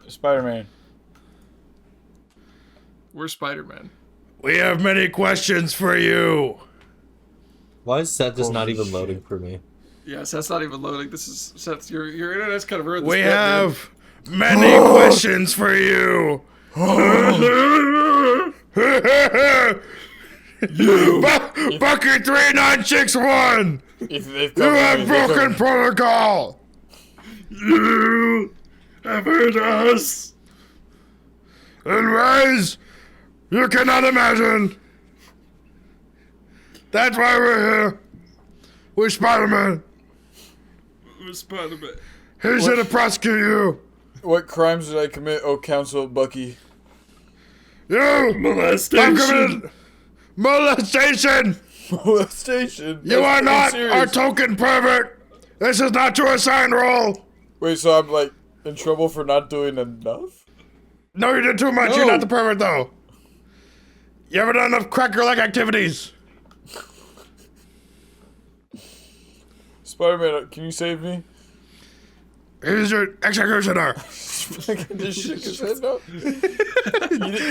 Spider-Man. Where's Spider-Man? We have many questions for you. Why is Seth just not even shit. loading for me? Yeah, Seth's not even loading. This is Seth. Your internet's kind of ruined. We have many questions for you. Bucket 3961. You have broken protocol. You have heard us. In ways you cannot imagine. That's why we're here. We're Spider-Man. Where's Spider-Man? He's here to prosecute you. What crimes did I commit, oh Counsel Bucky? You! Molestation. Molestation! Molestation? You are not a token pervert! This is not your assigned role! Wait, so I'm like in trouble for not doing enough? No, you did too much. No. You're not the pervert, though. You haven't done enough cracker-like activities. Spider-Man, can you save me? He's your executioner.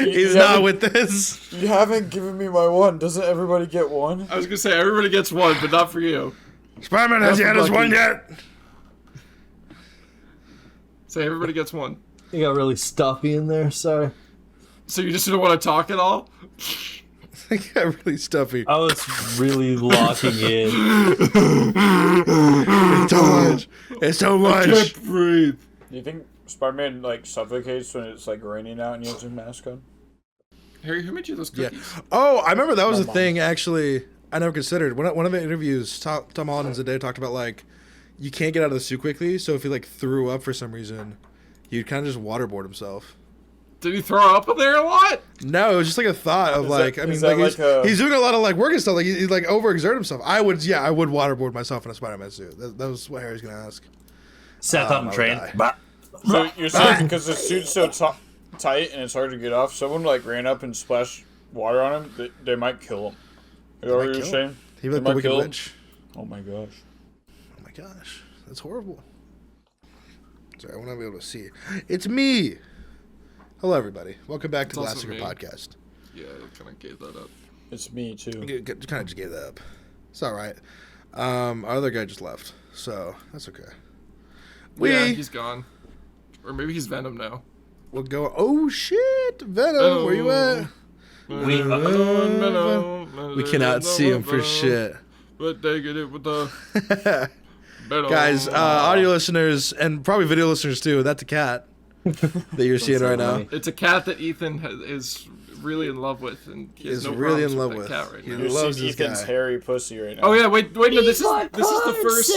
He's not with this. You haven't given me my one. Doesn't everybody get one? I was gonna say everybody gets one, but not for you. Spider-Man hasn't had his one yet. Say everybody gets one. You got really stuffy in there, sorry. So you just don't want to talk at all? I got really stuffy. I was really locking in. It's too much. It's too much. I can't breathe. Do you think Spider-Man like suffocates when it's like raining out and you have your mask on? Harry, who made you those Yeah. cookies? Oh, I remember that was My a mom. thing, actually, I never considered. One of the interviews, Tom Holland and Zendaya talked about, like, you can't get out of the suit quickly, so if he, like, threw up for some reason, he'd kind of just waterboard himself. Did he throw up in there a lot? No, it was just, like, a thought of, Is like, that- I mean, is that like, like he's doing a lot of, like, work and stuff. Like, he's like, overexert himself. I would waterboard myself in a Spider-Man suit. That was what Harry's going to ask. Seth on the I train. would die. Bah. So you're saying because the suit's so tight and it's hard to get off, someone like ran up and splashed water on him, they might kill him. Is that what you're saying? He'd be like They the might Wicked kill him? Witch. Oh my gosh. Oh, my gosh. That's horrible. Sorry, I want to be able to see. It's me. Hello, everybody. Welcome back to It's also GlassLickers me. Podcast. Yeah, I kind of gave that up. It's me too. Kind of just gave that up. It's all right. Our other guy just left, so that's okay. Yeah, he's gone. Or maybe he's Venom now. We'll go. Oh shit, Venom, where you at? We cannot see him for shit. But they get it with the Venom. Guys, audio listeners and probably video listeners too. That's a cat that you're seeing right now. It's a cat that Ethan is really in love with, and he has Is no really problems in love with with. that cat right He now. You're loves seeing this Ethan's guy. hairy pussy right now. Oh yeah, wait, no, this is the first.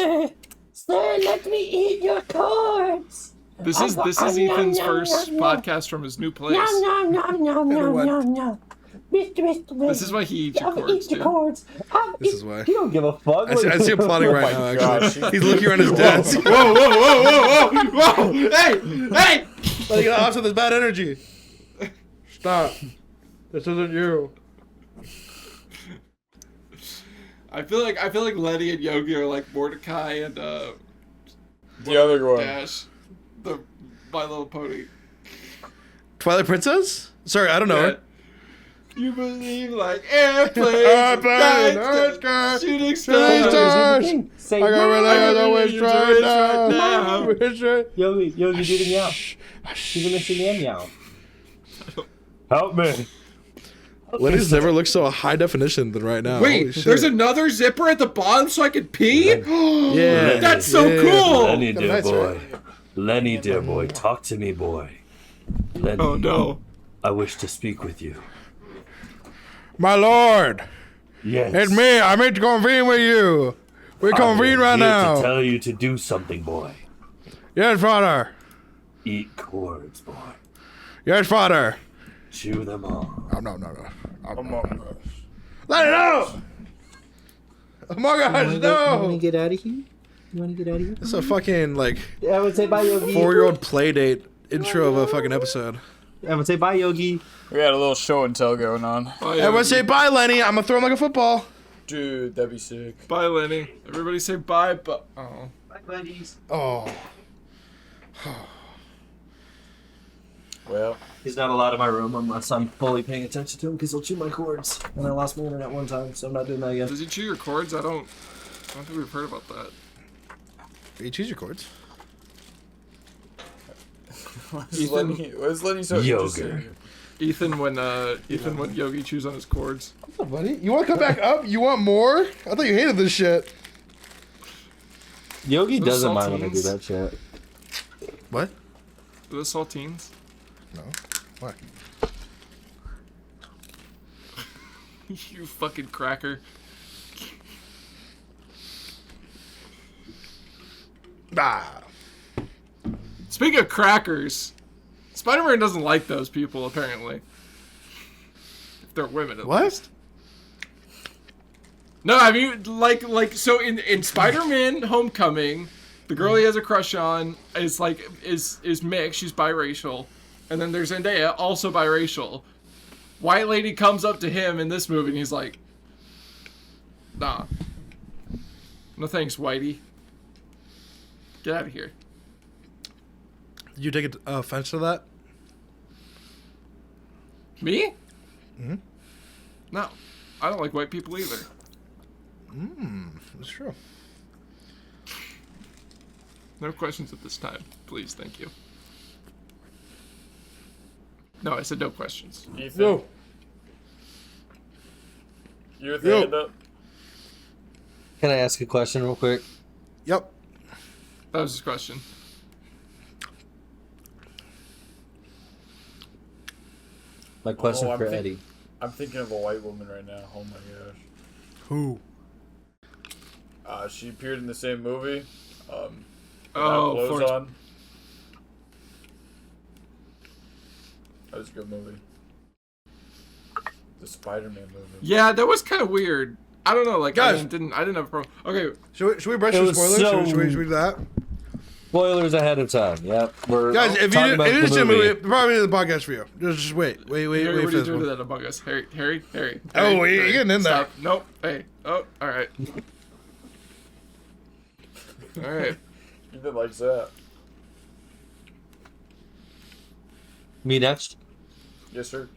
Sir, let me eat your cords. This is Ethan's first podcast from his new place. Nom nom nom nom nom nom nom. Mr. This is why he eats your I'll cords eat your too. cords. This is why. You don't give a fuck. I see him plotting right now. my gosh. Actually, he's looking around his desk. Whoa, whoa, whoa, whoa, whoa, whoa! Hey, hey! Letting it off with his bad energy. Stop. This isn't you. I feel like Letty and Yogi are like Mordecai and The other one. Dash, the My Little Pony. Twilight Princess? Sorry, I don't know her. You believe like airplanes, Airplane, nights, shooting Shooting stars. stars. Say I got really I the got wish really right right now. now. Wish right- Yogi, do the meow. Do the meow meow. Help me. Lenny's never looked so high definition than right now. Holy Wait, shit. there's another zipper at the bottom so I can pee? Yeah. That's so yeah. cool! Lenny, dear Nice, boy. right? Lenny, dear boy, talk to me, boy. Lenny, Oh no. I wish to speak with you. My lord, Yes. it's me. I'm here to convene with you. We convene right I'm now. here to tell you to do something, boy. Yes, father. Eat cords, boy. Yes, father. Chew them all. Oh, no. Let it out! Among Us, You no! wanna get out of here? You wanna get out of here? It's a fucking, like, I would say bye, Yogi. 4-year-old play date intro of a fucking episode. I would say bye, Yogi. We had a little show and tell going on. Bye, Everyone say bye, Lenny. I'm gonna throw him like a football. Dude, that'd be sick. Bye, Lenny. Everybody say bye, but oh. Bye, buddies. Oh. Well, He's not allowed in my room unless I'm fully paying attention to him because he'll chew my cords. And I lost my internet one time, so I'm not doing that again. Does he chew your cords? I don't think we've heard about that. You choose your chords. what's letting so interesting? Ethan when Yogi chews on his cords. Oh, buddy, you want to come back up? You want more? I thought you hated this shit. Yogi Those doesn't mind when I do saltines. that shit. What? Are those saltines? No. Why? You fucking cracker. Ah. Speaking of crackers, Spider-Man doesn't like those people, apparently. If they're women, at What? least. No, I mean, so in Spider-Man Homecoming, the girl he has a crush on is mixed, she's biracial. And then there's Zendaya, also biracial. White lady comes up to him in this movie and he's like, nah. No thanks, Whitey. Get out of here. Did you take offense to that? Me? Mm-hmm. No. I don't like white people either. That's true. No questions at this time. Please, thank you. No, I said no questions. Ethan, Yo. you with the hand up? Can I ask a question real quick? Yep. That was his question. My question I'm for think- Eddie. I'm thinking of a white woman right now. Oh my gosh. Who? She appeared in the same movie. Oh, Clothes Florence. on. That was a good movie. The Spider-Man movie. Yeah, that was kind of weird. I don't know, like, Guys. I didn't have a problem. Okay, Should we brush It through was spoilers? so- Should we do that? Spoilers ahead of time. Yep. We're Guys, if you talking didn't about see the movie. movie, probably the podcast for you. Just wait Harry, for what are you this doing to one. that among us? Harry. Oh, Harry, you're getting in there. Stop. Nope. Hey. Oh, alright. Alright. Ethan likes that. Me next. Yes, sir.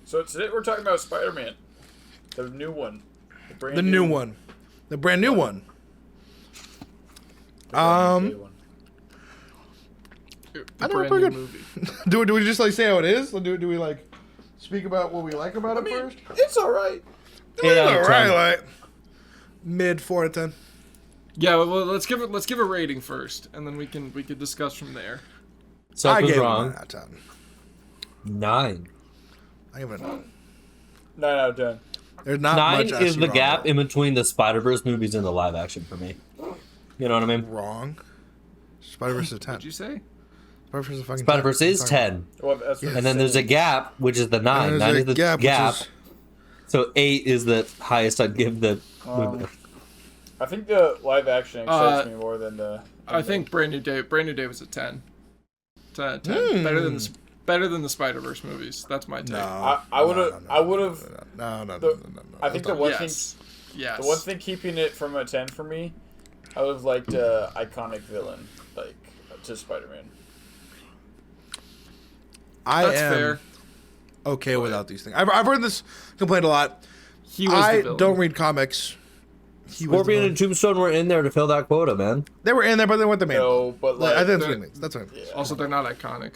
So today we're talking about Spider-Man. The new one. The new one. The brand new one. The new one. I know, Brand pretty new good. movie. do we just like say how it is? Do we like speak about what we like about it first? It's alright. Eight out of Alright, 10. like mid 4 out of 10. Yeah, well, let's give a rating first, and then we can discuss from there. So I I was gave it a wrong. 9 out of 10. 9. I give it a 9. 9 out of 10. There's not 9 much I is see the wrong gap with in between the Spider-Verse movies and the live action for me. You know what I mean? it. Wrong. Spider-Verse is 10. What'd you say? Spider-Verse is fucking Spider-Verse 10. is 10. Well, that's what And then there's a gap, which is the 9. And 9 there's is a the gap, gap. which is So 8 is the highest I'd give the movie. I think the live action excites me more than the. I think Brand New Day was a 10. 10. Better than the Spider-Verse movies. That's my take. No. I would have. no, I would have. No. I think the That's one Yes. thing. Yes. The one thing keeping it from a 10 for me, I would have liked a iconic villain like to Spider-Man. I That's am fair. okay without these things. I've heard this complaint a lot. He was the I villain. don't read comics. He was the Scorpion villain. and Tombstone were in there to fill that quota, man. They were in there, but they weren't the main. No, but Like, like I think they're- that's what I mean. Also, they're not iconic.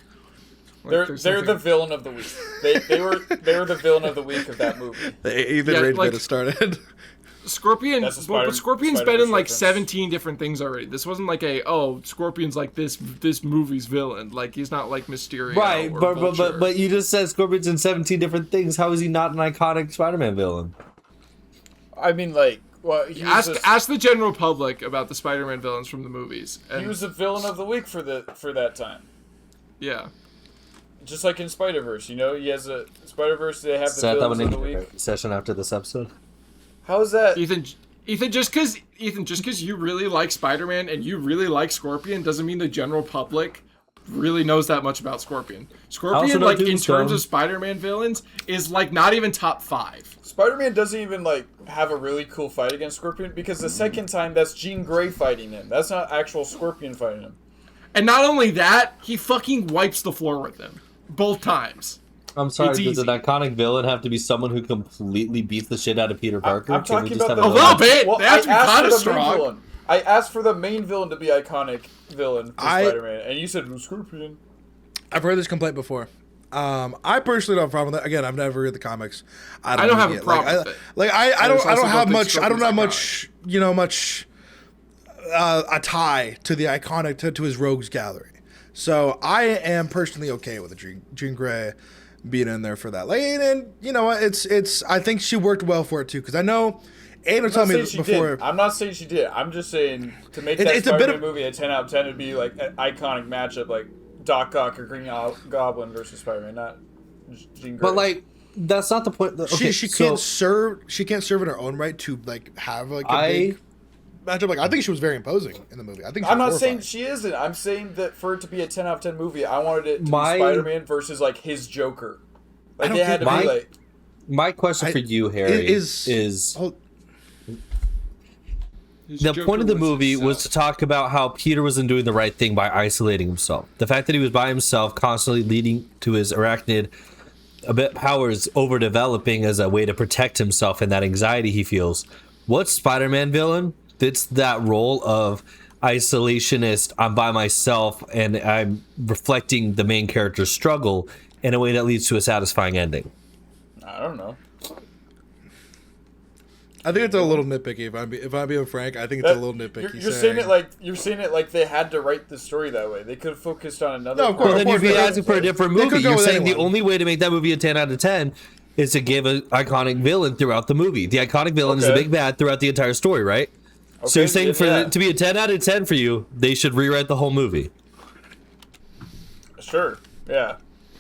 Like, they're there's the nothing- villain of the week. They were the villain of the week of that movie. The Ethan Yeah, Rage like- bit started. Scorpion, That's a but Scorpion's been in Spider-Verse like reference. 17 different things already. This wasn't like Scorpion's like this movie's villain. Like he's not like Mysterio. Right, or but Vulture. but you just said Scorpion's in 17 different things. How is he not an iconic Spider-Man villain? I mean, like, well, he was ask the general public about the Spider-Man villains from the movies. And he was the villain of the week for that time. yeah. Just like in Spider-Verse, he has a Spider-Verse. They have the Set that villains one of in the week. session after this episode. How is that? Ethan, just because you really like Spider-Man and you really like Scorpion doesn't mean the general public really knows that much about Scorpion. also Scorpion, know like in Tombstone. terms of Spider-Man villains, is like not even top 5. Spider-Man doesn't even like have a really cool fight against Scorpion because the second time that's Jean Grey fighting him. That's not actual Scorpion fighting him. And not only that, he fucking wipes the floor with him. both times. I'm sorry, It's does an easy. iconic villain have to be someone who completely beats the shit out of Peter Parker? I'm talking about A little bit. Well, They have to be I asked kind of for the main strong. villain. I asked for the main villain to be iconic villain for Spider-Man, and you said Scorpion. I've heard this complaint before. I personally don't have a problem with that. Again, I've never read the comics. I don't have a it. problem Like, with it. Like just I don't also have don't think much. I don't have Scorpion's much. A tie to the iconic to his rogues gallery. So I am personally okay with Jean Grey being in there for that. Like, and you know what? It's. I think she worked well for it too, because I know. Aiden told me before. I'm not saying she did. I'm just saying to make that It's a bit Spider-Man of- movie a 10 out of 10 would be like an iconic matchup, like Doc Ock or Green Goblin versus Spider-Man, not Jean Grey. But like, that's not the point. Okay, she so can't serve. She can't serve in her own right to like have like a big matchup. Like, I think she was very imposing in the movie. I think she I'm was not saying horrifying. she isn't. I'm saying that for it to be a 10 out of 10 movie, I wanted it to be My- Spider-Man versus like his Joker. Like don't they had to get- be my- like. my question for you, Harry, is hold- His the Joker point of the was movie was himself. to talk about how Peter wasn't doing the right thing by isolating himself. The fact that he was by himself, constantly leading to his arachnid powers overdeveloping as a way to protect himself and that anxiety he feels. What Spider-Man villain fits that role of isolationist? I'm by myself and I'm reflecting the main character's struggle in a way that leads to a satisfying ending. I don't know. I think it's a little nitpicky. If I'm being frank, I think it's a little nitpicky. You're saying it like they had to write the story that way. They could have focused on another. No, of course, Well, of then you'd be course, asking for a different They movie. could go You're with saying the anyone. only way to make that movie a 10 out of 10 is to give an iconic villain throughout the movie. The iconic villain is the Okay. big bad throughout the entire story, right? So Okay, you're saying for yeah. it to be a 10 out of 10 for you, they should rewrite the whole movie. Sure. Yeah.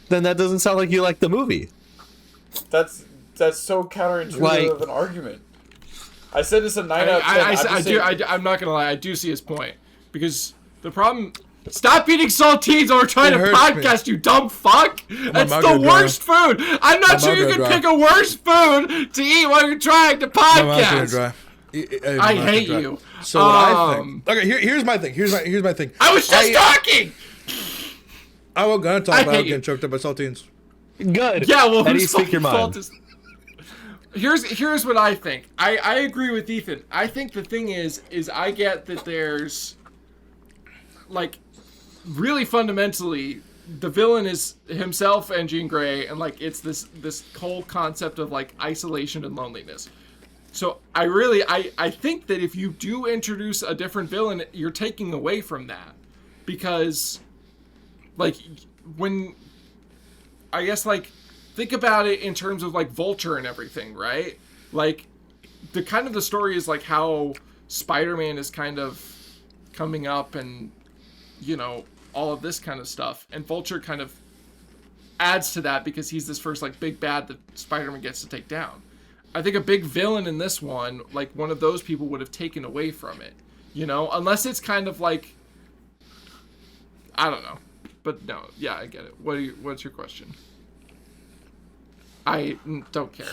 Then that doesn't sound like you like the movie. That's so counterintuitive Like- of an argument. I said it's a 9 out of 10. I'm not gonna lie. I do see his point because the problem. Stop eating saltines while we're trying It to hurts me. podcast, you dumb fuck! That's mouth the go dry. worst food. I'm not sure mouth you go can dry. pick a worse food to eat while you're trying to My mouth's gonna podcast. dry. My I mouth's hate gonna you. dry. So what I think. Okay, here's my thing. Here's my thing. I was just talking. I was gonna talk I about hate you. getting choked up by saltines. Good. Yeah, well, How do you whose speak your fucking fault mind? is? Here's what I think. I agree with Ethan. I think the thing is I get that there's like really fundamentally the villain is himself and Jean Grey, and like it's this whole concept of like isolation and loneliness. So I think that if you do introduce a different villain, you're taking away from that, because like when I guess like think about it in terms of like Vulture and everything, right? Like the kind of the story is like how Spider-Man is kind of coming up and you know all of this kind of stuff, and Vulture kind of adds to that because he's this first like big bad that Spider-Man gets to take down. I think a big villain in this one, like one of those people would have taken away from it, you know, unless it's kind of like I don't know. But no, yeah, I get it. What's your question? I don't care.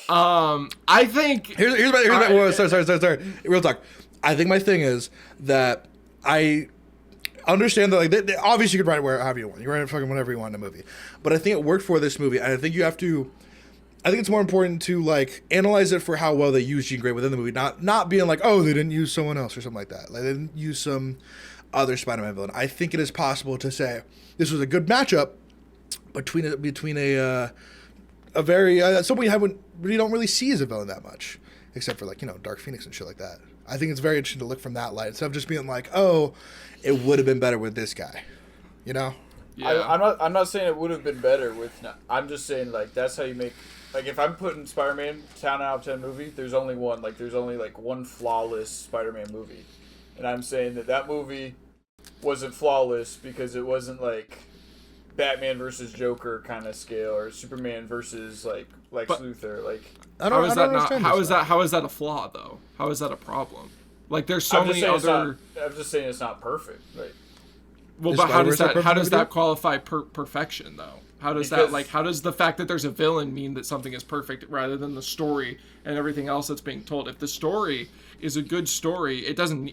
I think Here's my whoa, sorry. Real talk. I think my thing is that I understand that like they, obviously you could write it wherever you want. You can write it fucking whatever you want in a movie. But I think it worked for this movie, and I think you have to. I think it's more important to like analyze it for how well they use Jean Grey within the movie, not being like, oh, they didn't use someone else or something like that. Like they didn't use some other Spider-Man villain. I think it is possible to say this was a good matchup between a very someone you really don't really see as a villain that much, except for like Dark Phoenix and shit like that. I think it's very interesting to look from that light instead of just being like, oh, it would have been better with this guy, yeah. I'm not saying it would have been better with. I'm just saying like that's how you make. Like if I'm putting Spider-Man 10 out of 10 movie, there's only one. Like there's only like one flawless Spider-Man movie, and I'm saying that movie wasn't flawless because it wasn't like Batman versus Joker kind of scale or Superman versus like Lex Luthor. Like How is that a flaw though? How is that a problem? Like there's so many other. I'm just saying it's not perfect. Like well, Is but how does Spider-Verse that perfect qualify perfection though? How does the fact that there's a villain mean that something is perfect rather than the story and everything else that's being told? If the story is a good story, it doesn't.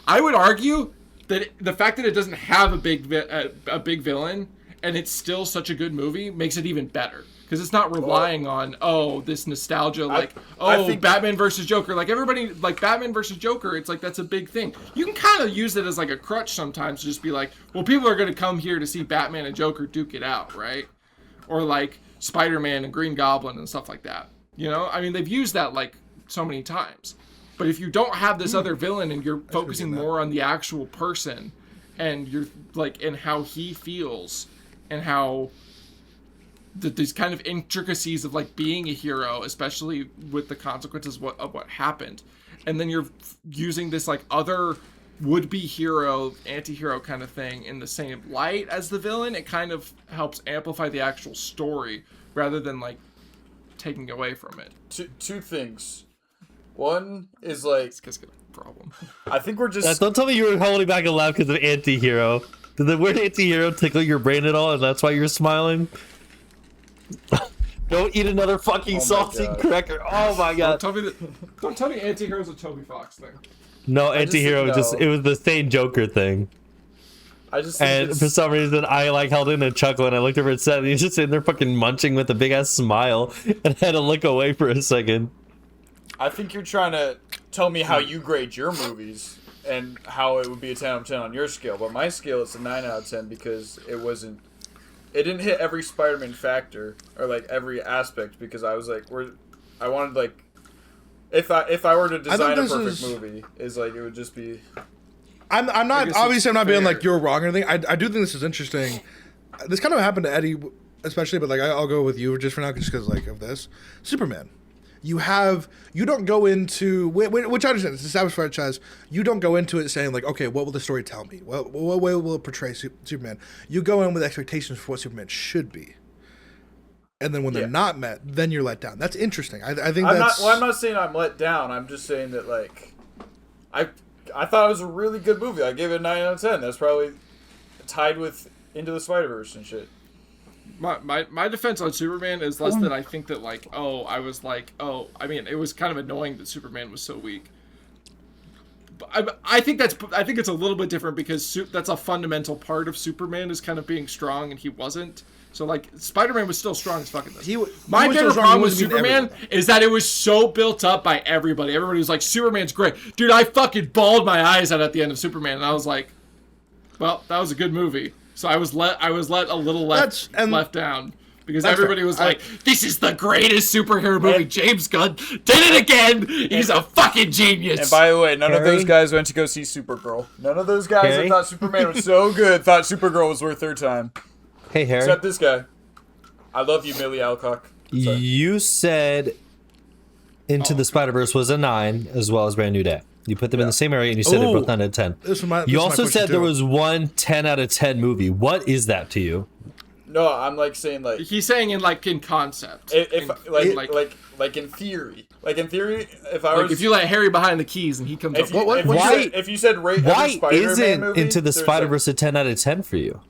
I would argue that the fact that it doesn't have a big villain and it's still such a good movie, makes it even better. Because it's not relying on, this nostalgia, like, I think Batman versus Joker. Like, everybody, like, Batman versus Joker, it's like, that's a big thing. You can kind of use it as, like, a crutch sometimes to just be like, well, people are going to come here to see Batman and Joker duke it out, right? Or, like, Spider-Man and Green Goblin and stuff like that. You know? I mean, they've used that, like, so many times. But if you don't have this other villain and you're focusing more on the actual person and you're, like, and how he feels and how... these kind of intricacies of like being a hero, especially with the consequences of what happened, and then you're using this like other would-be hero, anti-hero kind of thing in the same light as the villain, it kind of helps amplify the actual story rather than like taking away from it. Two things. One is like, It's just a problem. I think we're just Don't tell me you were holding back a laugh because of anti-hero. Did the word anti-hero tickle your brain at all, and that's why you're smiling? Don't eat another fucking saltine cracker. Oh my god. Don't tell me anti-hero's a Toby Fox thing. No, anti-hero no. it was the same Joker thing. I just think And it's, for some reason, I like held in a chuckle, and I looked over at Seth, and he's just sitting there fucking munching with a big ass smile, and I had to look away for a second. I think you're trying to tell me how you grade your movies and how it would be a 10 out of 10 on your scale, but my scale is a 9 out of 10 because it didn't hit every Spider-Man factor or like every aspect, because I was like, I wanted like, if I were to design a perfect movie, is like it would just be. I'm not obviously I'm not being like you're wrong or anything. I do think this is interesting. This kind of happened to Eddie, especially, but like I'll go with you just for now, just because like of this Superman. You don't go into, which I understand, it's an established franchise. You don't go into it saying like, okay, what will the story tell me? What way will it portray Superman? You go in with expectations for what Superman should be, and then when they're not met, then you're let down. That's interesting. I think I'm not saying I'm let down. I'm just saying that like, I thought it was a really good movie. I gave it a 9 out of 10. That's probably tied with Into the Spider-Verse and shit. My defense on Superman is less that I think that like, I mean, it was kind of annoying that Superman was so weak. But I think it's a little bit different because that's a fundamental part of Superman is kind of being strong, and he wasn't. So like, Spider-Man was still strong as fucking this. My favorite problem with Superman is that it was so built up by everybody. Everybody was like, Superman's great. Dude, I fucking bawled my eyes out at the end of Superman, and I was like, well, that was a good movie. So I was let a little left down because everybody was like, "This is the greatest superhero movie. James Gunn did it again. He's a fucking genius." And by the way, none of those guys went to go see Supergirl. None of those guys that thought Superman was so good thought Supergirl was worth their time. Hey, Harry. Except this guy. I love you, Millie Alcock. Sorry. You said Into the Spider-Verse was a 9, as well as Brand New Day. You put them in the same area, and you said they're both 9 out of 10. You also said there was one 10 out of 10 movie. What is that to you? No, I'm like saying like he's saying in concept. Like in theory. Like in theory, if I was if you let Harry behind the keys and he comes up. If you said rate every Spider-Man isn't movie, Into the Spider-Verse a 10 out of 10 for you?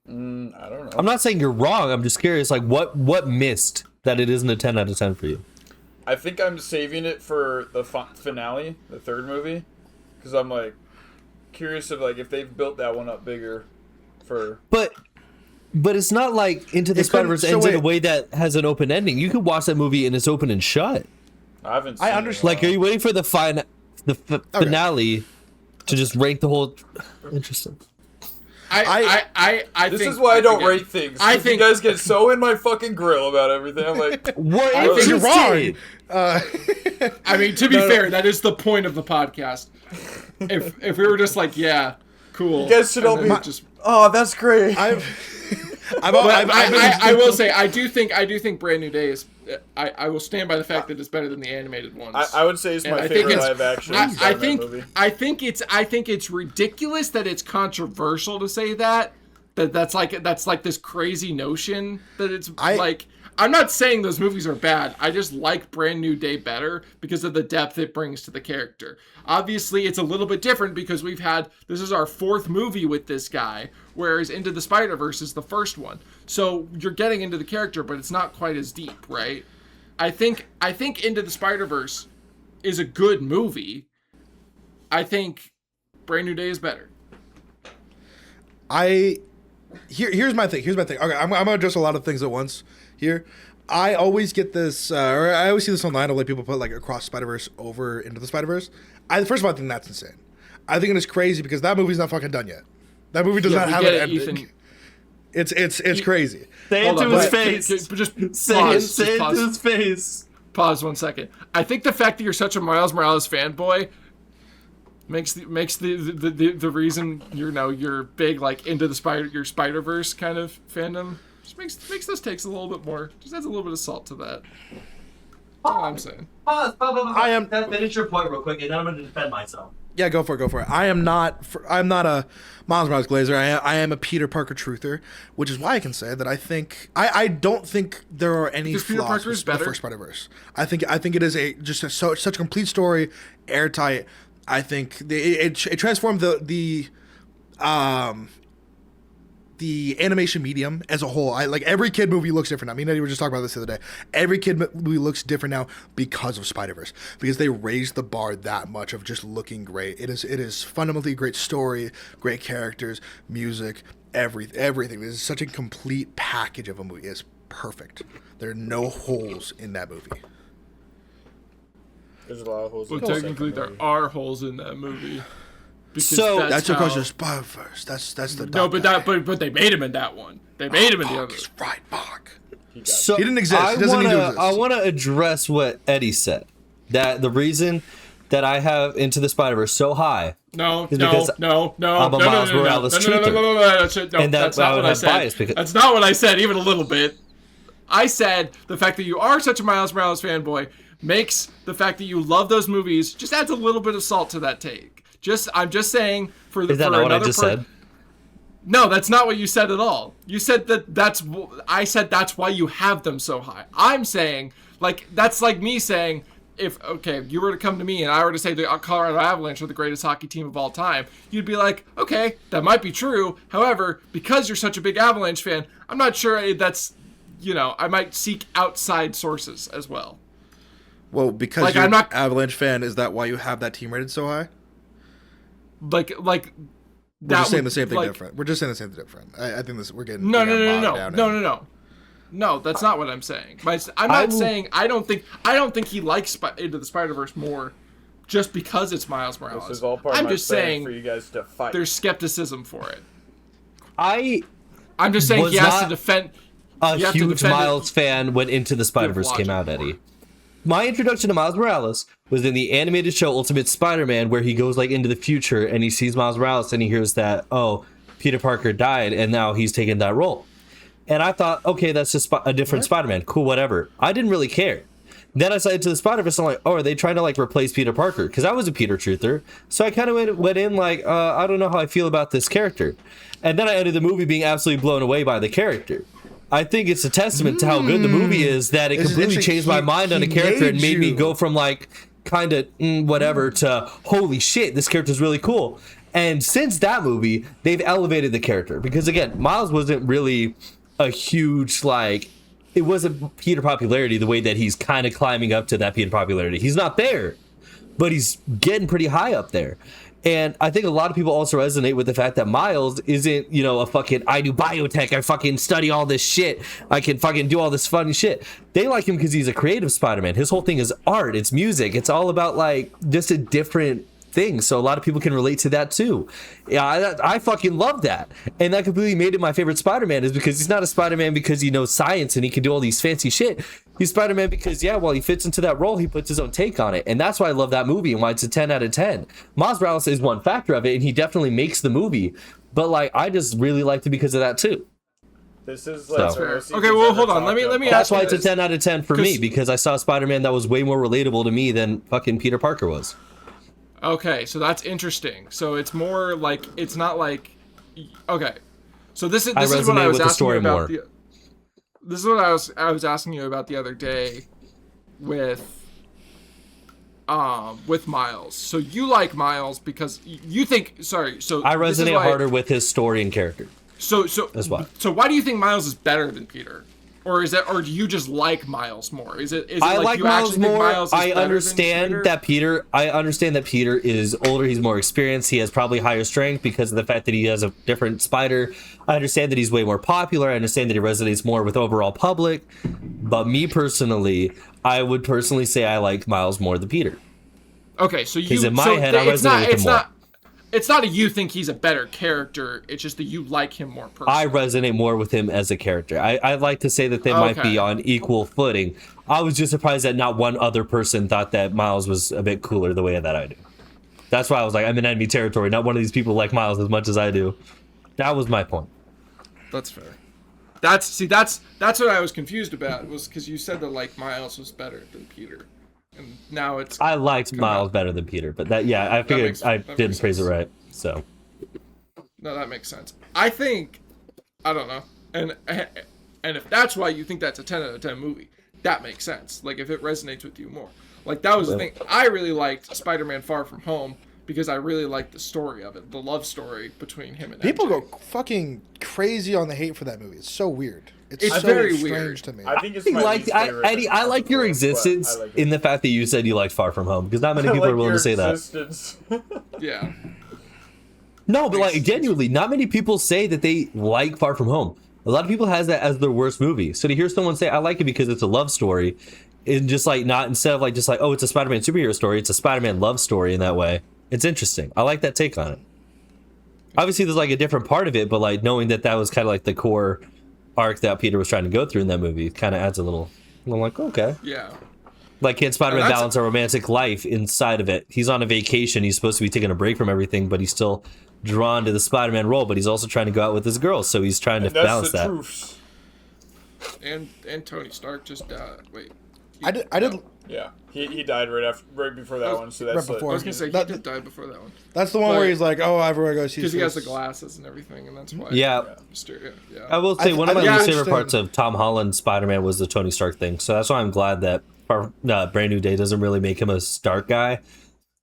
I don't know. I'm not saying you're wrong. I'm just curious, like what missed that it isn't a 10 out of 10 for you? I think I'm saving it for the finale, the third movie, because I'm like curious of like if they've built that one up bigger for. But it's not like Into the Spider-Verse ends in a way that has an open ending. You could watch that movie and it's open and shut. I haven't. Seen understand. Like, are you waiting for the finale to just rank the whole? Interesting. This is why I don't rate things. I think you guys get so in my fucking grill about everything. I'm like, what? You're wrong. I mean, to be fair, that is the point of the podcast. If we were just like, yeah, cool. You guys should all be just. Oh, that's great. I will say, I do think Brand New Day is. I will stand by the fact that it's better than the animated ones. I would say it's my favorite live action movie. I think it's ridiculous that it's controversial to say that. That's like this crazy notion that it's like. I'm not saying those movies are bad. I just like Brand New Day better because of the depth it brings to the character. Obviously, it's a little bit different because this is our fourth movie with this guy, whereas Into the Spider-Verse is the first one. So you're getting into the character, but it's not quite as deep, right? I think Into the Spider-Verse is a good movie. I think Brand New Day is better. Here's my thing. Okay, I'm gonna address a lot of things at once here. I always get this, or I always see this online of like people put like Across Spider-Verse over into the Spider-Verse. First of all, I think that's insane. I think it is crazy because that movie's not fucking done yet. That movie does not have an ending. Ethan. It's crazy. Say it to his face. Just Say it to his face. Pause 1 second. I think the fact that you're such a Miles Morales fanboy makes the reason you're big like into the your Spider-Verse kind of fandom just makes those takes a little bit more. Just adds a little bit of salt to that. That's all I'm saying. Pause. Finish your point real quick, and then I'm going to defend myself. Yeah, go for it. I'm not a Miles Morales glazer. I am a Peter Parker truther, which is why I can say that I don't think there are any flaws with the first Spider-Verse. I think it is such a complete story, airtight. I think it transformed the animation medium as a whole. Like every kid movie looks different now. Me and Eddie were just talking about this the other day. Every kid movie looks different now because of Spider-Verse, because they raised the bar that much of just looking great. It is fundamentally a great story, great characters, music, everything. This is such a complete package of a movie. It's perfect. There are no holes in that movie. There's a lot of holes. Well, technically, there are holes in that movie. So that's because of Spider-Verse. That's the no, but they made him in that one. They made him in the other. He's right, Bach. So he didn't exist. He doesn't need to exist. I want to address what Eddie said. That the reason that I have Into the Spider-Verse so high no, I'm a Miles Morales truther. No, that's not what I said. That's not what I said, even a little bit. I said the fact that you are such a Miles Morales fanboy makes the fact that you love those movies just adds a little bit of salt to that take. I'm just saying for the. Is that not what I just said? No, that's not what you said at all. You said I said that's why you have them so high. I'm saying that's like me saying if you were to come to me and I were to say the Colorado Avalanche are the greatest hockey team of all time, you'd be like, okay, that might be true. However, because you're such a big Avalanche fan, I'm not sure that's I might seek outside sources as well. Well, because you're an Avalanche fan, is that why you have that team rated so high? We're just saying the same thing different. We're just saying the same thing different. I think we're getting no. No, that's not what I'm saying. I'm not saying I don't think he likes Into the Spider-Verse more just because it's Miles Morales. This is all part of my plan for you guys to fight. There's skepticism for it. I'm just saying he has to defend. A huge Miles fan when Into the Spider-Verse came out, Eddie. My introduction to Miles Morales was in the animated show Ultimate Spider-Man, where he goes into the future and he sees Miles Morales and he hears that, Peter Parker died and now he's taken that role. And I thought, okay, that's just a different Spider-Man. Cool, whatever. I didn't really care. Then I saw Into the Spider-Verse, I'm like, are they trying to replace Peter Parker? Because I was a Peter truther. So I kind of went in I don't know how I feel about this character. And then I ended the movie being absolutely blown away by the character. I think it's a testament to how good the movie is that it completely changed my mind on a character and made me go from whatever to holy shit, this character's really cool. And since that movie, they've elevated the character because again, Miles wasn't really a huge it wasn't Peter popularity the way that he's kind of climbing up to that Peter popularity. He's not there, but he's getting pretty high up there. And I think a lot of people also resonate with the fact that Miles isn't, a fucking, I do biotech, I fucking study all this shit, I can fucking do all this fun shit. They like him because he's a creative Spider-Man. His whole thing is art, it's music, it's all about just a different thing. So a lot of people can relate to that too. Yeah, I fucking love that. And that completely made it my favorite Spider-Man is because he's not a Spider-Man because he knows science and he can do all these fancy shit. He's Spider-Man because, while he fits into that role, he puts his own take on it. And that's why I love that movie and why it's a 10 out of 10. Miles Morales is one factor of it, and he definitely makes the movie. But, I just really liked it because of that, too. This is okay, well, hold on. Let me That's why it's a 10 out of 10 for me, because I saw a Spider-Man that was way more relatable to me than fucking Peter Parker was. Okay, so that's interesting. So it's more it's not okay. So this is what I was asking you about. This is what I was asking you about the other day with Miles. So you like Miles because you think so I resonate harder with his story and character. So that's why. So why do you think Miles is better than Peter? Or is that, or do you just like Miles more? Is it I like like you Miles actually think more. Miles is I better understand than that Peter. I understand that Peter is older. He's more experienced. He has probably higher strength because of the fact that he has a different spider. I understand that he's way more popular. I understand that he resonates more with overall public. But me personally, I would personally say I like Miles more than Peter. Okay, so you. Because in my so head, I it's resonate not, with him it's more. not. It's not a you think he's a better character. It's just that you like him more personally. I resonate more with him as a character. I'd like to say that they might be on equal footing. I was just surprised that not one other person thought that Miles was a bit cooler the way that I do. That's why I was like, I'm in enemy territory. Not one of these people like Miles as much as I do. That was my point. That's fair. That's what I was confused about, was because you said that like Miles was better than Peter, and now it's. I liked Miles better than Peter, but I figured I didn't phrase it right. So. No, that makes sense. I think, I don't know, and if that's why you think that's a 10 out of 10 movie, that makes sense. Like if it resonates with you more. Like that was the thing. I really liked Spider-Man: Far From Home because I really liked the story of it, the love story between him and People MJ. go fucking crazy on the hate for that movie. It's so weird. It's so very strange weird to me. I think it's my least favorite. Eddie, I like your but existence I like it. in the fact that you said you liked Far From Home, because not many I people like are willing your to say that. existence. Yeah. No, but like genuinely, not many people say that they like Far From Home. A lot of people has that as their worst movie. So to hear someone say I like it because it's a love story, and just like not instead of like just like, oh, it's a Spider-Man superhero story, it's a Spider-Man love story in that way. It's interesting. I like that take on it. Obviously, there's like a different part of it, but like knowing that that was kind of like the core arc that Peter was trying to go through in that movie kind of adds a little. I'm like, okay. Yeah. Like, can Spider-Man that's- balance a romantic life inside of it? He's on a vacation. He's supposed to be taking a break from everything, but he's still drawn to the Spider-Man role. But he's also trying to go out with his girl, so he's trying to balance that. Truth. And Tony Stark just wait. I did. Yeah, he died right before that one. So that's Right before. I was gonna say he That- did die before that one That's the one But- where he's like, "Oh, everywhere I go, because he has the glasses and everything, and that's why. Yeah. Mysterio. Yeah. I will say one of my I least understand. favorite parts of Tom Holland Spider-Man was the Tony Stark thing. So that's why I'm glad that Brand New Day doesn't really make him a Stark guy.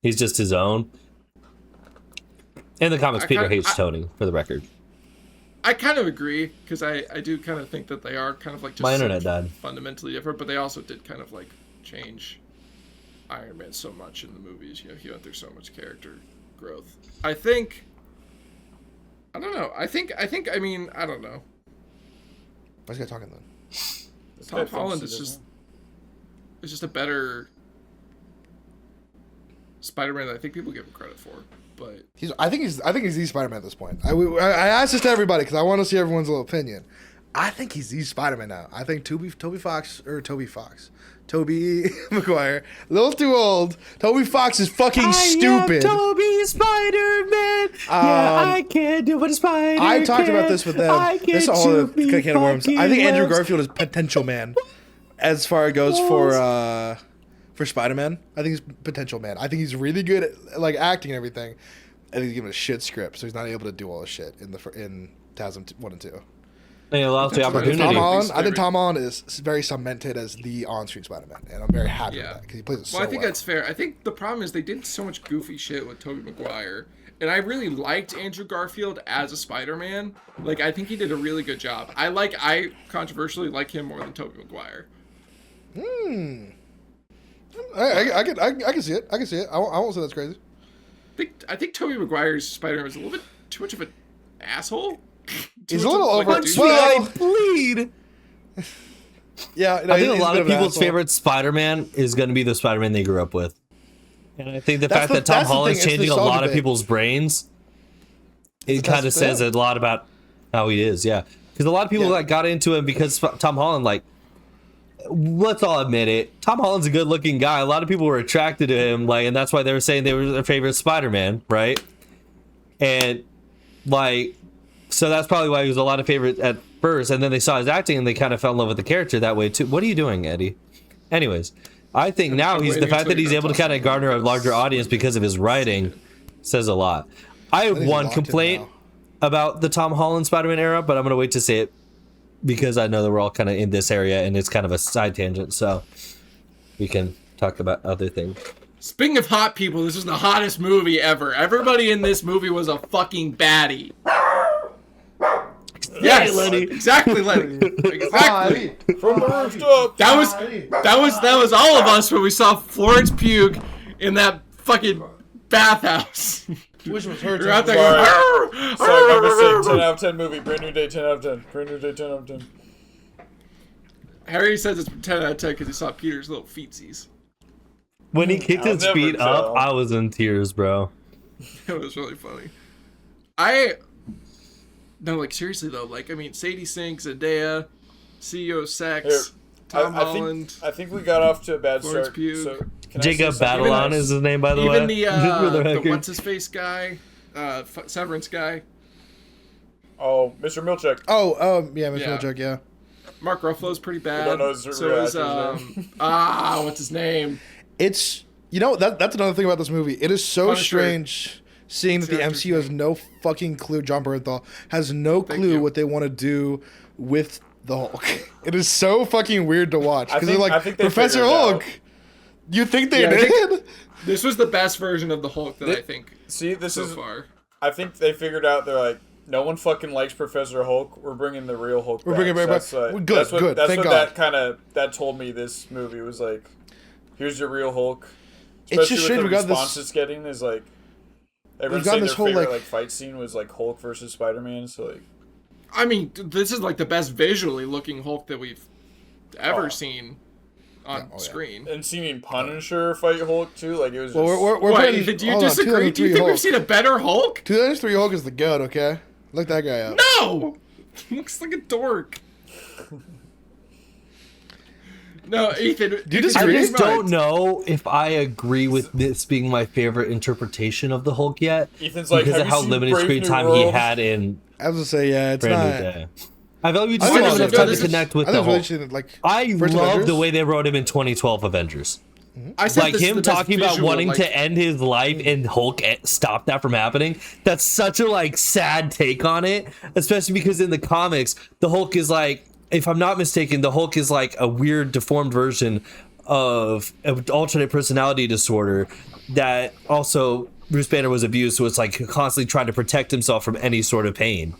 He's just his own. In the comics, Peter hates Tony, for the record. I kind of agree because I do kind of think that they are kind of like just My internet died. fundamentally different, but they also did kind of like change Iron Man so much in the movies. You know, he went through so much character growth. I don't know. I mean, I don't know. Why's this guy talking then? Tom Holland is just a better Spider-Man than I think people give him credit for. But I think he's the Spider-Man at this point. I asked this to everybody because I want to see everyone's little opinion. I think he's the Spider-Man now. I think Tobey MacGuire, a little too old. Toby Fox is fucking stupid. Tobey Spider-Man. I can't do what a spider I talked about this with them. This is a whole other can of worms. I think Andrew Garfield. Garfield is potential man as far as it goes for Spider-Man. I think he's potential man. I think he's really good at like acting and everything. And he's given a shit script, so he's not able to do all this shit in TASM 1 and 2. He lost the I opportunity. think Tom Holland is very cemented as the on-screen Spider-Man, and I'm very happy with that because he plays it so well. I think that's fair. I think the problem is they did so much goofy shit with Tobey Maguire, and I really liked Andrew Garfield as a Spider-Man. Like, I think he did a really good job. I controversially like him more than Tobey Maguire. I can see it. I can see it. I won't say that's crazy. I think Tobey Maguire's Spider-Man is a little bit too much of an asshole. He's a little over. dude. Well, bleed. yeah, I think a lot of people's favorite Spider-Man is going to be the Spider-Man they grew up with. And I think the fact that Tom Holland's changing a lot of people's brains, it kind of says a lot about how he is, yeah. Because a lot of people like got into him because Tom Holland, like, let's all admit it, Tom Holland's a good-looking guy. A lot of people were attracted to him, like, and that's why they were saying they were their favorite Spider-Man, right? And, like, so that's probably why he was a lot of favorite at first, and then they saw his acting and they kind of fell in love with the character that way too. What are you doing, Eddie? Anyways, I think now he's the fact that he's able to kind of garner a larger audience because of his writing says a lot. I have one complaint about the Tom Holland Spider-Man era, but I'm gonna wait to say it because I know that we're all kind of in this area and it's kind of a side tangent, so we can talk about other things. Speaking of hot people, this is the hottest movie ever. Everybody in this movie was a fucking baddie. Yes, Lenny. exactly, Lenny. Exactly. From the rooftop. That was all of us when we saw Florence puke in that fucking bathhouse. Which was her. We're out there Sorry. going, Sorry, my mistake. 10 out of 10 movie. Brand new day, 10 out of 10. Brand new day, 10 out of 10. Harry says it's 10 out of 10 because he saw Peter's little feetsies. When he kicked I'll his never feet up, tell. I was in tears, bro. It was really funny. No, like, seriously, though. Like, I mean, Sadie Sink, Zendaya, CEO Sex, Here, Tom I Holland. think we got off to a bad Florence start. Pugh. So can I Jacob say something? Batalon is his name, by the way. Even For the the record. what's-his-face guy, Severance guy. Oh, Mr. Milchek. Yeah, Mr. Yeah. Milchek, yeah. Mark Ruffalo's pretty bad. don't know his So real is, actor's name. what's his name? It's, that's another thing about this movie. It is so Punisher. strange seeing that the Character's MCU has no fucking clue. John Bernthal has no clue you. what they want to do with the Hulk. It is so fucking weird to watch because they're I like, think they Professor figured it Hulk. out. You think they Yeah, I did? This was the best version of the Hulk that I think See, this so is. far. I think they figured out. They're like, no one fucking likes Professor Hulk. We're bringing the real Hulk. We're back. bringing it back. So that's, like, Good, that's what, good, That's thank what God. that told me. This movie was like, here's your real Hulk. It's Especially just with strange. the We got this. response it's getting is like. Everyone's got saying this their whole, favorite like- fight scene was like Hulk versus Spider-Man. So like. I mean, this is like the best visually looking Hulk that we've ever Oh. seen on yeah. screen. And seeing Punisher fight Hulk too, like it was. Well, Just, we're What, putting- Ethan, do you hold on, disagree? Do you 2003 think we've Hulk. seen a better Hulk? 2003 Hulk is the goat, okay? Look that guy up. No! Looks like a dork. No, Ethan. Do you I disagree? just don't know if I agree with this being my favorite interpretation of the Hulk yet. Ethan's like, because have of you how seen limited Brave screen New time he World? had in I was gonna say, yeah, it's Brand not. New Day. I felt we I just think didn't have it's enough good. time to This is- connect with I the think it's Hulk. really like I First love Avengers. the way they wrote him in 2012 Avengers. I said Like this is him the best talking about visual, wanting like- to end his life and Hulk stop that from happening. That's such a like sad take on it, especially because in the comics, the Hulk is like, if I'm not mistaken, the Hulk is like a weird deformed version of an alternate personality disorder that also Bruce Banner was abused, so it's like constantly trying to protect himself from any sort of pain.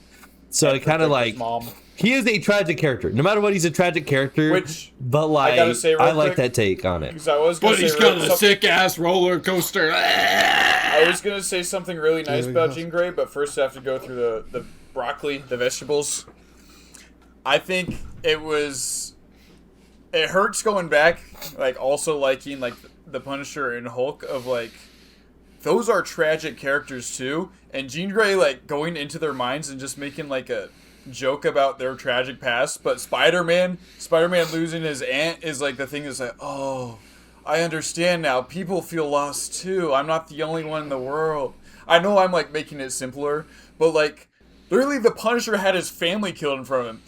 So it kind of Protect his like mom. he is a tragic character. No matter what, he's a tragic character. Which, but like gotta say real I like quick, that take on it. Because I was gonna But say he's got a sick ass roller coaster. I was gonna say something really nice about Jean Grey, but first I have to go through the broccoli, the vegetables. I think it hurts going back, like also liking like the Punisher and Hulk of like those are tragic characters too, and Jean Grey like going into their minds and just making like a joke about their tragic past, but Spider-Man losing his aunt is like the thing that's like, oh, I understand now. People feel lost too. I'm not the only one in the world. I know I'm like making it simpler, but like literally the Punisher had his family killed in front of him.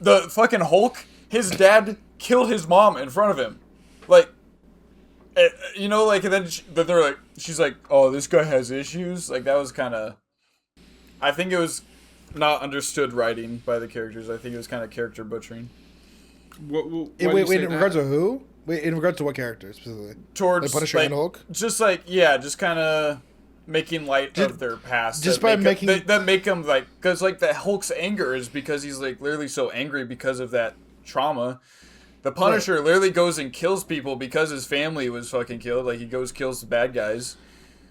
The fucking Hulk, his dad killed his mom in front of him. Like, you know, like, and then they're like, she's like, oh, this guy has issues. Like, that was kind of, I think it was not understood writing by the characters. I think it was kind of character butchering. Wait, Wait, in regards to who? Wait, in regards to what character specifically? Towards, Like Punisher like, and Hulk? just like, yeah, just kind of making light of their past. just that by make 'em- making- that make them, like, because, like, the Hulk's anger is because he's, like, literally so angry because of that trauma. The Punisher literally goes and kills people because his family was fucking killed. Like, he goes kills the bad guys.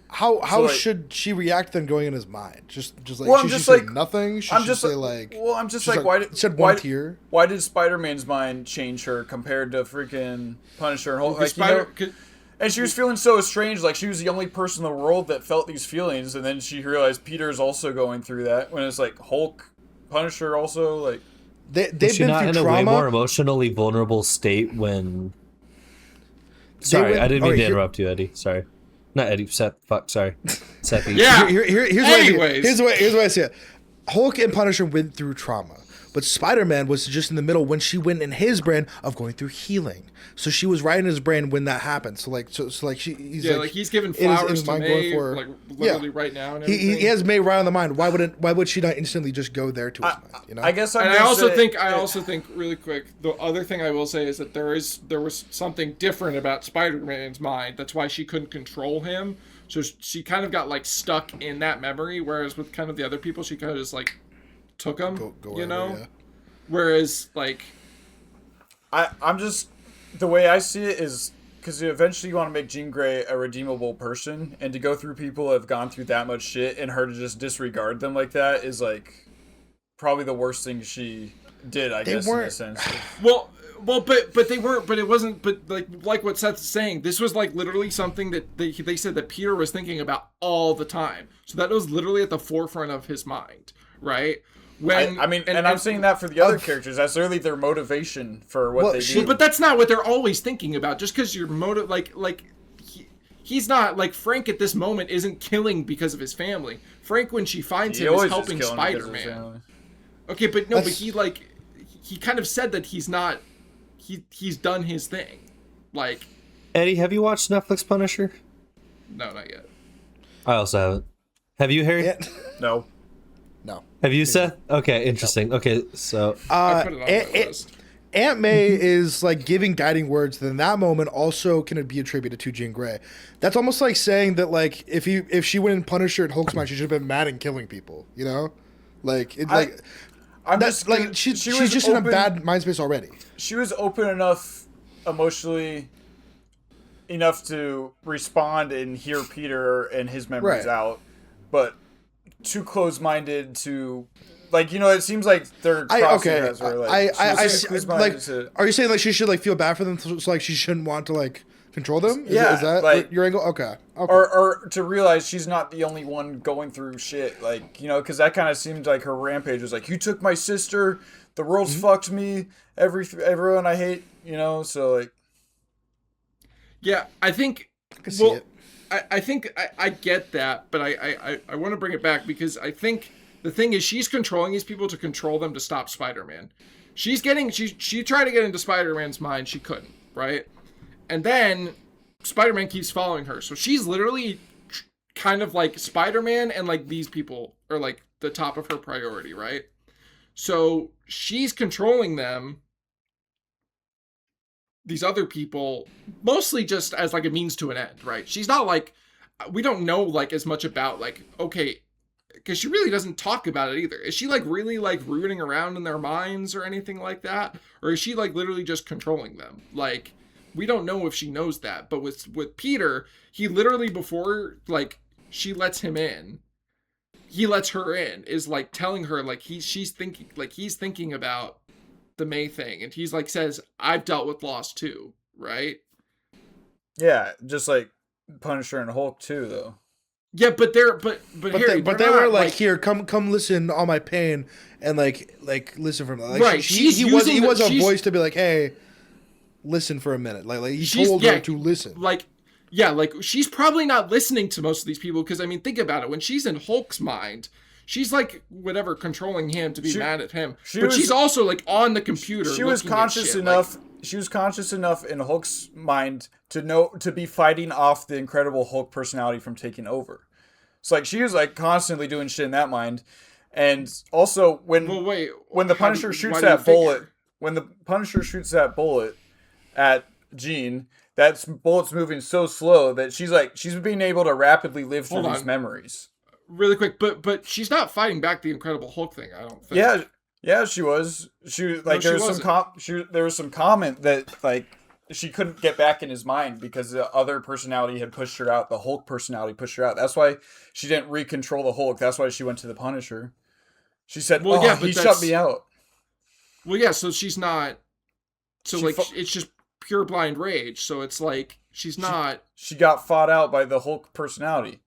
How like- should she react then going in his mind? Just like Well, I'm should just she say like- nothing? Should I'm she just say like, like well, I'm just she's like, why did shed why, one tear? Why did Spider-Man's mind change her compared to freaking Punisher and Hulk? Like, you know, and she was feeling so estranged, like she was the only person in the world that felt these feelings, and then she realized Peter's also going through that. When it's like Hulk, Punisher also like. They've Was she been not through in a trauma. way more emotionally vulnerable state when? Sorry, went- I didn't oh, mean to here- interrupt you, Eddie. Sorry, not Eddie. Seth. Fuck. Sorry, Seth. Yeah. Here's Anyways. here's the way I see it. Hulk and Punisher went through trauma, but Spider-Man was just in the middle when she went in his brain of going through healing. So she was right in his brain when that happened. So like he's Yeah, like he's giving in his flowers to mind May, going for- like literally right now. And everything. he has May right on the mind. Why would she not instantly just go there to his mind? You know. I guess I'm And I gonna also say- think really quick. The other thing I will say is that there was something different about Spider-Man's mind. That's why she couldn't control him. So she kind of got like stuck in that memory. Whereas with kind of the other people, she kind of just like took him, Go you wherever, know? yeah. Whereas, like... I'm just, the way I see it is, because eventually you want to make Jean Grey a redeemable person, and to go through people who have gone through that much shit, and her to just disregard them like that is, like, probably the worst thing she did, I guess, in a sense. Well, but they weren't. But it wasn't. But like what Seth's saying, this was like literally something that they said that Peter was thinking about all the time. So that was literally at the forefront of his mind, right? When I mean, and I'm saying that for the other characters, that's literally their motivation for what they do. But that's not what they're always thinking about. Just because you're he's not like Frank at this moment isn't killing because of his family. Frank, when she finds him, is helping Spider-Man. Okay, but no, but he kind of said that he's not. He's done his thing. Like, Eddie, have you watched Netflix Punisher? No, not yet. I also haven't. Have you, Harry? Yeah. No. No. Have you, Seth? Okay, interesting. No. Okay, so I put it on my list. Aunt May is like giving guiding words. Then that moment also can be attributed to Jean Grey. That's almost like saying that like if she went in Punisher and Hulk's mind, she should have been mad and killing people. You know, like it's like. I'm That's just like she's just in a bad mind space already. She was open enough emotionally enough to respond and hear Peter and his memories out, but too close-minded to, like, you know, it seems like they're crossing paths where, like, are you saying like she should like feel bad for them, so like she shouldn't want to like control them? Is that like, your angle? Okay. Or to realize she's not the only one going through shit, like, you know, because that kind of seemed like her rampage was like, you took my sister, the world's fucked me, everyone I hate, you know, so like. Yeah, I think. I can see it. I think I get that, but I want to bring it back because I think the thing is she's controlling these people to control them to stop Spider-Man. She tried to get into Spider-Man's mind, she couldn't, right? And then Spider-Man keeps following her. So she's literally kind of like Spider-Man and like these people are like the top of her priority, right? So she's controlling them, these other people, mostly just as like a means to an end, right? She's not like, we don't know like as much about like, okay, because she really doesn't talk about it either. Is she like really like rooting around in their minds or anything like that? Or is she like literally just controlling them? Like, we don't know if she knows that. But with Peter, he literally, before like she lets him in, he lets her in, is like telling her like he's thinking about the May thing, and he's like says, I've dealt with loss too, right? Yeah, just like Punisher and Hulk too, though. Yeah, but Harry, they were like, here, come listen all my pain and like listen from like, right. He was a voice to be like, hey, listen for a minute. Like he told her to listen. Like, yeah, like she's probably not listening to most of these people because I mean, think about it. When she's in Hulk's mind, she's like whatever controlling him to be mad at him, but she's also like on the computer. She was conscious enough. She was conscious enough in Hulk's mind to be fighting off the Incredible Hulk personality from taking over. So like she was like constantly doing shit in that mind, and also when the Punisher shoots that bullet at Jean, that bullet's moving so slow that she's being able to rapidly live through these memories. Really quick, but she's not fighting back the Incredible Hulk thing, I don't think. Yeah, she was. There was some comment that like she couldn't get back in his mind because the other personality had pushed her out. The Hulk personality pushed her out. That's why she didn't recontrol the Hulk. That's why she went to the Punisher. She said, he shut me out. Well, yeah, so she's not. So it's just pure blind rage. So it's like she's not. She got fought out by the Hulk personality.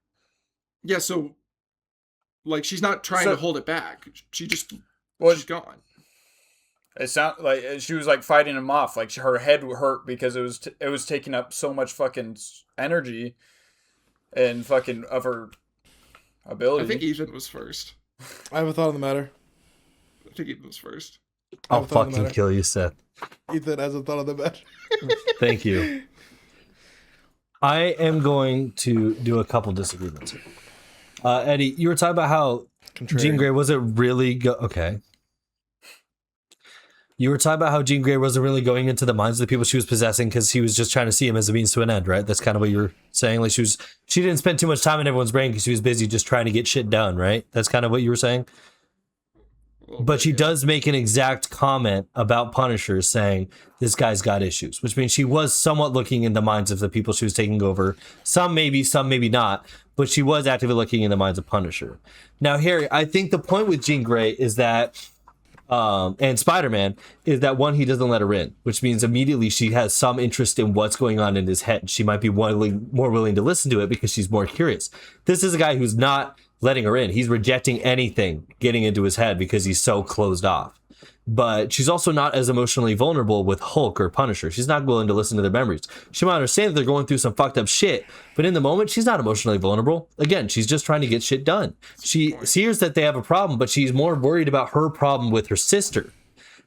Yeah, so like she's not trying to hold it back. She's gone. It sounded like she was like fighting him off. Like her head hurt because it was taking up so much fucking energy and fucking of her ability. I think Ethan was first. I have a thought on the matter. I think Ethan was first. I'll fucking kill you, Seth. Ethan has a thought on the matter. Thank you. I am going to do a couple disagreements here. Eddie, you were talking about how Jean Grey wasn't really okay. You were talking about how Jean Grey wasn't really going into the minds of the people she was possessing because he was just trying to see him as a means to an end, right? That's kind of what you were saying. Like she didn't spend too much time in everyone's brain because she was busy just trying to get shit done, right? That's kind of what you were saying. But she does make an exact comment about Punisher saying this guy's got issues, which means she was somewhat looking in the minds of the people she was taking over. Some maybe not, but she was actively looking in the minds of Punisher. Now, Harry, I think the point with Jean Grey is that, and Spider-Man, is that one, he doesn't let her in, which means immediately she has some interest in what's going on in his head. She might be more willing to listen to it because she's more curious. This is a guy who's not letting her in. He's rejecting anything getting into his head because he's so closed off. But she's also not as emotionally vulnerable with Hulk or Punisher. She's not willing to listen to their memories. She might understand that they're going through some fucked up shit, but in the moment, she's not emotionally vulnerable. Again, she's just trying to get shit done. She hears that they have a problem, but she's more worried about her problem with her sister.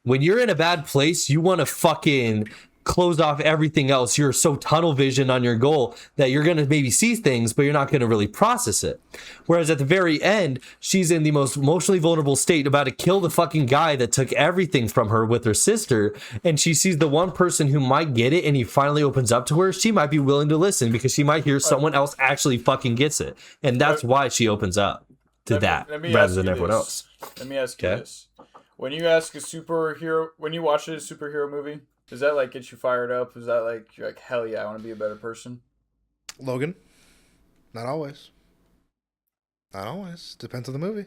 When you're in a bad place, you want to fucking close off everything else. You're so tunnel vision on your goal that you're going to maybe see things, but you're not going to really process it. Whereas at the very end, she's in the most emotionally vulnerable state, about to kill the fucking guy that took everything from her with her sister. And she sees the one person who might get it, and he finally opens up to her. She might be willing to listen because she might hear someone else actually fucking gets it. And that's why she opens up to that rather than everyone else. Let me ask you this. When you watch a superhero movie, does that like get you fired up? Is that like you're like, hell yeah, I want to be a better person? Logan? Not always. Not always. Depends on the movie.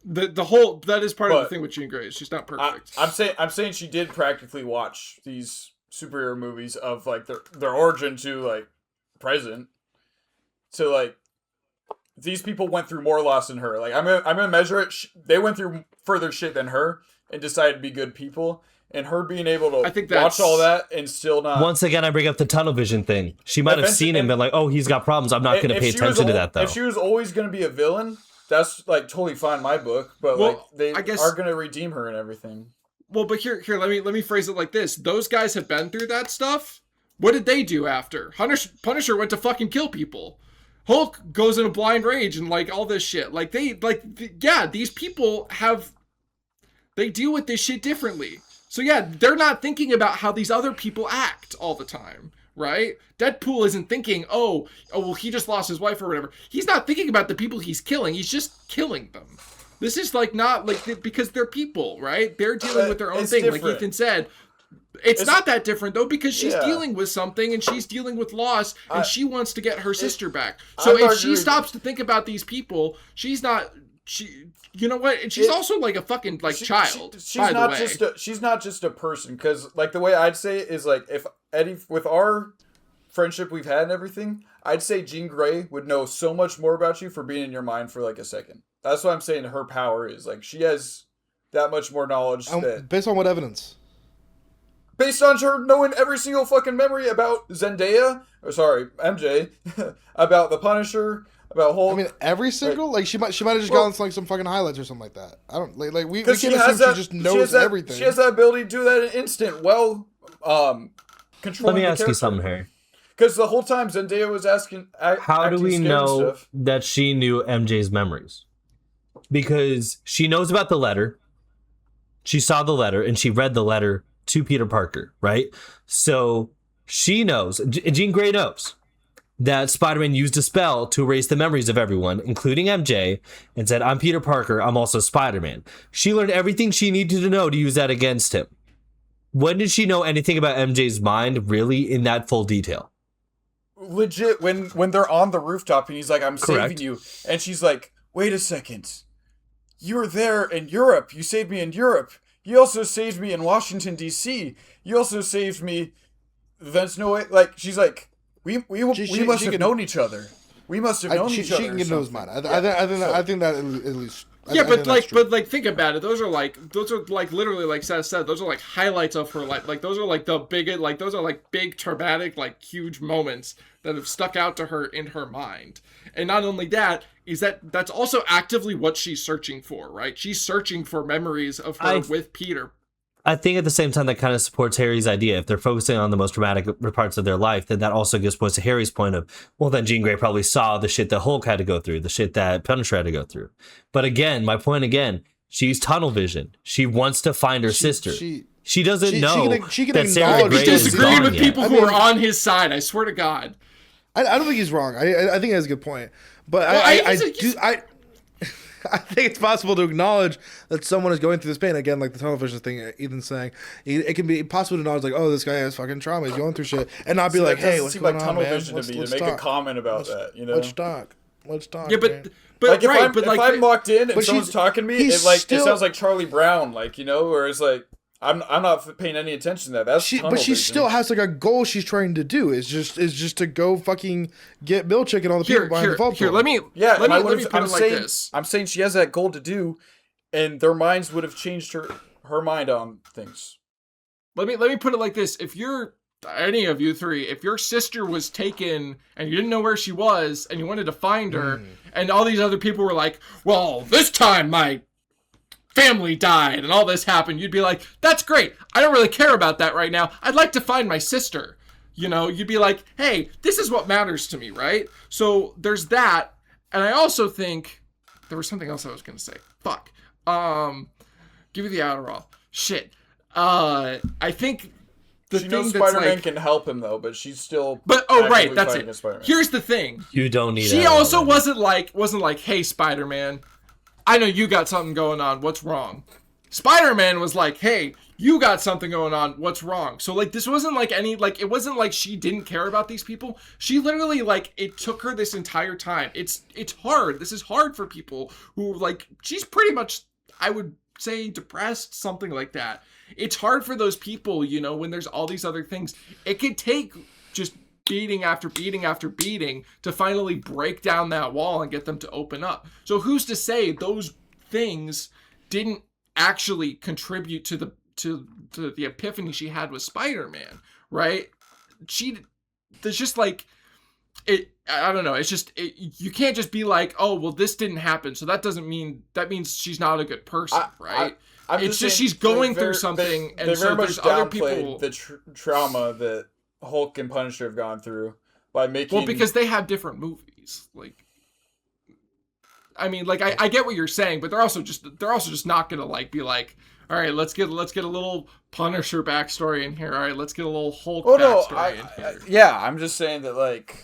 That is part of the thing with Jean Grey. She's not perfect. I'm saying she did practically watch these superhero movies of like their origin to like present. So like these people went through more loss than her. Like I'm gonna measure it. They went through further shit than her and decided to be good people. And her being able to watch all that and still not... Once again, I bring up the tunnel vision thing. She might have seen him and been like, oh, he's got problems. I'm not going to pay attention to that, though. If she was always going to be a villain, that's like totally fine in my book. But like they are going to redeem her and everything. Well, but here, let me phrase it like this. Those guys have been through that stuff. What did they do after? Punisher went to fucking kill people. Hulk goes in a blind rage and like all this shit. These people they deal with this shit differently. So yeah, they're not thinking about how these other people act all the time, right? Deadpool isn't thinking, well, he just lost his wife or whatever. He's not thinking about the people he's killing. He's just killing them. This is like not like because they're people, right? They're dealing with their own thing. Different. Like Ethan said, it's not that different though because she's dealing with something and she's dealing with loss and she wants to get her sister back. So if she stops to think about these people, she's not. You know what? And she's also like a fucking child. She's not just a person, because like the way I'd say it is like if Eddie, with our friendship we've had and everything, I'd say Jean Grey would know so much more about you for being in your mind for like a second. That's what I'm saying. Her power is like she has that much more knowledge. Based on what evidence? Based on her knowing every single fucking memory about MJ, about the Punisher. About Hulk. I mean, every single she might have just gone like some fucking highlights or something like that. I don't like we can't assume she just knows everything. She has that ability to do that in an instant. Controlling. Let me ask you something, Harry. Because the whole time Zendaya was asking, how do we know that she knew MJ's memories? Because she knows about the letter. She saw the letter and she read the letter to Peter Parker, right? So she knows. Jean Grey knows that Spider-Man used a spell to erase the memories of everyone, including MJ, and said, I'm Peter Parker, I'm also Spider-Man. She learned everything she needed to know to use that against him. When did she know anything about MJ's mind, really, in that full detail? Legit, when they're on the rooftop and he's like, I'm saving you. And she's like, wait a second. You were there in Europe. You saved me in Europe. You also saved me in Washington, D.C. You also saved me... There's no way... Like, she's like... We must have known each other. We must have known each other. She can get into his mind. I think that at least. But think about it. Those are literally like Seth said. Those are like highlights of her life. Like those are like the big those are like big traumatic huge moments that have stuck out to her in her mind. And not only that that's also actively what she's searching for, right? She's searching for memories of her with Peter. I think at the same time that kind of supports Harry's idea. If they're focusing on the most dramatic parts of their life, then that also gives points to Harry's point of, well, then Jean Grey probably saw the shit that Hulk had to go through, the shit that Punisher had to go through. But again, my point again, she's tunnel vision. She wants to find her sister. She doesn't know that Sarah Grey is disagreed with people who are on his side. I swear to God. I don't think he's wrong. I think he has a good point. But I think it's possible to acknowledge that someone is going through this pain. Again, like the tunnel vision thing Ethan's saying, it can be possible to acknowledge, like, oh, this guy has fucking trauma. He's going through shit. And not be like, hey, what's going on, man? Tunnel vision to me to make a comment about that, you know? Let's talk. Yeah, man. but like, right, if I'm walked in and someone's talking to me, it sounds like Charlie Brown, like, you know, where it's like, I'm not paying any attention to that. But she vision. Still has like a goal she's trying to do. Is just to go fucking get Milchick and all the people behind the vault. Here, let me put it like this. I'm saying she has that goal to do, and their minds would have changed her mind on things. Let me put it like this: if you're any of you three, if your sister was taken and you didn't know where she was and you wanted to find her, and all these other people were like, "Well, this time my family died and all this happened," you'd be like, that's great. I don't really care about that right now. I'd like to find my sister. You know, you'd be like, hey, this is what matters to me, right? So there's that. And I also think there was something else I was going to say. Fuck. Give me the Adderall. Shit. I think she knows Spider-Man can help him though, but she's still. But right, that's it. Here's the thing. You don't need. She also wasn't like, hey, Spider-Man, I know you got something going on. What's wrong? Spider-Man was like, hey, you got something going on. What's wrong? So, like, this wasn't like it wasn't like she didn't care about these people. She literally, like, it took her this entire time. It's hard. This is hard for people who, like, she's pretty much, I would say, depressed, something like that. It's hard for those people, you know, when there's all these other things. It could take just beating after beating after beating to finally break down that wall and get them to open up. So who's to say those things didn't actually contribute to the epiphany she had with Spider-Man, right? There's just like it. I don't know. It's just you can't just be like, oh, well, this didn't happen, so that means she's not a good person, right? It's just she's going through something, and so there's other people. The trauma that Hulk and Punisher have gone through by making because they have different movies. Like, I mean, like I get what you're saying, but they're also just not gonna like be like, all right, let's get a little Punisher backstory in here. All right, let's get a little Hulk backstory in here. Yeah, I'm just saying that, like,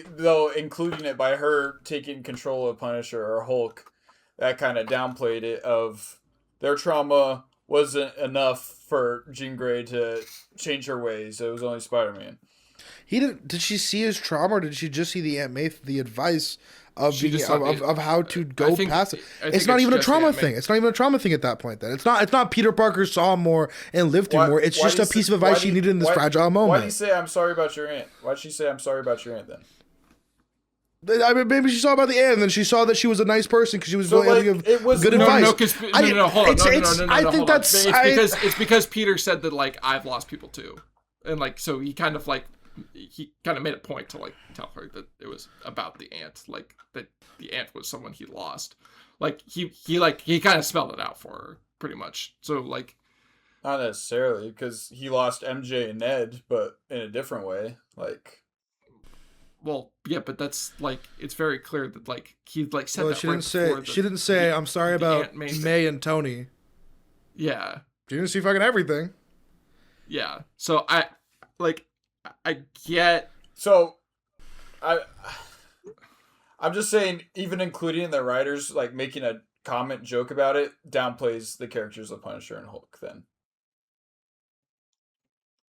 though including it by her taking control of Punisher or Hulk, that kind of downplayed it. Of their trauma wasn't enough for Jean Grey to change her ways. It was only Spider-Man. Did she see his trauma, or did she just see the Aunt May the advice of how to go past it? It's not even a trauma thing. It's not even a trauma thing at that point. Then it's not Peter Parker saw more and lived through more. It's just a piece of advice she needed in this fragile moment. Why did he say, "I'm sorry about your aunt"? Why did she say, "I'm sorry about your aunt"? Then I mean, maybe she saw about the end, and then she saw that she was a nice person because she was willing to give good advice. No, hold on. I think that's it's because Peter said that, like, I've lost people too, and like so he kind of made a point to, like, tell her that it was about the aunt, like that the aunt was someone he lost. Like he kind of spelled it out for her pretty much. So, like, not necessarily, because he lost MJ and Ned, but in a different way, like. Well, yeah, but that's, like, it's very clear that, like, he, like, said that she didn't say I'm sorry about May and Tony. Yeah. She didn't see fucking everything. Yeah. So I get. So I'm just saying, even including the writers, like, making a comment joke about it downplays the characters of Punisher and Hulk. Then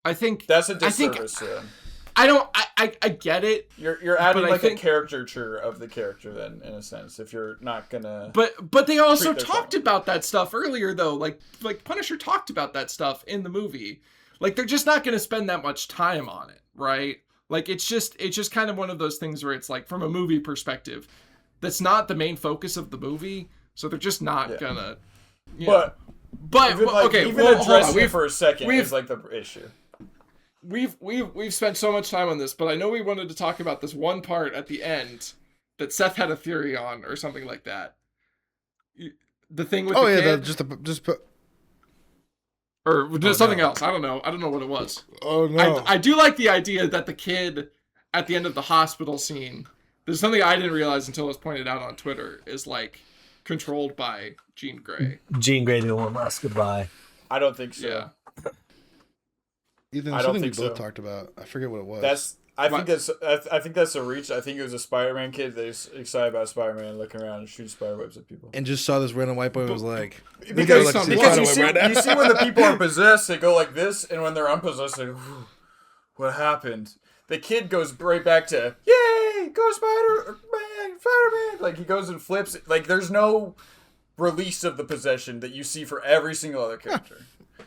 I think that's a disservice to them. I get it. You're adding like a caricature of the character then, in a sense, if you're not gonna. But they also talked about that stuff earlier though. Like Punisher talked about that stuff in the movie. Like, they're just not gonna spend that much time on it, right? Like, it's just kind of one of those things where it's like, from a movie perspective, that's not the main focus of the movie, so they're just not gonna. But even, like, okay, even addressing it for a second is like the issue. We've spent so much time on this, but I know we wanted to talk about this one part at the end that Seth had a theory on, or something like that. The thing with something else. I don't know what it was. Oh no! I do like the idea that the kid at the end of the hospital scene. There's something I didn't realize until it was pointed out on Twitter. Is, like, controlled by Jean Grey. Jean Grey didn't want last goodbye. I don't think so. Yeah. Ethan, something we both talked about. I forget what it was. I think that's a reach. I think it was a Spider-Man kid that's excited about Spider-Man, looking around and shooting spider webs at people. And just saw this random white boy and was like, Because you see when the people are possessed, they go like this, and when they're unpossessed, they go, what happened? The kid goes right back to, yay, go Spider-Man, Spider-Man. Like, he goes and flips. Like, there's no release of the possession that you see for every single other character.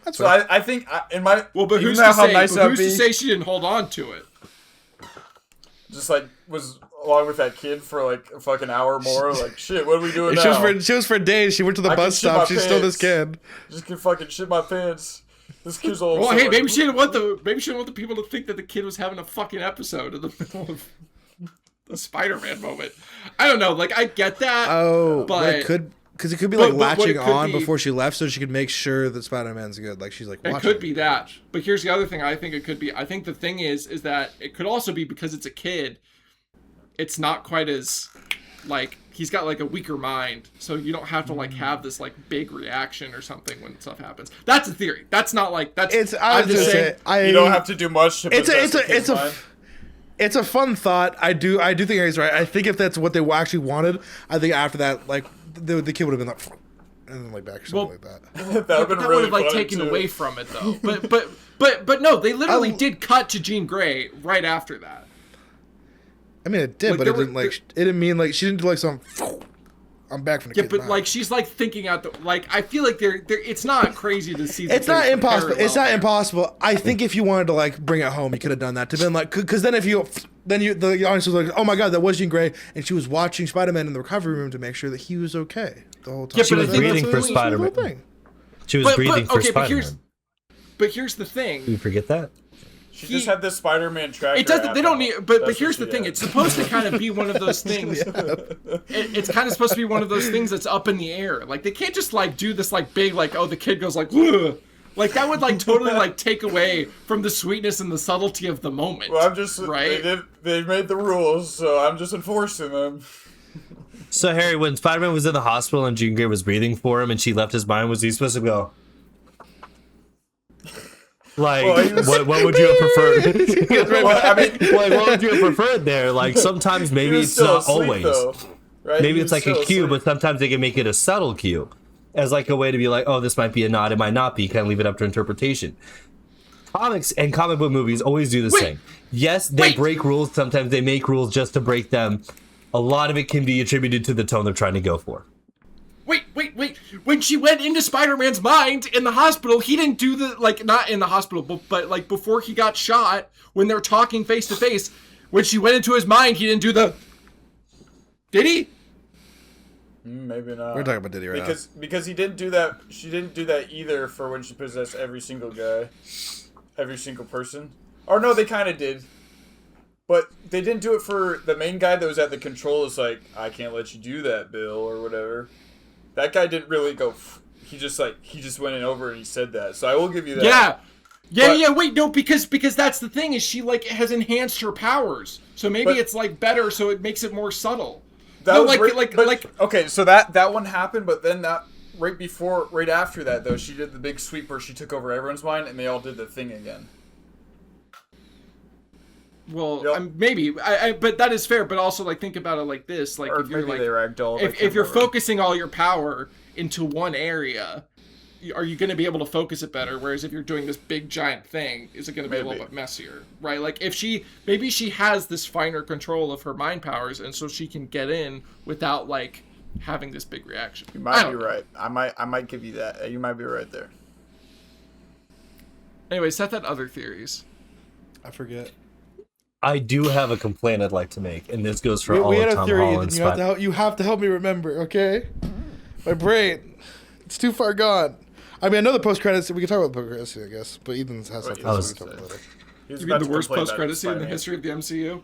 That's so right. I think, in my... Well, but who's to say she didn't hold on to it? Just, like, was along with that kid for, like, a fucking hour more. Like, shit, what are we doing now? She was for days. She went to the bus stop. She's still this kid. Just can fucking shit my pants. This kid's old. Well, hey, maybe she didn't want the people to think that the kid was having a fucking episode in the middle of the Spider-Man moment. I don't know. Like, I get that. Oh, but it could, because it could be like latching on before she left, so she could make sure that Spider-Man's good. Like, she's like, watching. It could be that. But here's the other thing. I think it could be. I think the thing is that it could also be because it's a kid. It's not quite as, like, he's got like a weaker mind, so you don't have to like have this like big reaction or something when stuff happens. That's a theory. That's not like that's. I'm just saying. You don't have to do much to It's a fun thought. I do think he's right. I think if that's what they actually wanted, I think after that, like the kid would have been like, and then like back or something like that. That would have like taken away from it though. But no, they literally did cut to Jean Grey right after that. I mean, it did, like, but it didn't like. It didn't mean like she didn't do like some. I'm back from the kid's but mind. like she's like thinking out the like. I feel like they're. It's not crazy to see. It's not impossible. It's not impossible. I think if you wanted to like bring it home, you could have done that. To been like, because then the audience was like, oh my god, that was Jean Grey, and she was watching Spider-Man in the recovery room to make sure that he was okay the whole time. Yeah, she was breathing for Spider-Man. She was breathing for Spider-Man. But here's the thing. You forget that. She just had this Spider-Man tracker. It doesn't. They don't need. But here's the thing. It's supposed to kind of be one of those things. It's kind of supposed to be one of those things that's up in the air. Like they can't just like do this like big like the kid goes like ugh. Like that would like totally like take away from the sweetness and the subtlety of the moment. Well, I'm just right. They made the rules, so I'm just enforcing them. So Harry, when Spider-Man was in the hospital and Jean Grey was breathing for him and she left his mind, was he supposed to go? Like, what would you have preferred? What would you have preferred there? Like, sometimes maybe it's not asleep, always. Though, right? Maybe it's like a cue, but sometimes they can make it a subtle cue. As like a way to be like, oh, this might be a nod, it might not be. Kind of leave it up to interpretation. Comics and comic book movies always do the same. Yes, they break rules. Sometimes they make rules just to break them. A lot of it can be attributed to the tone they're trying to go for. Wait. When she went into Spider-Man's mind in the hospital, he didn't do the, like, not in the hospital, but like, before he got shot, when they're talking face to face, when she went into his mind, he didn't do the... Did he? Maybe not. We're talking about Diddy right now. Because he didn't do that, she didn't do that either for when she possessed every single guy. Every single person. Or no, they kind of did. But they didn't do it for the main guy that was at the control. It's like, I can't let you do that, Bill, or whatever. That guy didn't really go. He just went in over and he said that. So I will give you that. Yeah. Wait, no, because that's the thing is she like has enhanced her powers. So maybe it's like better, so it makes it more subtle. Okay, so that one happened, but then that right after that though, she did the big sweep where she took over everyone's mind and they all did the thing again. Well, maybe, but that is fair. But also, like, think about it like this: like, or if you're like, if you're focusing all your power into one area, are you going to be able to focus it better? Whereas if you're doing this big giant thing, is it going to be a little bit messier, right? Like, if maybe she has this finer control of her mind powers, and so she can get in without like having this big reaction. You might be right. I might give you that. You might be right there. Anyway, set that other theories. I forget. I do have a complaint I'd like to make, and this goes for all of Tom Holland's. You have to help me remember, okay? My brain, it's too far gone. I mean, I know the post credits. We can talk about the post credits, I guess. But Ethan has something else we can talk about later. You mean the worst post credits in the history of the MCU?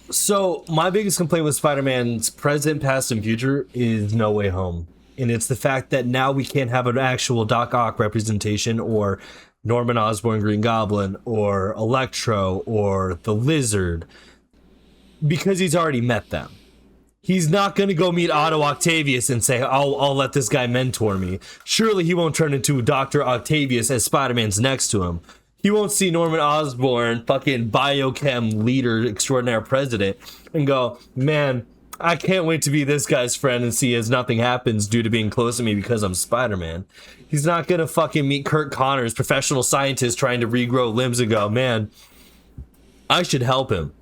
So my biggest complaint with Spider-Man's present, past, and future is No Way Home, and it's the fact that now we can't have an actual Doc Ock representation or Norman Osborn Green Goblin or Electro or the Lizard because he's already met them. He's not going to go meet Otto Octavius and say, I'll let this guy mentor me. Surely he won't turn into Dr. Octavius as Spider-Man's next to him. He won't see Norman Osborn, fucking biochem leader, extraordinary president, and go, man, I can't wait to be this guy's friend and see as nothing happens due to being close to me because I'm Spider-Man. He's not gonna fucking meet Kurt Connors, professional scientist trying to regrow limbs, and go, man, I should help him.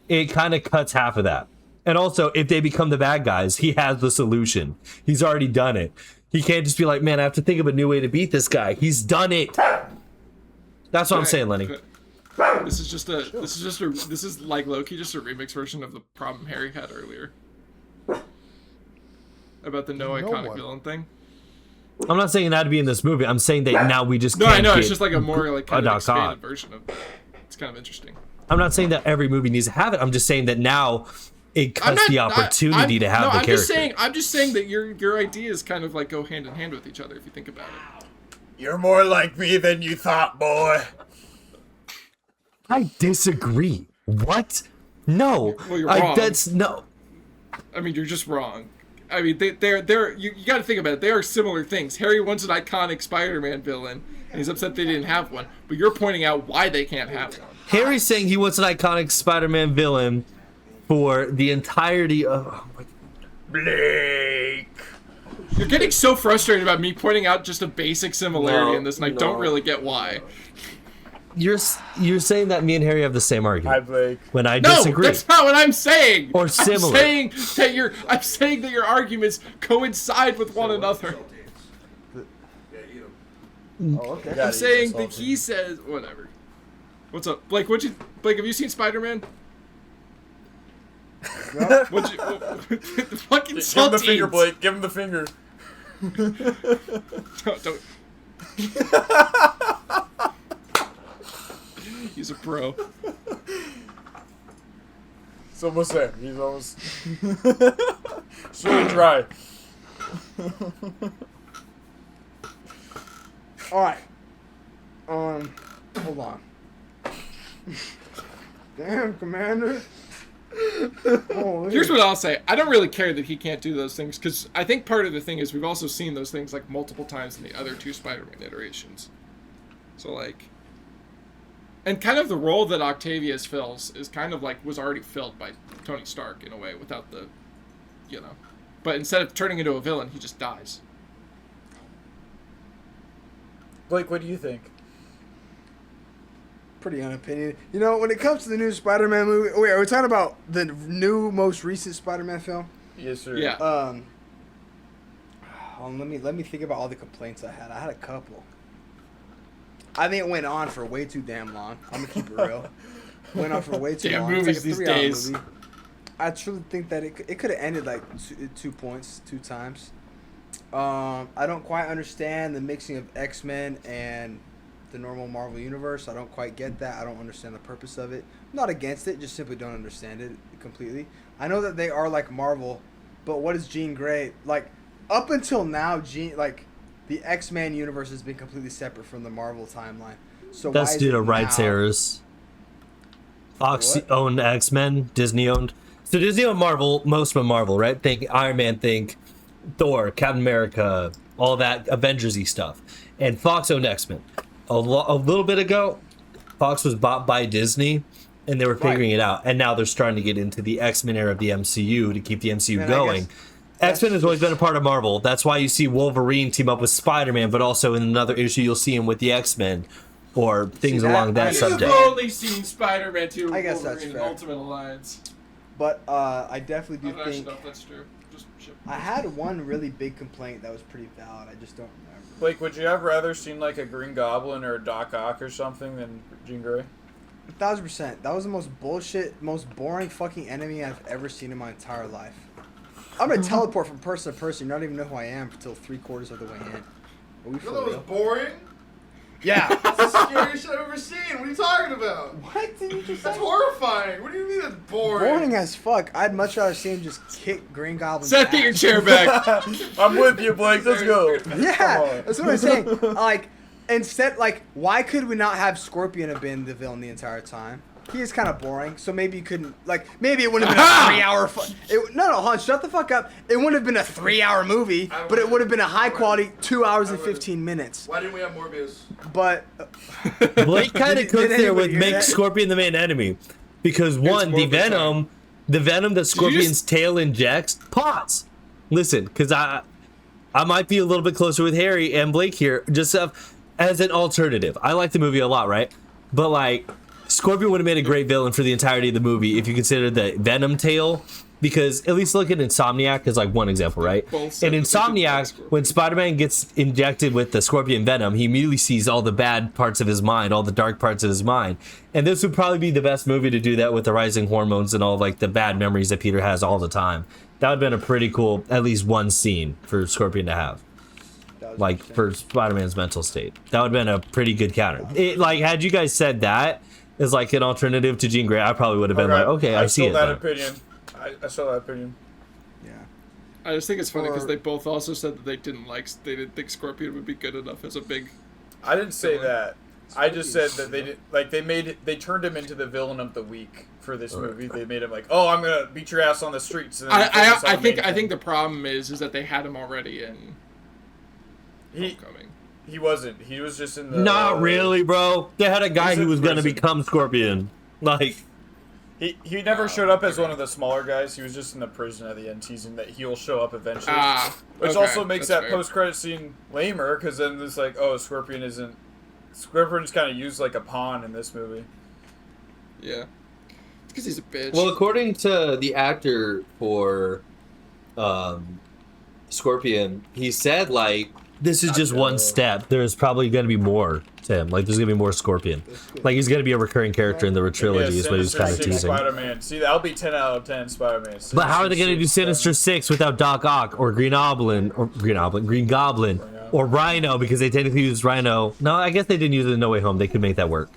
It kind of cuts half of that. And also, if they become the bad guys, he has the solution. He's already done it. He can't just be like, man, I have to think of a new way to beat this guy. He's done it. That's what I'm saying, Lenny. This is like low-key just a remix version of the problem Harry had earlier. About the no iconic villain thing. I'm not saying it had to be in this movie. I'm saying that now we just No, can't I know. get It's just like a more like kind of expanded God. version of it. It's kind of interesting. I'm not saying that every movie needs to have it. I'm just saying that now it cuts the opportunity to have the character. I'm just saying that your ideas kind of like go hand in hand with each other if you think about it. You're more like me than you thought, boy. I disagree. What? No. Well, you're wrong. That's no. I mean, you're just wrong. I mean, they're you got to think about it. They are similar things. Harry wants an iconic Spider-Man villain, and he's upset they didn't have one. But you're pointing out why they can't have one. Harry's saying he wants an iconic Spider-Man villain for the entirety of. Oh my Blake. You're getting so frustrated about me pointing out just a basic similarity in this, and I don't really get why. You're saying that me and Harry have the same argument. Hi, Blake. When I No, disagree. that's not what I'm saying. Or similar. I'm saying that your arguments coincide with one another. I'm saying that he says whatever. What's up, Blake? Blake? Have you seen Spider-Man? No. The fucking Give him the finger, saltines. Blake. Give him the finger. Don't. He's a pro. It's almost there. He's almost. It's really dry. Alright. Hold on. Damn, Commander. Holy. Here's what I'll say. I don't really care that he can't do those things, because I think part of the thing is we've also seen those things like multiple times in the other two Spider-Man iterations. So like, and kind of the role that Octavius fills is kind of like was already filled by Tony Stark in a way without the, but instead of turning into a villain, he just dies. Blake, what do you think? Pretty unopinionated. You know, when it comes to the new Spider-Man movie, wait, are we talking about the new, most recent Spider-Man film? Yes, sir. Yeah. Let me think about all the complaints I had. I had a couple. I think it went on for way too damn long. I'm gonna keep it real. Went on for way too Damn long. movies It's like a these 3-hour days. movie. I truly think that it could have ended like 2 points, 2 times. I don't quite understand the mixing of X-Men and the normal Marvel universe. I don't quite get that. I don't understand the purpose of it. I'm not against it, just simply don't understand it completely. I know that they are like Marvel, but what is Jean Grey? Like, up until now, the X-Men universe has been completely separate from the Marvel timeline. So That's why is due to it rights now? errors. Fox What? owned X-Men, Disney owned. So Disney owned Marvel, most of Marvel, right? Think Iron Man, think Thor, Captain America, all that Avengers-y stuff. And Fox owned X-Men. A little bit ago, Fox was bought by Disney, and they were figuring it out. And now they're starting to get into the X-Men era of the MCU to keep the MCU Man, I going. guess X-Men has always been a part of Marvel. That's why you see Wolverine team up with Spider-Man, but also in another issue you'll see him with the X-Men or things See, along that I You've subject. only seen Spider-Man 2, I guess Wolverine, that's and fair. Ultimate Alliance. But I definitely I do don't actually think know if that's true. Just shit. I had one really big complaint that was pretty valid. I just don't remember. Blake, would you have rather seen like a Green Goblin or a Doc Ock or something than Jean Grey? 1,000%. That was the most bullshit, most boring fucking enemy I've ever seen in my entire life. I'm gonna teleport from person to person. You don't even know who I am until 3/4 of the way in. Are we for That was real? boring. Yeah. That's the scariest shit I've ever seen. What are you talking about? What did you just That's say? horrifying. What do you mean that's boring? Boring as fuck. I'd much rather see him just kick Green Goblin. Seth, get your chair back. I'm with you, Blake. Let's go. Yeah, Come on. that's what I'm saying. Like, instead, like, why could we not have Scorpion have been the villain the entire time? he is kind of boring. So maybe you couldn't like. Maybe it wouldn't have been a 3-hour. No, Hans, shut the fuck up. It wouldn't have been a 3-hour movie, but it would have been a high quality 2 hours and 15 minutes. Why didn't we have Morbius? But Blake kind of cooked there with anybody hear make that? Scorpion the main enemy, because one, more the of a venom that Scorpion's just- tail injects. Pause. Listen, because I might be a little bit closer with Harry and Blake here, just as an alternative. I like the movie a lot, right? But like, Scorpion would have made a great villain for the entirety of the movie if you consider the venom tail. Because at least look at Insomniac as like one example, right? Both In said that they didn't like Insomniac, Scorpion. when Spider-Man gets injected with the Scorpion venom, he immediately sees all the bad parts of his mind, all the dark parts of his mind. And this would probably be the best movie to do that with the rising hormones and all like the bad memories that Peter has all the time. That would have been a pretty cool, at least one scene for Scorpion to have. Like for Spider-Man's mental state. That would have been a pretty good counter. Like, had you guys said that as like an alternative to Jean Grey, I probably would have been like, okay, I see it. that now. opinion. I saw that opinion. yeah. I just think it's funny because Or- they both also said that they didn't think Scorpion would be good enough as a big. I didn't say that. I just said that they did, like they turned him into the villain of the week for this movie. They made him like, oh, I'm gonna beat your ass on the streets. And then they focus on the main I think thing. the problem is that they had him already in he Homecoming. he wasn't. He was just in the. Not really, bro. They had a guy He's who in was gonna prison. become Scorpion. Like, He never showed up as one of the smaller guys. He was just in the prison at the end, teasing that he'll show up eventually. Which okay, also makes that's that fair. post-credit scene lamer, because then it's like, oh, Scorpion's kind of used like a pawn in this movie. Yeah, because he's a bitch. well, according to the actor for Scorpion, he said like, this is just one step. There's probably gonna be more to him. Like, there's gonna be more Scorpion. Like, he's gonna be a recurring character in the trilogy. Is what he was kind of Sinister Six teasing. Spider-Man. See, that'll be 10 out of 10 Spider-Man. But how are they gonna do Sinister Spider-Man. Six without Doc Ock or Green Goblin, or Rhino, because they technically used Rhino? No, I guess they didn't use it in No Way Home. They could make that work.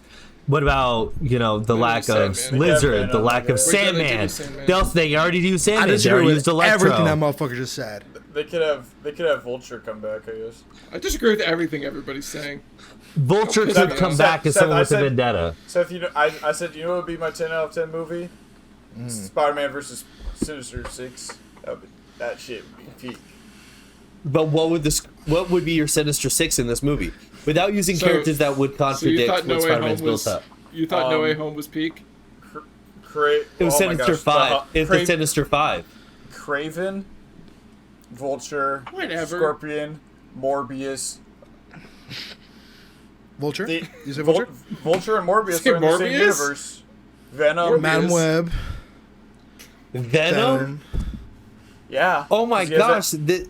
What about, the lack of Sandman. Lizard, the Yeah, lack of Venom, yeah. Wait, they Sandman? did Sandman. They already used I Sandman. They disagree already with used Electro. everything that motherfucker just said. They could have Vulture come back, I guess. I disagree with everything everybody's saying. Vulture Seth- could come Seth- back as Seth, someone I with a said- vendetta. Seth, I said, you know what would be my 10 out of 10 movie? Spider-Man versus Sinister Six. That shit would be peak. But what would be your Sinister Six in this movie? Without using So- characters that would So you contradict thought No what Way Spider-Man's Home was? built up. You thought No Way Home was peak? It was Sinister 5. It's the Sinister 5. Craven, Vulture, Whatever. Scorpion, Morbius. Vulture? The, You say Vulture? Vulture and Morbius Say are in the same Morbius? universe. Venom. Morbius. Madam Web. Venom? Yeah. Oh my 'Cause he has gosh.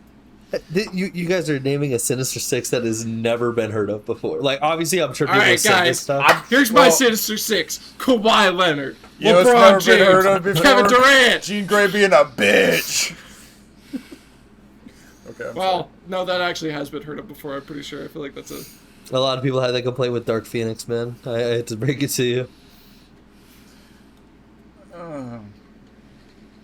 You guys are naming a Sinister Six that has never been heard of before. Like, obviously, I'm sure All people right, have said this guys. stuff. Here's my Well- Sinister Six: Kawhi Leonard, You know what's LeBron never James, been heard of before? Kevin Durant. Jean Grey being a bitch. Okay. I'm Well, no, that actually has been heard of before. I'm pretty sure. I feel like that's a. A lot of people had that complaint with Dark Phoenix, man. I had to break it to you. sorry.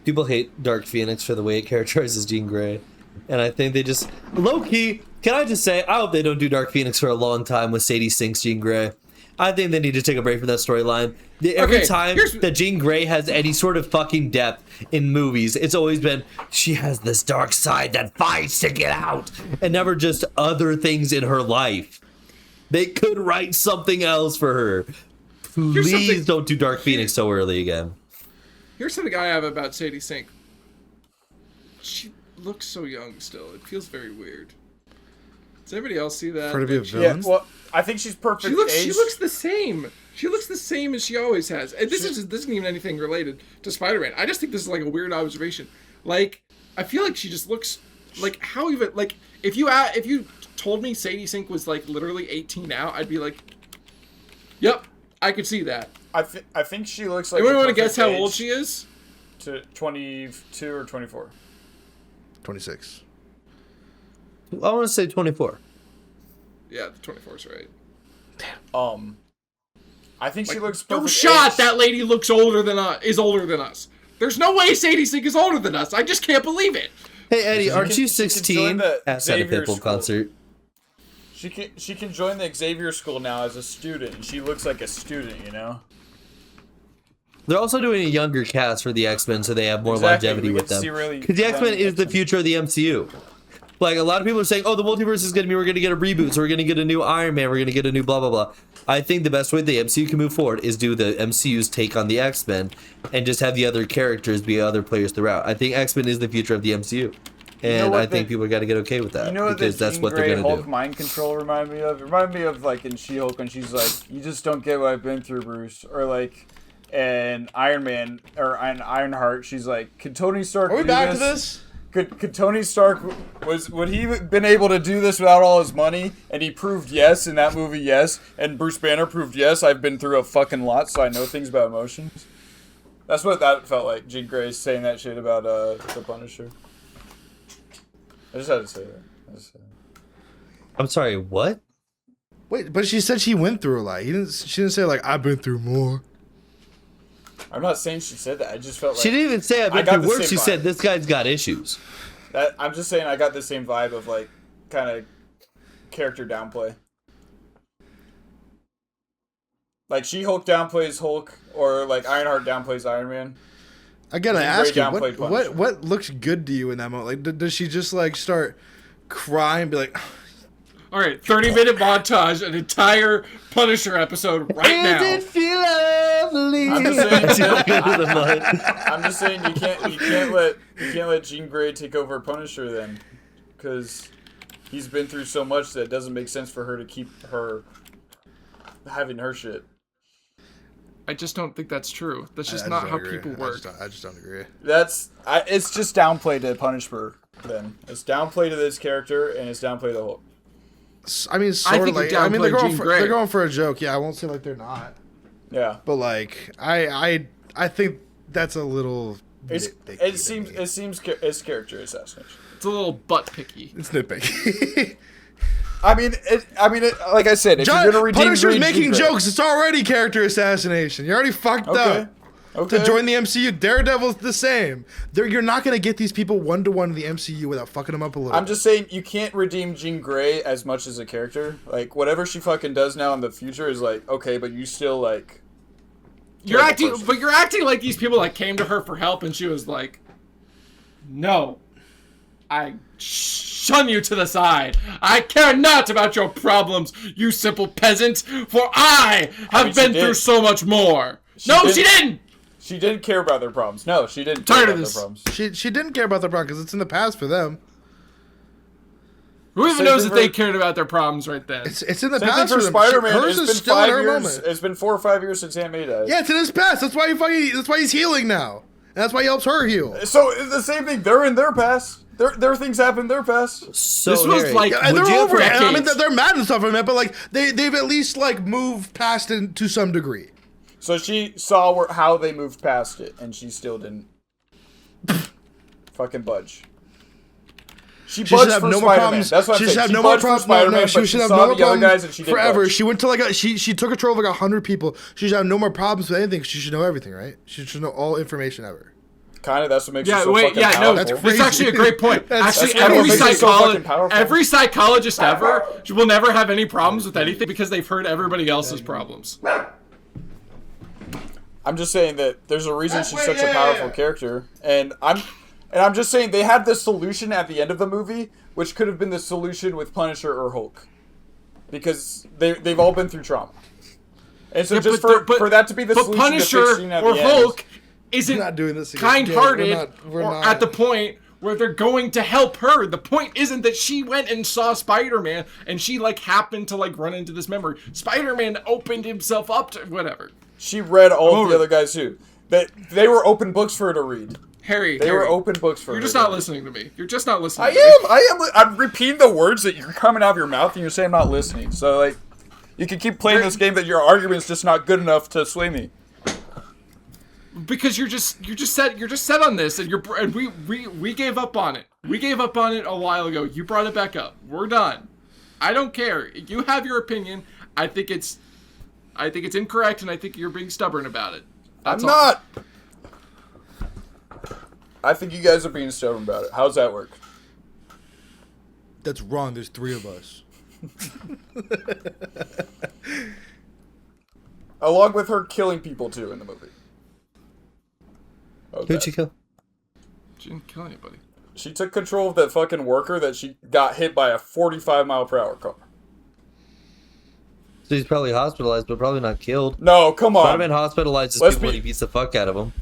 People hate Dark Phoenix for the way it characterizes Jean Grey. And I think they just... Low-key, can I just say, I hope they don't do Dark Phoenix for a long time with Sadie Sink's Jean Grey. I think they need to take a break from that storyline. Every Okay, time here's- that Jean Grey has any sort of fucking depth in movies, it's always been, she has this dark side that fights to get out, and never just other things in her life. They could write something else for her. Please something- don't do Dark Phoenix so early again. Here's something I have about Sadie Sink. She looks so young still. It feels very weird. Does anybody else see that? For her to be a Like, villain? Yeah. Well, I think she's perfect. She looks age. the same. She looks the same as she always has. And this isn't even anything related to Spider-Man. I just think this is like a weird observation. Like, I feel like she just looks like, how even, like, if you told me Sadie Sink was like literally 18 now, I'd be like, yep, I could see that. I think she looks like. Anyone the want to guess perfect how old age she is? To 22 or 24. 26. I want to say 24. Yeah, the 24's right. I think she looks No perfect. shot age. that lady looks older than us. There's no way Sadie Sink is older than us. I just can't believe it. Hey Eddie, aren't can- you she can 16? join the Ask at a Xavier Pitbull school. concert. She can join the Xavier school now as a student, and she looks like a student, you know. They're also doing a younger cast for the X-Men, so they have more Exactly, longevity we with get to them. see really Because the X-Men young is the X-Men. future of the MCU. Like, a lot of people are saying, oh, the multiverse is going to be, we're going to get a reboot, so we're going to get a new Iron Man, we're going to get a new blah, blah, blah. I think the best way the MCU can move forward is do the MCU's take on the X-Men and just have the other characters be other players throughout. I think X-Men is the future of the MCU. And I think people got to get okay with that. You know what because the that's Jean what Grey they're going to Hulk do. mind control reminded me of? It reminded me of, like, in She-Hulk when she's like, you just don't get what I've been through, Bruce. Or, like, in Iron Man, or in Ironheart, she's like, could Tony Stark Are we do back to this? Could Tony Stark, would he been able to do this without all his money? And he proved yes in that movie, yes. And Bruce Banner proved yes, I've been through a fucking lot, so I know things about emotions. That's what that felt like, Jean Grey saying that shit about the Punisher. I just had to say that. I'm sorry, what? Wait, but she said she went through a lot. She didn't say, like, I've been through more. I'm not saying she said that. I just felt like She didn't even say I've been got through the worse. same She vibe. said this guy's got issues. I'm just saying I got the same vibe of, like, kind of character downplay. Like, She-Hulk downplays Hulk, or, like, Ironheart downplays Iron Man. Again, I Jean ask Grey you, downplayed Punisher. what looks good to you in that moment? Like, does she just, like, start crying, be like, All right, 30-minute montage, an entire Punisher episode right now. feel lovely? I'm just saying you can't let Jean Grey take over Punisher then, because he's been through so much that it doesn't make sense for her to keep her having her shit. I just don't think that's true. That's just I not don't how agree. people work. I just don't agree. It's just downplay to Punisher then. It's downplay to this character and it's downplay to Hulk. I mean, I sort of think like, you I mean, they're downplayed going Jean for Grey. they're going for a joke. Yeah, I won't say like they're not, Yeah. but like, I think that's a little. It's character assassination. It's a little butt picky. It's nitpicky. I mean, like I said, if you're gonna redeem Punisher's Jean making Grey- jokes. It's already character assassination. You're already fucked up. Okay. To join the MCU, Daredevil's the same. You're not gonna get these people one-to-one in the MCU without fucking them up a little. I'm just saying you can't redeem Jean Grey as much as a character. Like whatever she fucking does now in the future is like okay, but you still like. You're terrible person. you're acting like these people like came to her for help, and she was like, "No, I shun you to the side. I care not about your problems, you simple peasant. For I have mean, she been did. through so much more." She didn't. She didn't care about their problems. No, she didn't Tired care of about this. their problems. she didn't care about the problem because it's in the past for them. Who even Same knows thing if they for- cared about their problems right then? It's in the Same thing past for for them. Spider-Man. Hers It's is been still in 5 her years. moment. It's been 4 or 5 years since Aunt May died. Yeah, it's in his past. That's why he's healing now, and that's why he helps her heal. So it's the same thing. They're in their past. Their things happen in their past. So This was Harry, like- And would they're you over it. ever- And I mean, decades. they're mad and stuff from it, but like they've at least like moved past it to some degree. So she saw how they moved past it, and she still didn't fucking budge. She She should budged have for no more Spider-Man. problems. That's what I'm She saying. should have She no more budged for problems. Spider-Man, No, but she should have saw no the more other guys problems and she didn't forever. budge. She went to like she took control of like 100 people. She should have no more problems with anything. She should know everything, right? She should know all information ever. Kind of. That's what makes her Yeah, so wait, fucking yeah, no, powerful. That's that's crazy. actually a great point. That's Actually, what every makes her so fucking powerful. every psychologist ever will never have any problems with anything because they've heard everybody else's problems. I'm just saying that there's a reason she's such a powerful character, and I'm just saying they had the solution at the end of the movie, which could have been the solution with Punisher or Hulk, because they've all been through trauma, and so Yeah, just but for that to be the but solution to Punisher fixing at or the end. Hulk isn't We're not doing this again. kind-hearted Yeah, we're or not. at the point where they're going to help her. The point isn't that she went and saw Spider-Man and she like happened to like run into this memory. Spider-Man opened himself up to whatever. She read all of Over. the other guys too. They were open books for her to read. Harry, They were Harry, open books for her. you're just to not read. listening to me. You're just not listening. I to me. am. I'm repeating the words that you're coming out of your mouth, and you're saying I'm not listening. So like, you can keep playing this game that your argument's just not good enough to sway me. Because you're just set on this, and we gave up on it. We gave up on it a while ago. You brought it back up. We're done. I don't care. You have your opinion. I think it's incorrect, and I think you're being stubborn about it. That's I'm all. not. I think you guys are being stubborn about it. How's that work? That's wrong. There's 3 of us. Along with her killing people too in the movie. was Who'd bad. you kill? She didn't kill anybody. She took control of that fucking worker that she got hit by a 45-mile-per-hour car. So he's probably hospitalized, but probably not killed. No, come on. Spider-Man hospitalizes Let's people be- when he beats the fuck out of them.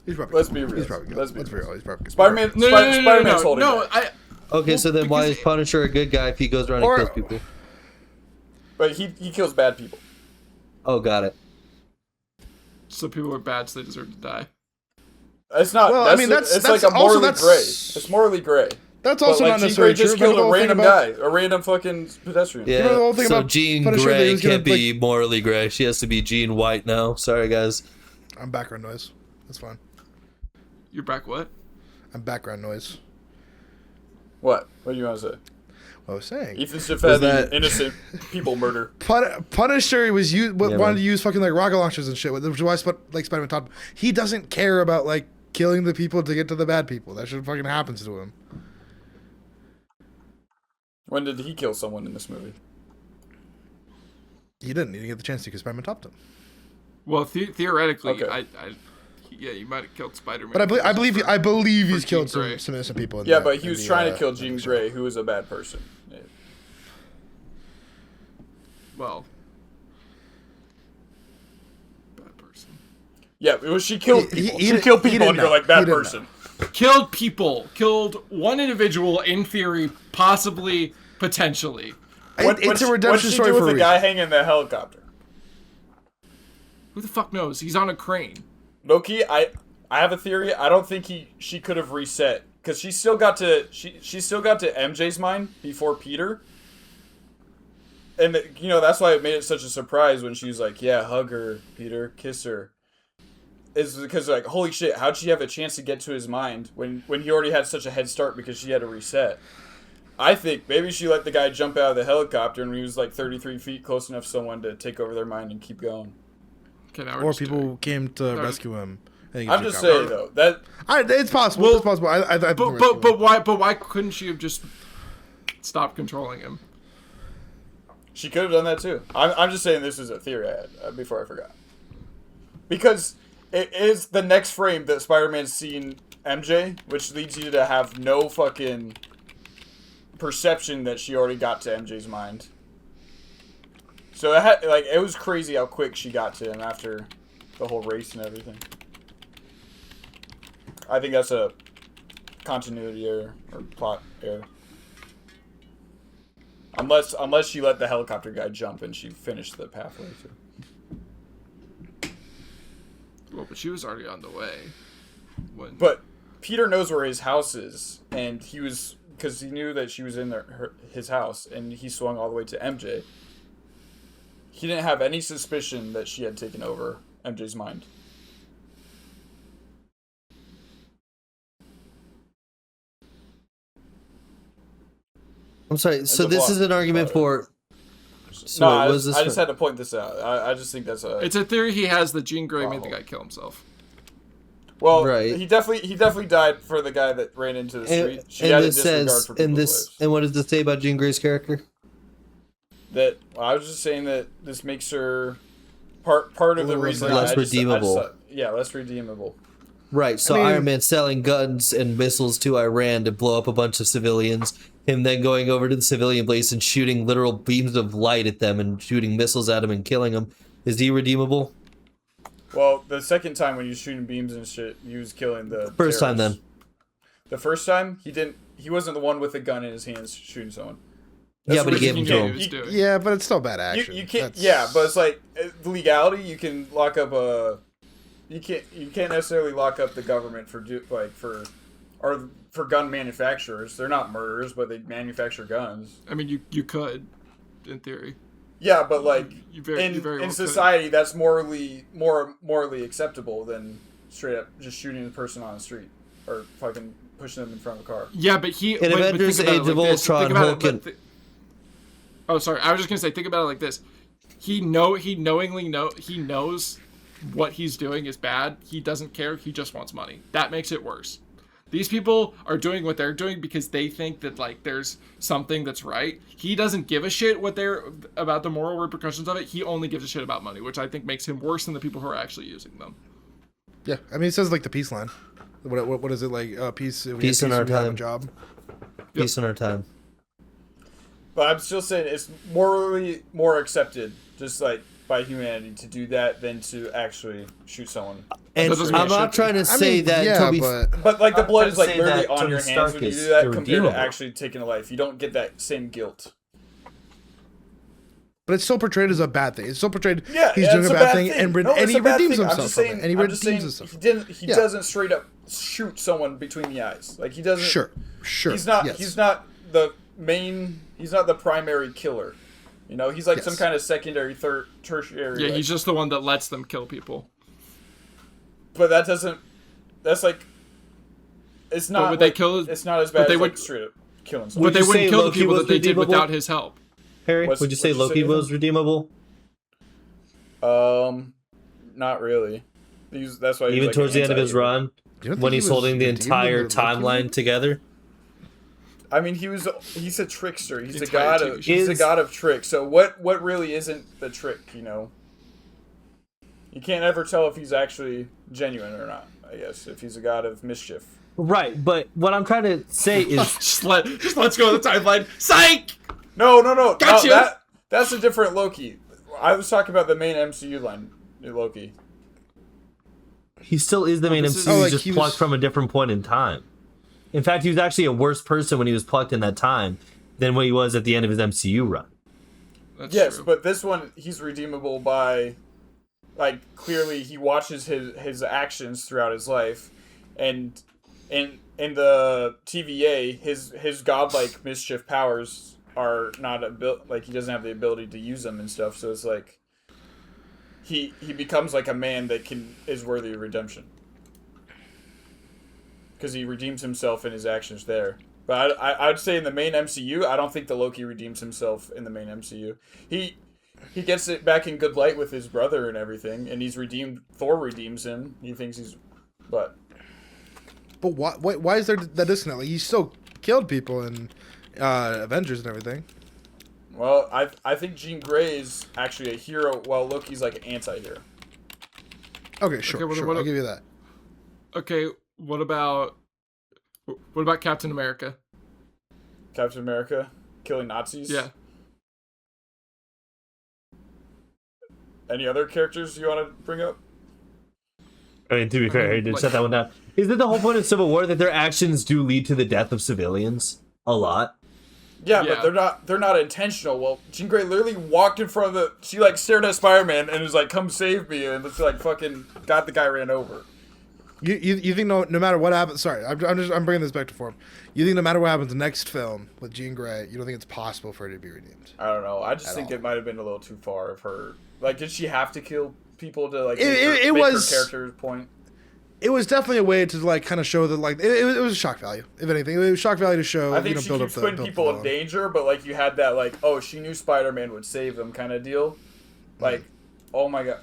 He's probably Let's good. be real. He's probably good. Let's be Let's be real. real. He's probably good. Spider-Man, No, Spider-Man's holding no, back. Okay, so then why is because- Punisher a good guy if he goes around Or- and kills people? But he kills bad people. Oh, got it. So people are bad, so they deserve to die. It's not. Well, that's I mean, that's- it's that's like a also- morally that's- gray. It's morally gray. That's But, also like, not Jean necessarily Grey just true. killed a Remember the random whole thing guy, a random fucking pedestrian. Yeah, Remember the whole thing so about Jean Punisher that he Grey was gonna, can't be morally gray. She has to be Jean White now. Sorry, guys. I'm background noise. That's fine. You're back what? I'm background noise. What? What do you want to say? What I was saying. Ethan Was Stefani, that- innocent people murder. Punisher was wanted man. to use fucking like rocket launchers and shit, which is why Spider-Man taught him. He doesn't care about like killing the people to get to the bad people. That shit fucking happens to him. When did he kill someone in this movie? He didn't. He didn't get the chance to because Spider-Man topped him. Well, theoretically, Okay. yeah, you might have killed Spider-Man. But I believe he's for killed Jean Grey. some innocent people. Yeah, but he was trying to kill Jean Grey, who was a bad person. Yeah. Well, bad person. Yeah, it was she killed people. he She didn't- killed he people, and didn't you're like, know. He bad didn't person. Killed people. Killed one individual, in theory, possibly, potentially. It's a redemption story with for a the reason. guy hanging in the helicopter? Who the fuck knows? He's on a crane. Loki, I have a theory. I don't think she could have reset because she still got to MJ's mind before Peter. And you know that's why it made it such a surprise when she was like, "Yeah, hug her, Peter, kiss her." Is because like, holy shit, how'd she have a chance to get to his mind when he already had such a head start because she had to reset? I think maybe she let the guy jump out of the helicopter and he was like 33 feet close enough to someone to take over their mind and keep going. Okay, now we're Or just people doing- came to No, rescue him. I'm just saying though that It's possible. Well, it's possible. I think But, rescue but, him. but why? But why couldn't she have just stopped controlling him? she could have done that too. I'm just saying this is a theory I had before I forgot. Because it is the next frame that Spider-Man's seen MJ, which leads you to have no fucking perception that she already got to MJ's mind. So it was crazy how quick she got to him after the whole race and everything. I think that's a continuity error or plot error. Unless she let the helicopter guy jump and she finished the pathway too. Well, but she was already on the way. When But Peter knows where his house is, and because he knew that she was in his house, and he swung all the way to MJ. He didn't have any suspicion that she had taken over MJ's mind. I'm sorry. So this is an argument for. So No, wait, what is this I just for? had to point this out. I just think that's a. it's a theory he has that Jean Grey made the Wow. guy kill himself. Well, Right. he definitely died for the guy that ran into the street. She had And a this disregard says, for people's and this, lives. and what does this say about Jean Grey's character? That I was just saying that this makes her part of the Less reason redeemable. less redeemable. Right. So I mean- Iron Man selling guns and missiles to Iran to blow up a bunch of civilians. Him then going over to the civilian base and shooting literal beams of light at them and shooting missiles at them and killing them. Is he redeemable? Well, the second time when he was shooting beams and shit, he was killing the First time terrorists. then. The first time he didn't. He wasn't the one with a gun in his hands shooting someone. Yeah, That's but he what gave them He to knew what him. he was doing. Yeah, but it's still bad You, action. you can't. That's- Yeah, but it's like the legality. You can lock up a. You can't necessarily lock up the government for gun manufacturers. They're not murderers, but they manufacture guns. I mean, you could, in theory. Yeah, but like You very in well could. society, that's more morally acceptable than straight up just shooting a person on the street or fucking pushing them in front of a car. Yeah, but he. In but Avengers think about it Age of like this. Ultron, Think about it, Hulk but and- oh, sorry. I was just gonna say. Think about it like this. He knows what he's doing is bad. He doesn't care. He just wants money. That makes it worse. These people are doing what they're doing because they think that like there's something that's right. He doesn't give a shit what they're about the moral repercussions of it. He only gives a shit about money, which I think makes him worse than the people who are actually using them. Yeah, I mean, it says like the peace line. What is it like? Peace. Peace in our we have a time. job. Peace in our time. But I'm still saying it's morally more accepted, just like by humanity, to do that than to actually shoot someone. And That doesn't mean I'm it not should be. trying to say that yeah, Toby. but But the I'm blood trying is to like say literally that on Tony your Stark hands when you is do that compared irredeemable. to actually taking a life. You don't get that same guilt. it's still portrayed as a bad thing. It's still portrayed he's it's doing a bad thing, and it's he a bad redeems thing. I'm himself just from saying, it. And he I'm just saying redeems himself. he Yeah. doesn't straight up shoot someone between the eyes. Like he doesn't. Sure. He's not. Yes. He's not the main. He's not the primary killer. You know, he's like some kind of secondary, tertiary. Yeah, like, he's just the one that lets them kill people. But that doesn't. That's like. It's not. would they like, kill- It's not as but bad they as would- like, straight up killing But someone. they you wouldn't say kill the Loki people was that they did redeemable? without his help. Harry, What's- would you say what'd you Loki say, was redeemable? Not really. That's why. Even towards the end of his run, You don't think when he he's was holding the redeemed entire in the Loki timeline movie? together. I mean, he's a trickster. He's a Entire god TV of show. he's a god of tricks. So what really isn't the trick, you know? You can't ever tell if he's actually genuine or not, I guess, if he's a god of mischief. Right, but what I'm trying to say is just let's go with the timeline. Psych! No. Got you. That's a different Loki. I was talking about the main MCU line, Loki. he still is the main this is- MCU, Oh, he's like just he was- plucked from a different point in time. In fact, he was actually a worse person when he was plucked in that time than what he was at the end of his MCU run. That's Yes, true. but this one he's redeemable by, like, clearly he watches his actions throughout his life, and in the TVA his godlike mischief powers are not like he doesn't have the ability to use them and stuff. So it's like he becomes like a man that is worthy of redemption because he redeems himself in his actions there. But I'd say in the main MCU, I don't think the Loki redeems himself in the main MCU. He gets it back in good light with his brother and everything, and he's redeemed. Thor redeems him. He thinks he's, but why is there that disconnect? Like, he still killed people in Avengers and everything. well, I think Jean Grey is actually a hero, while Loki's like an anti-hero. Okay, sure, what- sure. what- I'll give you that. Okay, what about Captain America? Captain America killing Nazis. Yeah. Any other characters you want to bring up? I mean, to be fair, he did like- shut that one down. Isn't the whole point of Civil War that their actions do lead to the death of civilians? A lot. Yeah, Yeah. but they're not intentional. Well, Jean Grey literally walked in front of she like stared at Spider-Man and was like, "Come save me," and it's like fucking got the guy ran over. You think no matter what happens? Sorry, I'm bringing this back to form. You think no matter what happens in the next film with Jean Grey, you don't think it's possible for her to be redeemed? I don't know. I just At think all. it might have been a little too far of her. Like, did she have to kill people to like It make was- her character's point? It was definitely a way to like kind of show that like it was shock value. If anything, it was shock value to show. I think she build keeps up putting build people in the villain. danger, but like you had that like, oh, she knew Spider-Man would save them kind of deal. Like, oh my god,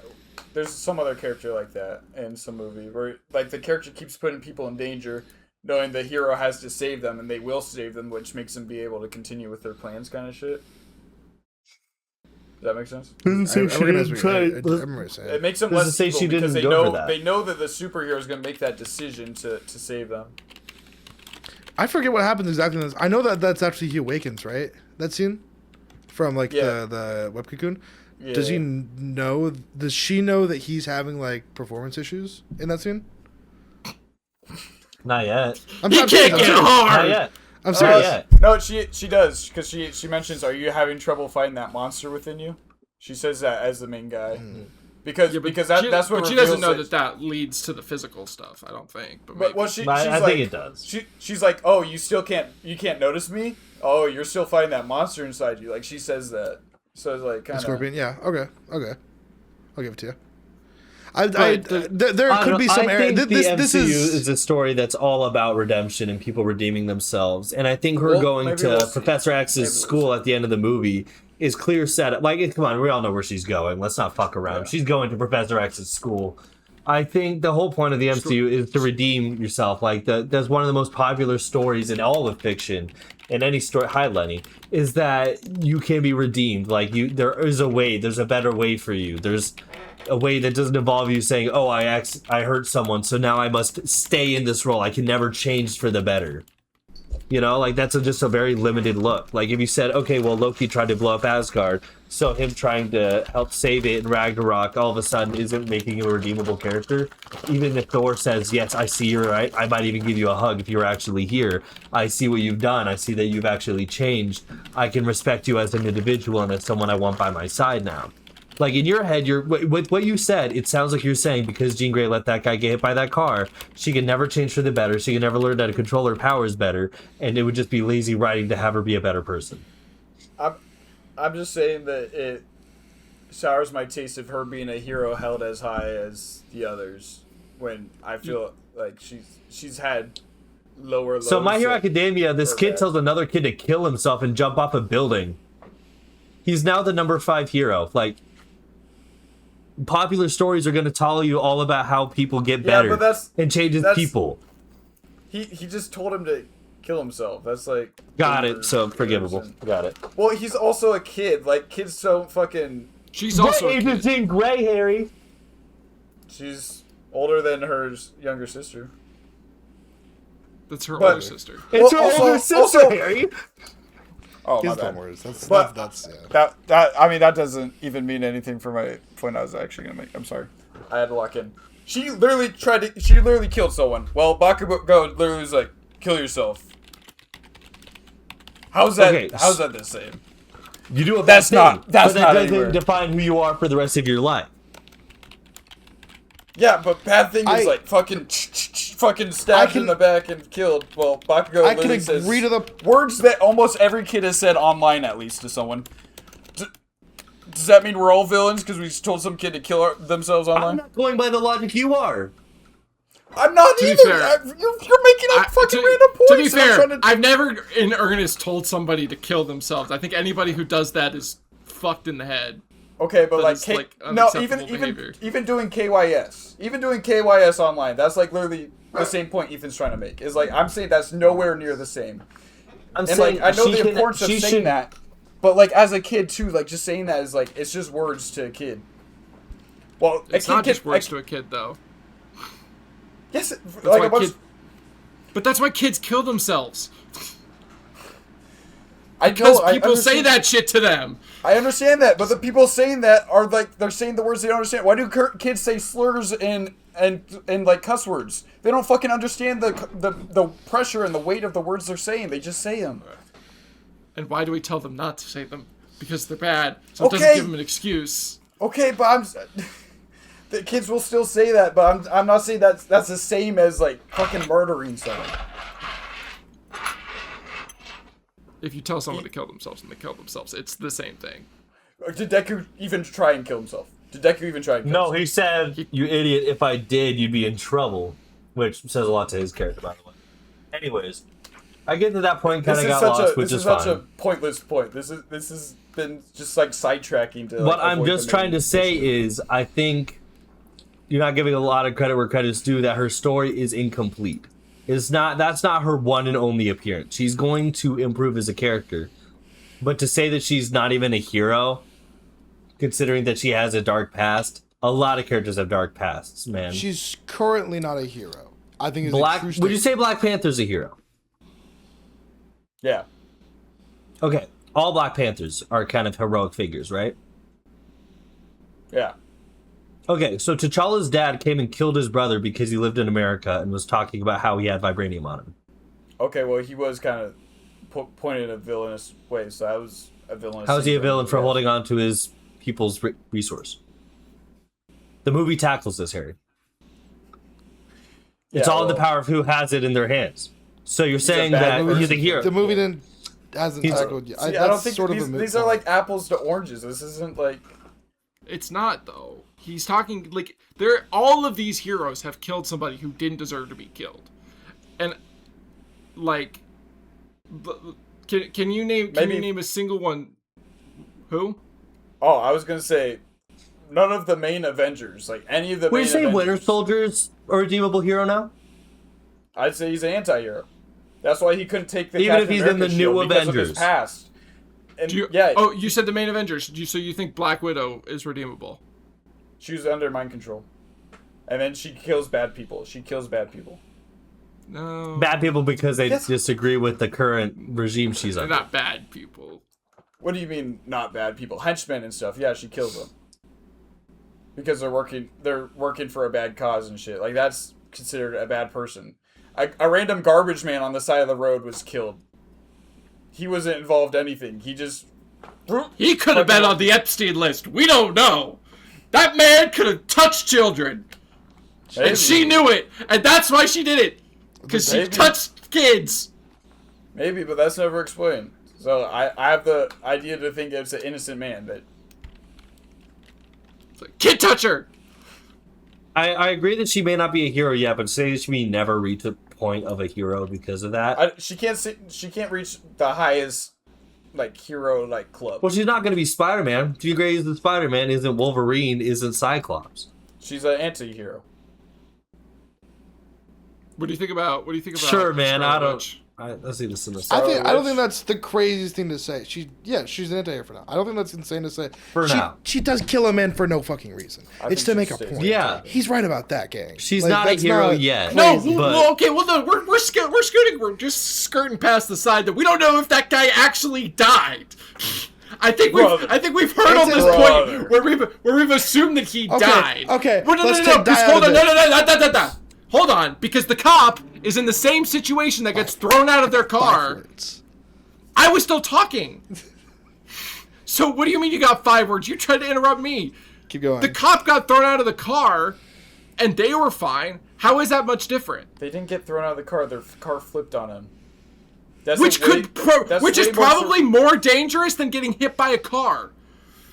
there's some other character like that in some movie where like the character keeps putting people in danger, knowing the hero has to save them and they will save them, which makes them be able to continue with their plans, kind of shit. Does that make sense? I recognize what I remember what you're saying. It makes them Doesn't less say evil she because didn't they go know for that. they know that the superhero is going to make that decision to save them. I forget what happens exactly in this. I know that that's actually he awakens, right? That scene from like Yeah. the web cocoon. Yeah. Does he know? Does she know that he's having like performance issues in that scene? Not yet. I'm He serious, can't I'm get serious. Not hard. yet. I'm Not serious. yet. No, she does because she mentions, "Are you having trouble fighting that monster within you?" She says that as the main guy because Yeah, but that's what But she doesn't know reveals that leads to the physical stuff. I don't think. But, But well, maybe. she's I like, think it does. She's like, "Oh, you can't notice me? Oh, you're still fighting that monster inside you." Like she says that. So it's like kind of Scorpion. Yeah. Okay. I'll give it to you. There I could don't be know. some I area. think This the MCU is is a story that's all about redemption and people redeeming themselves. And I think her Well, going maybe to we'll see. Professor Maybe X's we'll school at the end of the movie is clear set up. Like, come on, we all know where she's going. Let's not fuck around. Yeah. She's going to Professor X's school I think the whole point of the MCU is to redeem yourself. Like that's one of the most popular stories in all of fiction, in any story. Hi, Lenny, is that you can be redeemed. Like there is a way. There's a better way for you. There's a way that doesn't involve you saying, "Oh, I hurt someone, so now I must stay in this role. I can never change for the better." You know, like that's just a very limited look. Like if you said, okay, well, Loki tried to blow up Asgard, so him trying to help save it in Ragnarok all of a sudden isn't making him a redeemable character. Even if Thor says, yes, I see you're right, I might even give you a hug if you're actually here. I see what you've done. I see that you've actually changed. I can respect you as an individual and as someone I want by my side now. Like in your head, with what you said, it sounds like you're saying because Jean Grey let that guy get hit by that car, she can never change for the better. She can never learn how to control her powers better, and it would just be lazy writing to have her be a better person. I'm just saying that it sours my taste of her being a hero held as high as the others. When I feel like she's had lower. So My Hero Academia, this kid tells another kid to kill himself and jump off a building. He's now the number 5 hero. Like. Popular stories are going to tell you all about how people get better and changes people. He just told him to kill himself. That's like got it. So forgivable. Got it. Well, he's also a kid. Like kids don't fucking. She's also a kid. In Gray, Harry. She's older than her younger sister. That's her older sister. It's her older sister, Harry. Oh, my bad. Words. That's yeah. That I mean that doesn't even mean anything for my point I was actually gonna make. I'm sorry. I had to lock in. She literally killed someone. Well, Bakugo literally was like, kill yourself. How's that the same? You do a that's thing, not that's but not that doesn't anywhere. define who you are for the rest of your life. Yeah, but bad thing is like fucking stabbed in the back and killed. Well, Bakugo literally says agree to the words that almost every kid has said online, at least to someone. Does that mean we're all villains because we told some kid to kill themselves online? I'm not going by the logic you are. I'm not to either. You're making up fucking random points. To be fair, I've never in earnest told somebody to kill themselves. I think anybody who does that is fucked in the head. Okay, but like, no, even doing KYS online, that's like literally the same point Ethan's trying to make. Is like I'm saying that's nowhere near the same. I'm saying like I know the importance of saying that, but like as a kid too, like just saying that is like it's just words to a kid. Well, it's not just words to a kid though. Yes, like but that's why kids kill themselves. Because people say that shit to them. I understand that, but the people saying that are like they're saying the words they don't understand. Why do kids say slurs and like cuss words? They don't fucking understand the pressure and the weight of the words they're saying. They just say them. And why do we tell them not to say them? Because they're bad. So it doesn't give them an excuse. Okay, but the kids will still say that, but I'm not saying that's the same as like fucking murdering someone. If you tell someone to kill themselves and they kill themselves, it's the same thing. Did Deku even try and kill himself? No, he said, you idiot, if I did, you'd be in trouble. Which says a lot to his character, by the way. Anyways, I get to that point, kind of got lost, which is fine. This is such a pointless point. This has been just like sidetracking to. What I'm just trying to say is, I think you're not giving a lot of credit where credit's due. That her story is incomplete. That's not her one and only appearance. She's going to improve as a character, but to say that she's not even a hero, considering that she has a dark past, a lot of characters have dark pasts, man. She's currently not a hero. I think it's a true statement. Would you say Black Panther's a hero? Yeah. Okay, all Black Panthers are kind of heroic figures, right? Yeah. Okay, so T'Challa's dad came and killed his brother because he lived in America and was talking about how he had vibranium on him. Okay, well, he was kind of pointed in a villainous way, so that was a villainous. How is he a villain for holding on to his people's resource? The movie tackles this, Harry. It's all in the power of who has it in their hands. So you're saying that he's a hero. The movie hasn't tackled yet. I don't think these are like apples to oranges. This isn't like... It's not, though. He's talking, like, all of these heroes have killed somebody who didn't deserve to be killed. And, like, can you name a single one? Who? Oh, I was going to say, none of the main Avengers, like any of the. Would you main say Avengers, Winter Soldier's a redeemable hero now? I'd say he's an anti-hero. That's why he couldn't take the Even Captain if he's America in the new shield because of his Avengers. past. And You said the main Avengers. So you think Black Widow is redeemable? she was under mind control, and then she kills bad people. No. Bad people because they Yes. disagree with the current regime she's They're under. not bad people. What do you mean, not bad people? Henchmen and stuff. Yeah, she kills them because they're working for a bad cause and shit. Like that's considered a bad person. A random garbage man on the side of the road was killed. He wasn't involved in anything. He just. He could have been on the Epstein list. We don't know. That man could have touched children. Maybe. And she knew it. And that's why she did it. Because she Maybe. touched kids. Maybe, but that's never explained. So I have the idea to think it's an innocent man, but It's like, kid toucher. I agree that she may not be a hero yet, but say she may never reach the point of a hero because of that. she can't reach the highest like hero like club. Well, she's not going to be Spider-Man. Jean Grey isn't Spider-Man, isn't Wolverine, isn't Cyclops. She's an anti-hero. What do you think about? Sure, man. Scarlet I don't. Witch? Let's see this in the I don't think that's the craziest thing to say. She's an anti-hero for now. I don't think that's insane to say. now. She does kill a man for no fucking reason. It's to think make she a stays point. Yeah. He's right about that, gang. She's Like, not a that's hero not yet. No, crazy. but- well, okay, well, no, we're scooting. We're just skirting past the side that we don't know if that guy actually died. I think we've heard on It's this his point where we've assumed that he died. okay, Well, no, let's no, take no, die just out hold of on, this. no. Hold on, because the cop is in the same situation that gets thrown out of their car. Backwards. I was still talking. So what do you mean you got 5 words? You tried to interrupt me. Keep going. The cop got thrown out of the car, and they were fine. How is that much different? They didn't get thrown out of the car. Their car flipped on him. That's Which is way more probably more dangerous than getting hit by a car.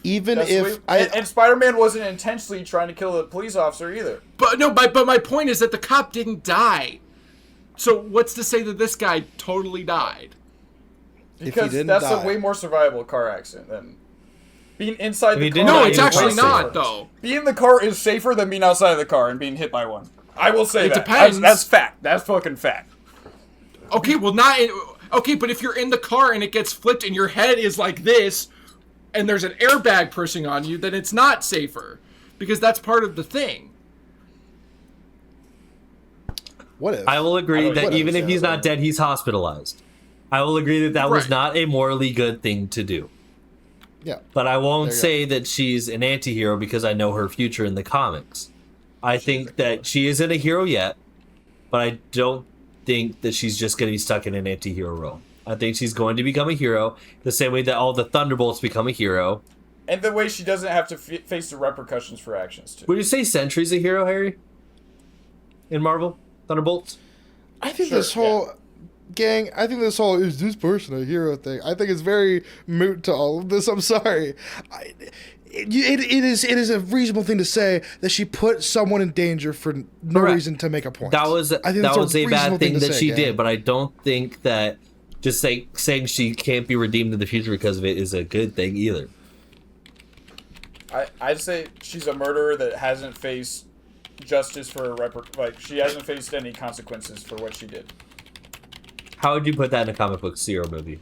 Even That's if way- and Spider-Man wasn't intentionally trying to kill the police officer either. But my point is that the cop didn't die. So what's to say that this guy totally died? Because didn't that's die. a way more survivable car accident than being inside If the he car. didn't No, die, it's he was actually way not safer. though. Being in the car is safer than being outside of the car and being hit by one. I will say It that. depends. That's fact. That's fucking fact. Okay, well okay, but if you're in the car and it gets flipped and your head is like this, and there's an airbag pushing on you, then it's not safer because that's part of the thing. what if I will agree don't that even even if understand he's that. not dead, he's hospitalized. I will agree that was Right. not a morally good thing to do. yeah. But I won't There you say that she's an anti-hero because I know her future in the comics. I think that she isn't a hero yet, but I don't think that she's just going to be stuck in an anti-hero role. I think she's going to become a hero the same way that all the Thunderbolts become a hero. And the way she doesn't have to face the repercussions for actions too. Would you say Sentry's a hero, Harry? In Marvel? Thunderbolts? I think Sure, this whole gang. I think this whole is this person a hero thing. I think it's very moot to all of this. I'm sorry. It is a reasonable thing to say that she put someone in danger for no Correct. reason to make a point. That was I think that that's was a reasonable bad thing to that say, she gang. did, but I don't think that just saying she can't be redeemed in the future because of it is a good thing either. I'd say she's a murderer that hasn't faced justice for she hasn't faced any consequences for what she did. How would you put that in a comic book hero movie?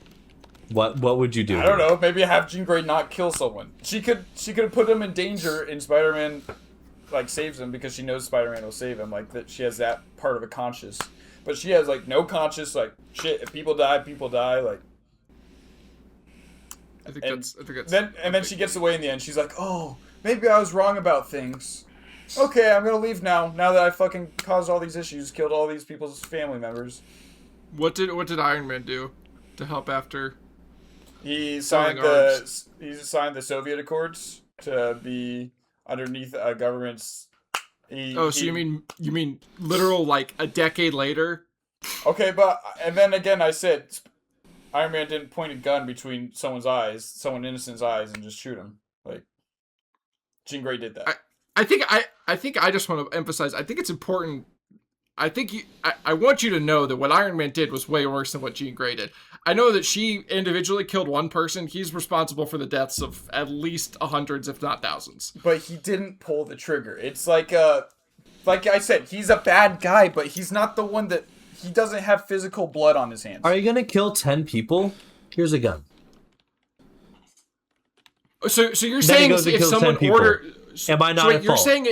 What would you do? I don't know. Maybe have Jean Grey not kill someone. She could have put him in danger, and Spider-Man saves him because she knows Spider-Man will save him. Like that, she has that part of a conscience, but she has no conscience. Like shit, if people die, people die. Like I think and that's then she gets away in the end. She's like, oh, maybe I was wrong about things. Okay, I'm gonna leave now. Now that I fucking caused all these issues, killed all these people's family members. What did Iron Man do to help after? He Selling signed the Soviet Accords to be underneath a government's. You mean literal a decade later? Okay, and then again, I said Iron Man didn't point a gun between someone innocent's eyes, and just shoot him. Like Jean Grey did that. I think I just want to emphasize. I think it's important I think I want you to know that what Iron Man did was way worse than what Jean Grey did. I know that she individually killed one person. He's responsible for the deaths of at least hundreds, if not thousands. But he didn't pull the trigger. It's like I said, he's a bad guy, but he's not the one that... He doesn't have physical blood on his hands. Are you gonna kill 10 people? Here's a gun. So you're saying if someone am I not at you're fault? saying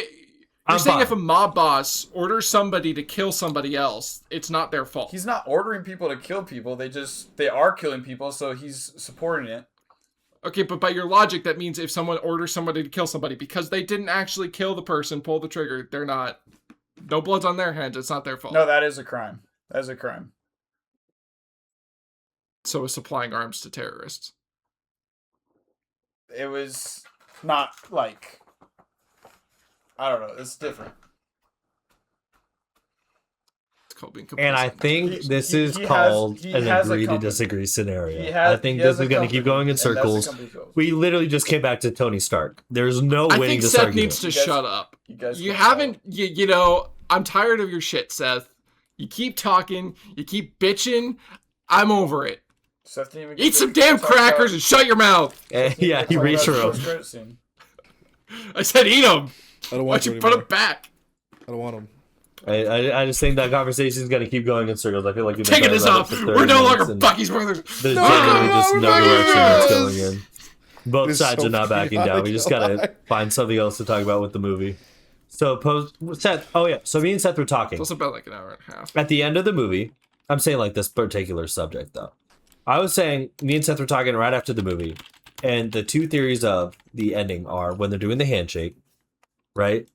I'm fine. if a mob boss orders somebody to kill somebody else, it's not their fault. He's not ordering people to kill people. They are killing people, so he's supporting it. Okay, but by your logic, that means if someone orders somebody to kill somebody because they didn't actually kill the person, pull the trigger, they're not... No blood's on their hands, it's not their fault. No, that is a crime. That is a crime. So is supplying arms to terrorists. It was not like... I don't know, it's different. It's called being complicit. And I think this is he called has an a agree to company. disagree scenario. I think this is going to keep going in circles. We literally just came back to Tony Stark. There's no I winning think this Seth argument. needs to shut up. You haven't, you know, I'm tired of your shit, Seth. You keep talking, you keep bitching. I'm over it. Seth didn't even Eat some damn crackers and shut your mouth. Yeah, he reached for him. I said eat them. I don't Why want don't to you put them back? I don't want them. I just think that conversation is going to keep going in circles. I feel like we've been Taking talking this about off. it for 30 We're no minutes, longer and Bucky's brothers. There's No, generally just no direction that's brothers. going in. Both It's sides so are not backing down. We just got to chaotic. find something else to talk about with the movie. So, Seth, oh yeah, so me and Seth were talking. It's about like an hour and a half. At the end of the movie, I'm saying like this particular subject though. I was saying, me and Seth were talking right after the movie, and the two theories of the ending are when they're doing the handshake, right?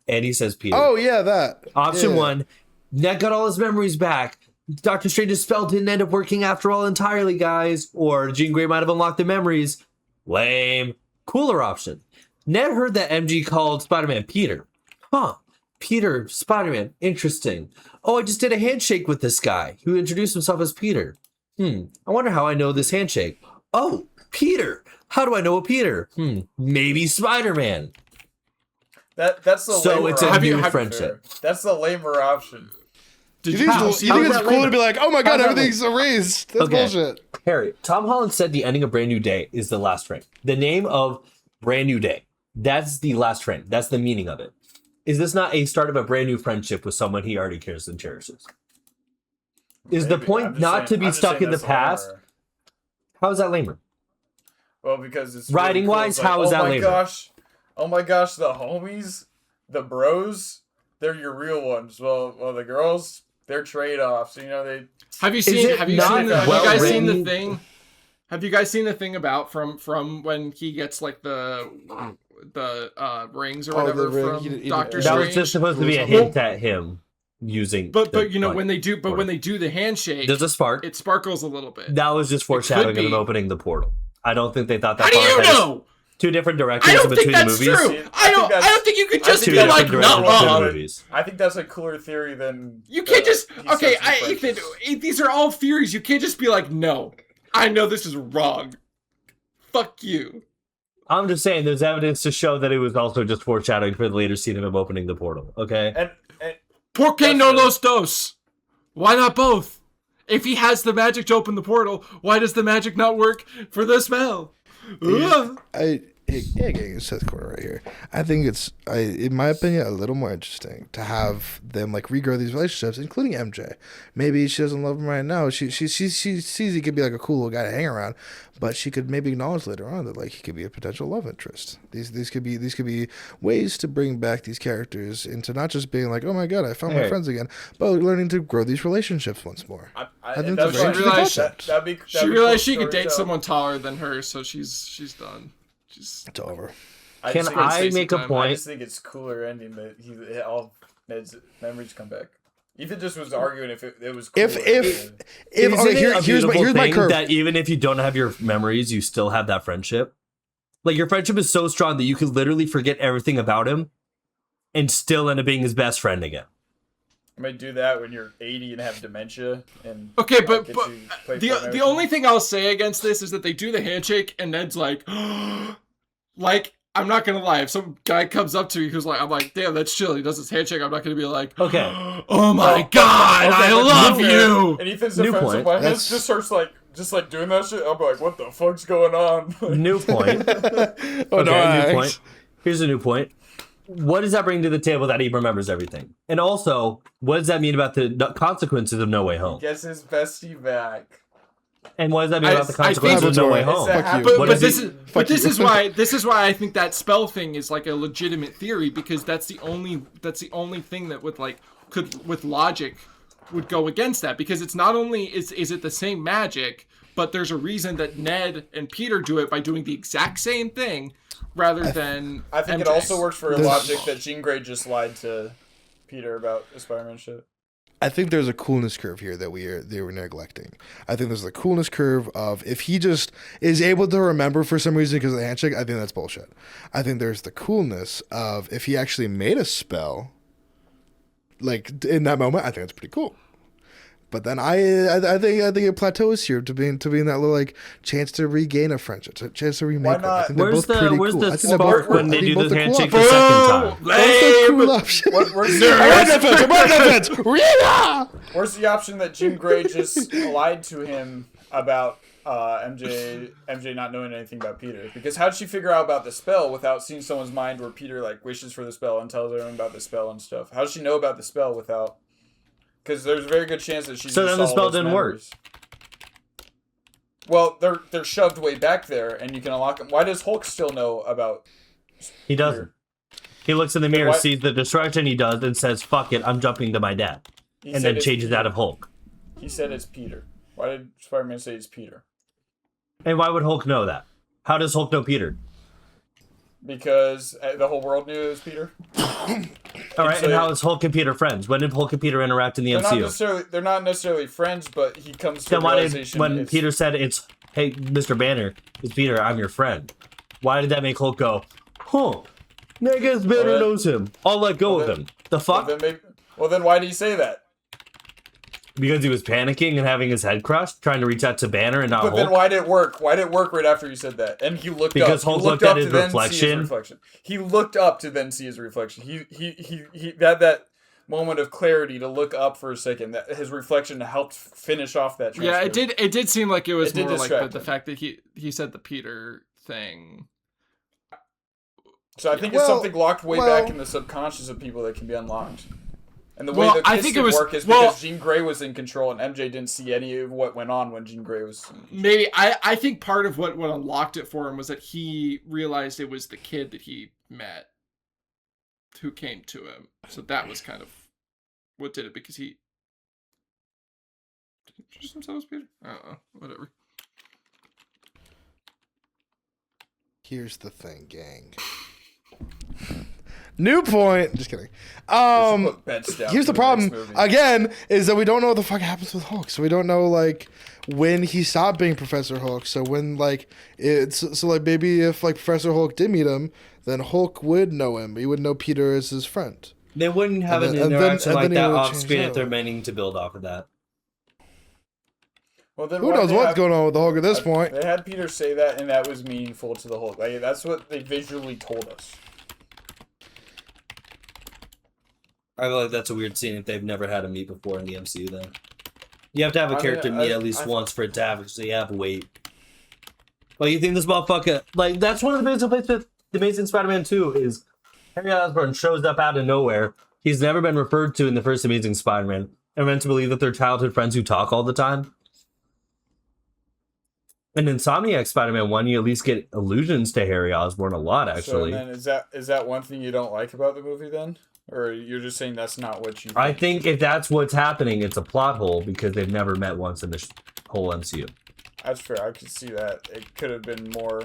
And he says Peter. Oh yeah, that. Option Yeah. one, Ned got all his memories back. Doctor Strange's spell didn't end up working after all entirely, guys. Or Jean Grey might have unlocked the memories. Lame. Cooler option. Ned heard that MG called Spider-Man Peter. Huh. Peter, Spider-Man. Interesting. Oh, I just did a handshake with this guy who introduced himself as Peter. I wonder how I know this handshake. Oh, Peter. How do I know a Peter? Maybe Spider-Man. That's the So lamer it's a option. new friendship. That's the lamer option. You think How? it's How is cool that to later? be like, oh my god, How's that everything's erased? That's Okay. bullshit. Harry, Tom Holland said the ending of Brand New Day is the last frame. The name of Brand New Day. That's the last frame. That's the meaning of it. Is this not a start of a brand new friendship with someone he already cares and cherishes? Is the Maybe. point I'm just not saying- to be I'm just stuck saying in the that's the past? lamer. How is that lamer? Well, because it's Writing really cool. wise, It's how is that lamer? Oh my gosh, the homies, the bros, they're your real ones. Well, the girls, they're trade-offs. You know, they... Have you it seen? Have you not seen? Have you well guys seen the written? thing? Have you guys seen the thing about from when he gets like the rings or Oh, whatever the ring. from He- Doctor That was Strange? just supposed to be a hint at him using. But you know when they do portal. the handshake, There's a spark. it sparkles a little bit. That was just foreshadowing of be. them opening the portal. I don't think they thought that How do far you ahead. know? Two different directions I don't in think between that's the movies. true. See, I don't that's- think you could I just think be Two that's like, different no. directions between the no. movies. I think that's a cooler theory than... You can't just he okay. says in Ethan, friendships. these are all theories. You can't just be like, no. I know this is wrong. Fuck you. I'm just saying there's evidence to show that it was also just foreshadowing for the later scene of him opening the portal. Okay. And ¿Por qué That's no right. los dos? Why not both? If he has the magic to open the portal, why does the magic not work for the spell? Ugh. Getting Seth's corner right here. I think it's, in my opinion, a little more interesting to have them like regrow these relationships, including MJ. Maybe she doesn't love him right now. She sees he could be like a cool little guy to hang around, but she could maybe acknowledge later on that like he could be a potential love interest. These could be ways to bring back these characters into not just being like, oh my god, I found my Hey. friends again, but learning to grow these relationships once more. I think that's that's why- a very interesting concept. That'd be She realized she cool could date storytelling. someone taller than her, so she's done. She's It's over. I Can just think I it's- make a time. I point? just think it's cooler ending that all Ned's memories come back. Ethan just was arguing if it was cool. If Isn't okay, it a here's beautiful my thing curve. that even if you don't have your memories, you still have that friendship? Like your friendship is so strong that you could literally forget everything about him and still end up being his best friend again. I might do that when you're 80 and have dementia. And okay, but get you play for the America. only thing I'll say against this is that they do the handshake and Ned's like, like I'm not gonna lie. If some guy comes up to me who's like, I'm like, damn, that's chill. He does his handshake. I'm not gonna be like, Okay. oh my god, I love you. And Ethan's New defensive. point. My hands just starts like doing that shit. I'm like, what the fuck's going on? New point. Oh, no, Okay, new point. Here's a new point. What does that bring to the table that he remembers everything? And also, what does that mean about the consequences of No Way Home? Gets his bestie back. And what does that mean about the I think- consequences of No Way It's Home? a Fuck you. But, What but is this it- is but this is why I think that spell thing is like a legitimate theory, because that's the only thing that with logic would go against that, because it's not only is it the same magic, but there's a reason that Ned and Peter do it by doing the exact same thing rather than I think it MJ. also works for a There's- logic that Jean Grey just lied to Peter about the Spider-Man shit. I think there's a coolness curve here that they were neglecting. I think there's the coolness curve of if he just is able to remember for some reason because of the handshake. I think that's bullshit. I think there's the coolness of if he actually made a spell, like in that moment. I think that's pretty cool. But then I think it plateaus here to being that little like chance to regain a friendship, a chance to remake. Why not? I think they're Where's both pretty the cool. I think they're spark both- when I they think do both the are cool handshake the options. second time? Both are cool options. Where's Where's the option that Jean Grey just lied to him about MJ not knowing anything about Peter? Because how'd she figure out about the spell without seeing someone's mind where Peter like wishes for the spell and tells everyone about the spell and stuff? How does she know about the spell without? Because there's a very good chance that she. So just then the saw spell all those didn't work. memories. Well, they're shoved way back there, and you can unlock them. Why does Hulk still know about? He doesn't. He looks in the mirror, why- sees the destruction he does, and says, fuck it, I'm jumping to my dad. He And said then it's changes Peter. out of Hulk. He said it's Peter. Why did Spider-Man say it's Peter? And why would Hulk know that? How does Hulk know Peter? Because the whole world knew it was Peter. All right, So- and how is Hulk and Peter friends? When did Hulk and Peter interact in the MCU? They're not necessarily friends, but he comes to Then the why did, realization when it's- Peter said hey, Mr. Banner, it's Peter, I'm your friend. Why did that make Hulk go, huh, I guess Banner Well, then- knows him. I'll let go of then- him. The fuck? well, then why did he say that? Because he was panicking and having his head crushed, trying to reach out to Banner and not But Hulk? then why did it work? Why did it work right after he said that? And he looked Because up. Hulk He looked up at his to then see his reflection. He looked up to then see his reflection. He had that moment of clarity to look up for a second. That his reflection helped finish off that. Yeah, it transfer. did. It did seem like it was It did more like distract the him. fact that he said the Peter thing. So I think Well, it's something locked way well- back in the subconscious of people that can be unlocked. And the Well, way the I kiss think it didn't was- work is well- because Jean Grey was in control and MJ didn't see any of what went on when Jean Grey was. Maybe I think part of what unlocked it for him was that he realized it was the kid that he met who came to him. So that was kind of what did it, because he did he introduce himself as Peter? I don't know. Whatever. Here's the thing, gang. New point. Just kidding. Put bets down Here's for the problem next movie. again is that we don't know what the fuck happens with Hulk. So we don't know like when he stopped being Professor Hulk. So when like it's so like maybe if like Professor Hulk did meet him, then Hulk would know him. He would know Peter as his friend. They wouldn't have And an then- and then- interaction and like then he that would off change screen out. if they're meaning to build off of that. Well, then Who why knows they what's have- going on with the Hulk at this point? They had Peter say that, and that was meaningful to the Hulk. Like, that's what they visually told us. I feel like that's a weird scene if they've never had a meet before in the MCU. Then you have to have a I mean, character meet at least once for it to actually have weight. Like, you think this motherfucker? Like, that's one of the biggest complaints with the Amazing Spider-Man 2 is Harry Osborn shows up out of nowhere. He's never been referred to in the first Amazing Spider-Man. I'm meant to believe that they're childhood friends who talk all the time. In Insomniac Spider-Man 1, you at least get allusions to Harry Osborn a lot, actually. So then is that one thing you don't like about the movie then? Or you're just saying that's not what you think? I think if that's what's happening, it's a plot hole because they've never met once in the whole MCU. That's fair. I could see that. It could have been more...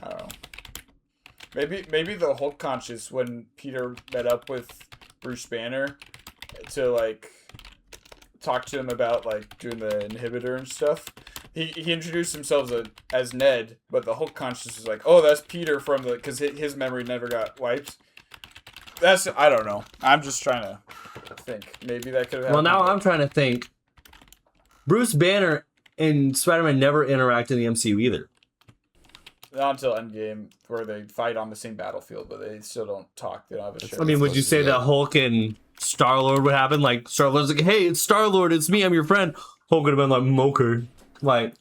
I don't know. Maybe the Hulk conscious when Peter met up with Bruce Banner to, like, talk to him about, like, doing the inhibitor and stuff. He introduced himself as Ned, but the Hulk conscious was like, oh, that's Peter from the... Because his memory never got wiped. I don't know. I'm just trying to think. Maybe that could have happened. Well, now I'm trying to think. Bruce Banner and Spider-Man never interact in the MCU either. not until Endgame, where they fight on the same battlefield, but they still don't talk. They don't have a show. I mean, would you say that Hulk and Star-Lord would happen? Like, Star-Lord's like, hey, it's Star-Lord, it's me, I'm your friend. Hulk would have been like, Moker. Like,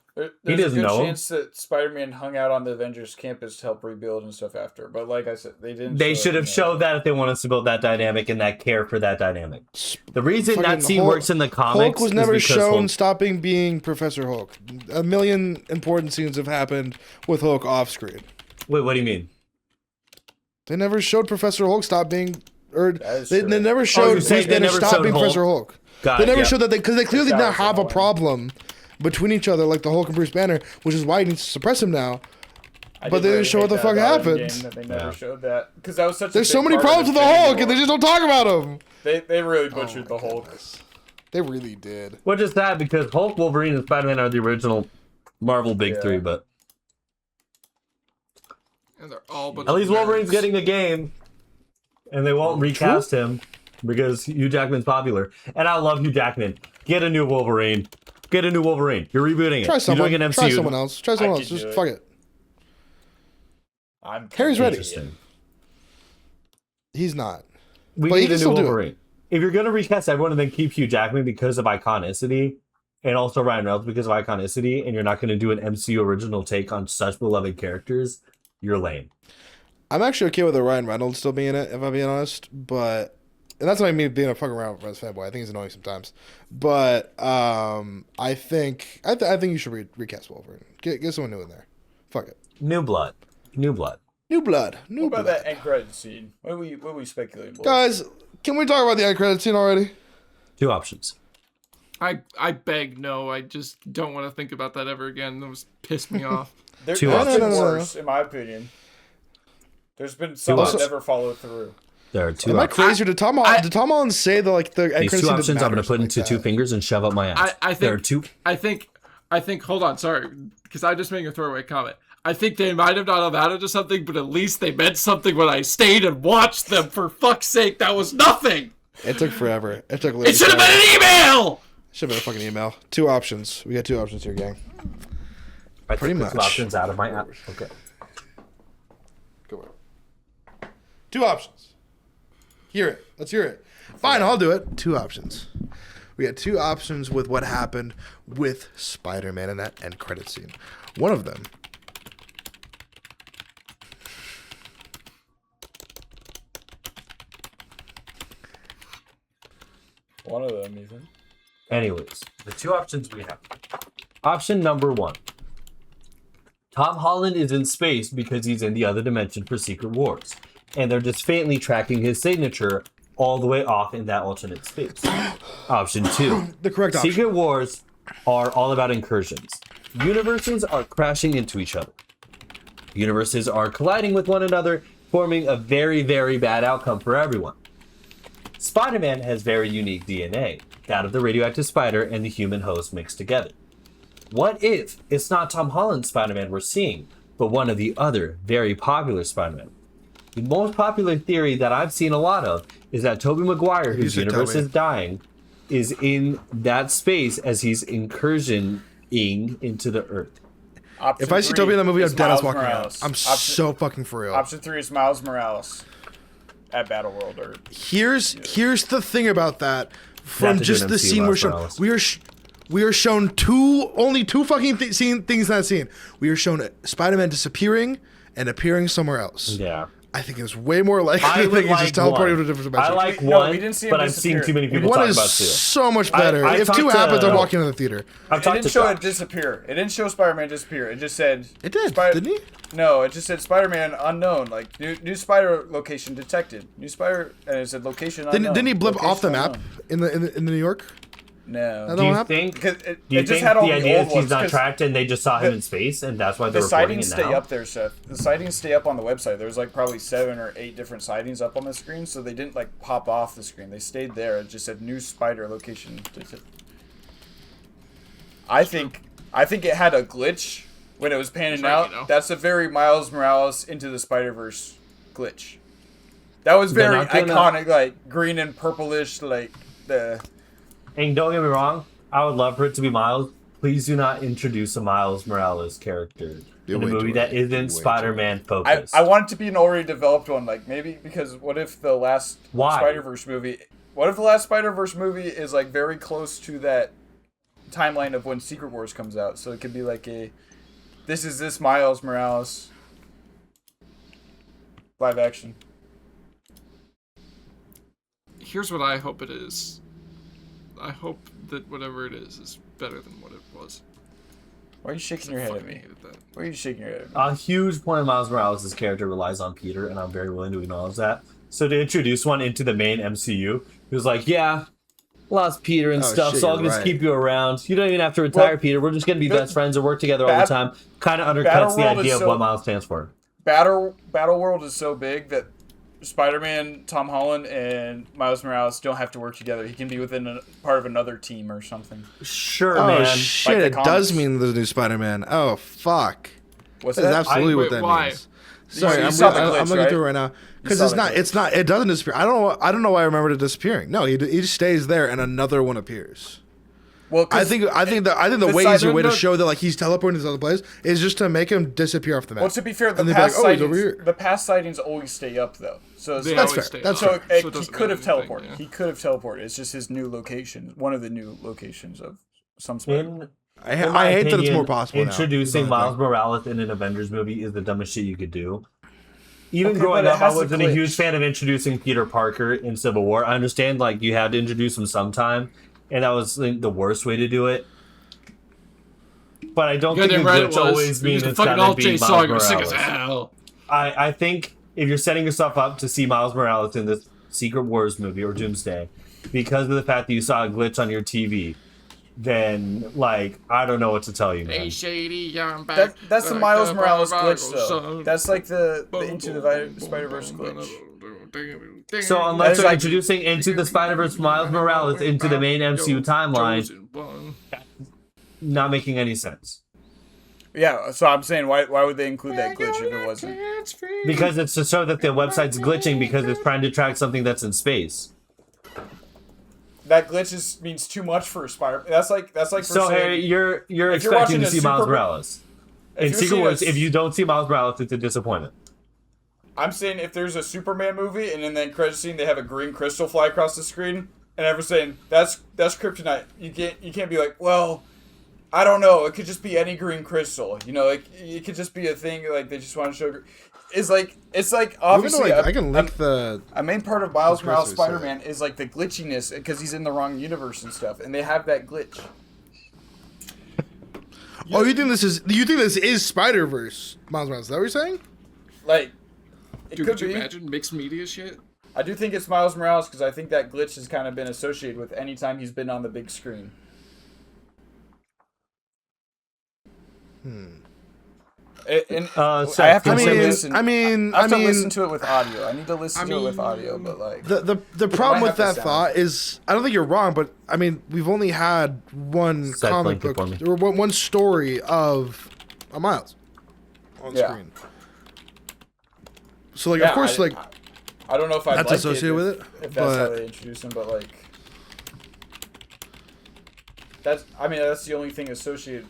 he doesn't know. There's a good chance that Spider-Man hung out on the Avengers campus to help rebuild and stuff after. But like I said, they didn't. They should have showed that if they want us to build that dynamic and that care for that dynamic. The reason that scene works in the comics Hulk was never is because shown stopping being Professor Hulk. A million important scenes have happened with Hulk off screen. Wait, what do you mean? They never showed Professor Hulk stop being, or they Oh, never showed Bruce Banner stop being Professor Hulk. They never showed that because they clearly didn't have a problem between each other, like the Hulk and Bruce Banner, which is why he needs to suppress him now. But they didn't show what the fuck happened. They never showed that because that was such. There's so many problems with the Hulk, and they just don't talk about him. They really butchered the Hulk. They really did. Which is sad because Hulk, Wolverine, and Spider-Man are the original Marvel Big Three, but And they're all at least Wolverine's getting a game, and they won't recast him because Hugh Jackman's popular. And I love Hugh Jackman. Get a new Wolverine. Get a new Wolverine. You're rebooting it. Try someone. You're doing an MCU. Try someone else. Try someone else. Just fuck it. Harry's ready. He's not. We But he need can a new still do it. Wolverine. If you're gonna recast everyone and then keep Hugh Jackman because of iconicity, and also Ryan Reynolds because of iconicity, and you're not gonna do an MCU original take on such beloved characters, you're lame. I'm actually okay with the Ryan Reynolds still being in it, if I'm being honest. But and that's what I mean being a fucking around with fanboy. I think he's annoying sometimes. But I think you should recast Wolverine. Get someone new in there. Fuck it. New blood. New blood. New blood. New What about blood. that end credit scene? What are we speculating? Boys? Guys, can we talk about the end credit scene already? Two options. I beg no. I just don't want to think about that ever again. That was pissed me off. There's Two been options. worse, in my opinion. There's been some that never followed through. There are two Am I options. crazy? Did Tom Holland say that like the end These credit two scene options doesn't I'm gonna matter put or into something two like fingers and shove up my ass. I think there are two. I think. Hold on, sorry, because I just made a throwaway comment. I think they might have not added to something, but at least they meant something when I stayed and watched them. For fuck's sake, that was nothing. that? It took forever. It took. It should have been an email. Should have been a fucking email. Two options. We got two options here, gang. I Pretty took the much. two options out of my ass. Okay. Go on. Two options. Hear it. Let's hear it. Fine, I'll do it. Two options. We got two options with what happened with Spider-Man in that end credit scene. One of them. One of them, even. Anyways, the two options we have. Option number one. Tom Holland is in space because he's in the other dimension for Secret Wars. And they're just faintly tracking his signature all the way off in that alternate space. Option two. The correct option. Secret Wars are all about incursions. Universes are crashing into each other. Universes are colliding with one another, forming a very, very bad outcome for everyone. Spider-Man has very unique DNA, that of the radioactive spider and the human host mixed together. What if it's not Tom Holland's Spider-Man we're seeing, but one of the other very popular Spider-Man? The most popular theory that I've seen a lot of is that Tobey MacGuire, whose universe is dying, is in that space as he's incursioning into the Earth. Option If I see three Toby in that movie, I'm is dead ass Miles walking around. Morales. I'm so fucking for real. Option 3 is Miles Morales at Battleworld Earth. Here's the thing about that. From That's a just good the MCU scene we're Miles shown, Morales. we are shown only two fucking things in that scene. We are shown Spider-Man disappearing and appearing somewhere else. Yeah. I think it's way more likely I that would he's like just teleporting one. to a different dimension. I like No, one, we didn't see him but I've seen disappear. too many people One talk is about two. so much better. I if talked two to- happens, I'm walking into the theater. I've It talked didn't to show it Josh. disappear. It didn't show Spider-Man disappear. It just said... It did, didn't he? No, it just said Spider-Man unknown. Like, new spider location detected. New spider... And it said location unknown. Didn't he blip off the Location map unknown. in the New York? No. That Do don't you happen? think? Because Do it you just think had all the the idea old is ones. he's not 'cause tracked and they just saw him the- in space and that's why The they're reporting sightings it stay now? up there, Seth. The sightings stay up on the website. There's like probably 7 or 8 different sightings up on the screen, so they didn't like pop off the screen. They stayed there. It just said new spider location. I think it had a glitch when it was panning That's right, out. you know. That's a very Miles Morales into the Spider-Verse glitch. That was very not gonna- iconic, like green and purplish, like the. And don't get me wrong, I would love for it to be Miles, Please do not introduce a Miles Morales character You're in a way movie too that early. You're way isn't too Spider-Man I, focused. I want it to be an already developed one, like maybe because what if the last Why? Spider-Verse movie? What if the last Spider-Verse movie is like very close to that timeline of when Secret Wars comes out? So it could be like this Miles Morales live action. Here's what I hope it is. I hope that whatever it is better than what it was. Why are you shaking your head at Fucking me? hated that. Why are you shaking your head at me? A huge point of Miles Morales' character relies on Peter, and I'm very willing to acknowledge that. So to introduce one into the main MCU, he was like, yeah, lost Peter and stuff, shit, so I'll you're just right. keep you around. You don't even have to retire, Well, Peter. We're just going to be the- best friends or work together all the time. Kind of undercuts the Battleworld idea is of what Miles stands for. Battle World is so big that Spider-Man, Tom Holland, and Miles Morales don't have to work together. He can be within a part of another team or something. Sure, Oh man. shit! Like It the does comics. mean the new Spider-Man. Oh fuck! What's That's that? absolutely Wait, what that why? means. Sorry, You I'm, saw the I'm glitch, looking right? through it right now because saw it's the not. glitch. It's not. It doesn't disappear. I don't know why I remembered it disappearing. No, he just stays there and another one appears. Well, I think the the way side- easier way to no- show that like he's teleporting to this other place is just to make him disappear off the map. Well, to be fair, the And they'd be past like, "Oh, he's over sightings, here." the past sightings always stay up though. So it's They That's always fair. stay That's up, fair. so it he doesn't could have mean anything, teleported. yeah. He could have teleported. It's just his new location, one of the new locations of some Spider-Man. In I my hate that it's opinion, more possible now. Introducing Is the only Miles thing. Morales in an Avengers movie is the dumbest shit you could do. Even Okay, growing but it up, I has to wasn't a huge glitch. fan of introducing Peter Parker in Civil War. I understand, like, you had to introduce him sometime, and that was like, the worst way to do it. But I don't think Goddamn the right it glitch was. always He means was it's fucking gotta alt be J Miles song. It was sick as Morales. hell. I think if you're setting yourself up to see Miles Morales in this Secret Wars movie or Doomsday, because of the fact that you saw a glitch on your TV, then, like, I don't know what to tell you, man. Hey, shady, I'm back. That's the Like Miles the Morales prodigal glitch, though. son. That's like the Boom, Into the boom, Spider-Verse boom, glitch. boom. So unless That's they're like- introducing Into the Spider-Verse Miles Morales into the main MCU timeline, Chosen one. not making any sense. Yeah, so I'm saying, why would they include that glitch if it wasn't? Because it's to show that the website's glitching because it's trying to track something that's in space. That glitch means too much for Spider. That's like for So saying, Harry, you're if you're expecting watching to a see Miles Superman- Morales. if In you're Secret seeing Wars, a- if you don't see Miles Morales, it's a disappointment. I'm saying if there's a Superman movie and in that credit scene they have a green crystal fly across the screen and everyone's saying that's kryptonite, you can't be like, well, I don't know, it could just be any green crystal, you know, like it could just be a thing like they just want to show. It's like obviously I can link the. a main part of Miles That's Morales basically Spider-Man is like the glitchiness because he's in the wrong universe and stuff, and they have that glitch. Oh, you think this is Spider-Verse? Miles Morales? Is that what you're saying? Like, it Dude, could could you be. imagine mixed media shit? I do think it's Miles Morales because I think that glitch has kind of been associated with any time he's been on the big screen. And Seth, I have to I mean- listen. I mean, I have to I listen mean- to it with audio. I need to listen to it with audio, but like The problem might with have that to thought is I don't think you're wrong, but I mean we've only had one Seth, comic link it book for me. or one story of a Miles on Yeah. screen. So like yeah, of course like I don't know if I that's like associated with it, if that's how but- they introduce him, but like that's the only thing associated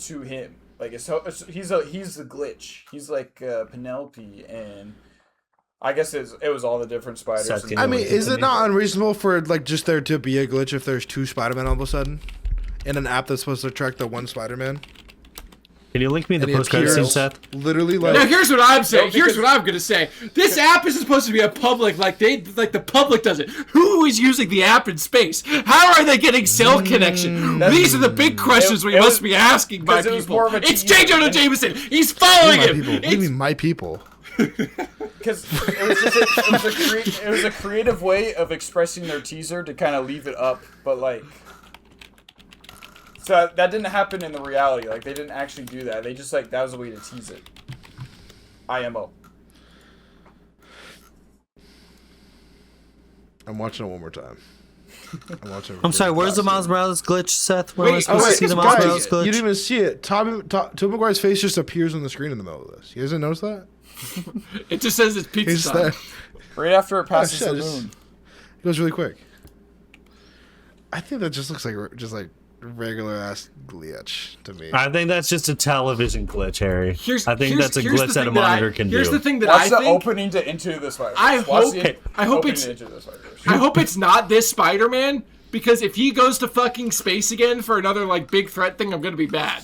to him. Like he's the glitch. He's like Penelope, and I guess it was all the different spiders. Seth, and- can you I mean, link it is to it me? not unreasonable for like just there to be a glitch if there's two Spider-Man all of a sudden in an app that's supposed to track the one Spider-Man? Can you link me the And he post-credit scene, appears Seth? literally like Now here's what I'm saying. No, Here's because- what I'm gonna say. This app isn't supposed to be a public like the public does it. Who is using the app in space? How are they getting cell connection? These are the big questions we it must was- be asking by because it was people. more of a It's teaser. J. Jonah Jameson. He's following my him. people. What do you It's- mean my people? Because it was a creative way of expressing their teaser to kind of leave it up, but like, so that didn't happen in the reality. Like they didn't actually do that. They just like that was a way to tease it. IMO. I'm watching it one more time. I'm sorry, where's the Miles Morales glitch, Seth? Where am I Wait, supposed to see the Miles guys, Morales glitch? you didn't even see it. Tobey MacGuire's face just appears on the screen in the middle of this. You guys didn't notice that? It just says it's He's pizza just time. there. Right after it passes shit, the just- moon. It goes really quick. I think that just looks like just like regular ass glitch to me. I think that's just a television glitch, Harry. I think here's that's a here's glitch the that a thing that monitor can do. Here's the thing that Watch I the think. opening to Into the Spider-Verse. I hope it's Into the Spider-Verse. I hope it's not this Spider-Man, because if he goes to fucking space again for another like big threat thing, I'm gonna be mad.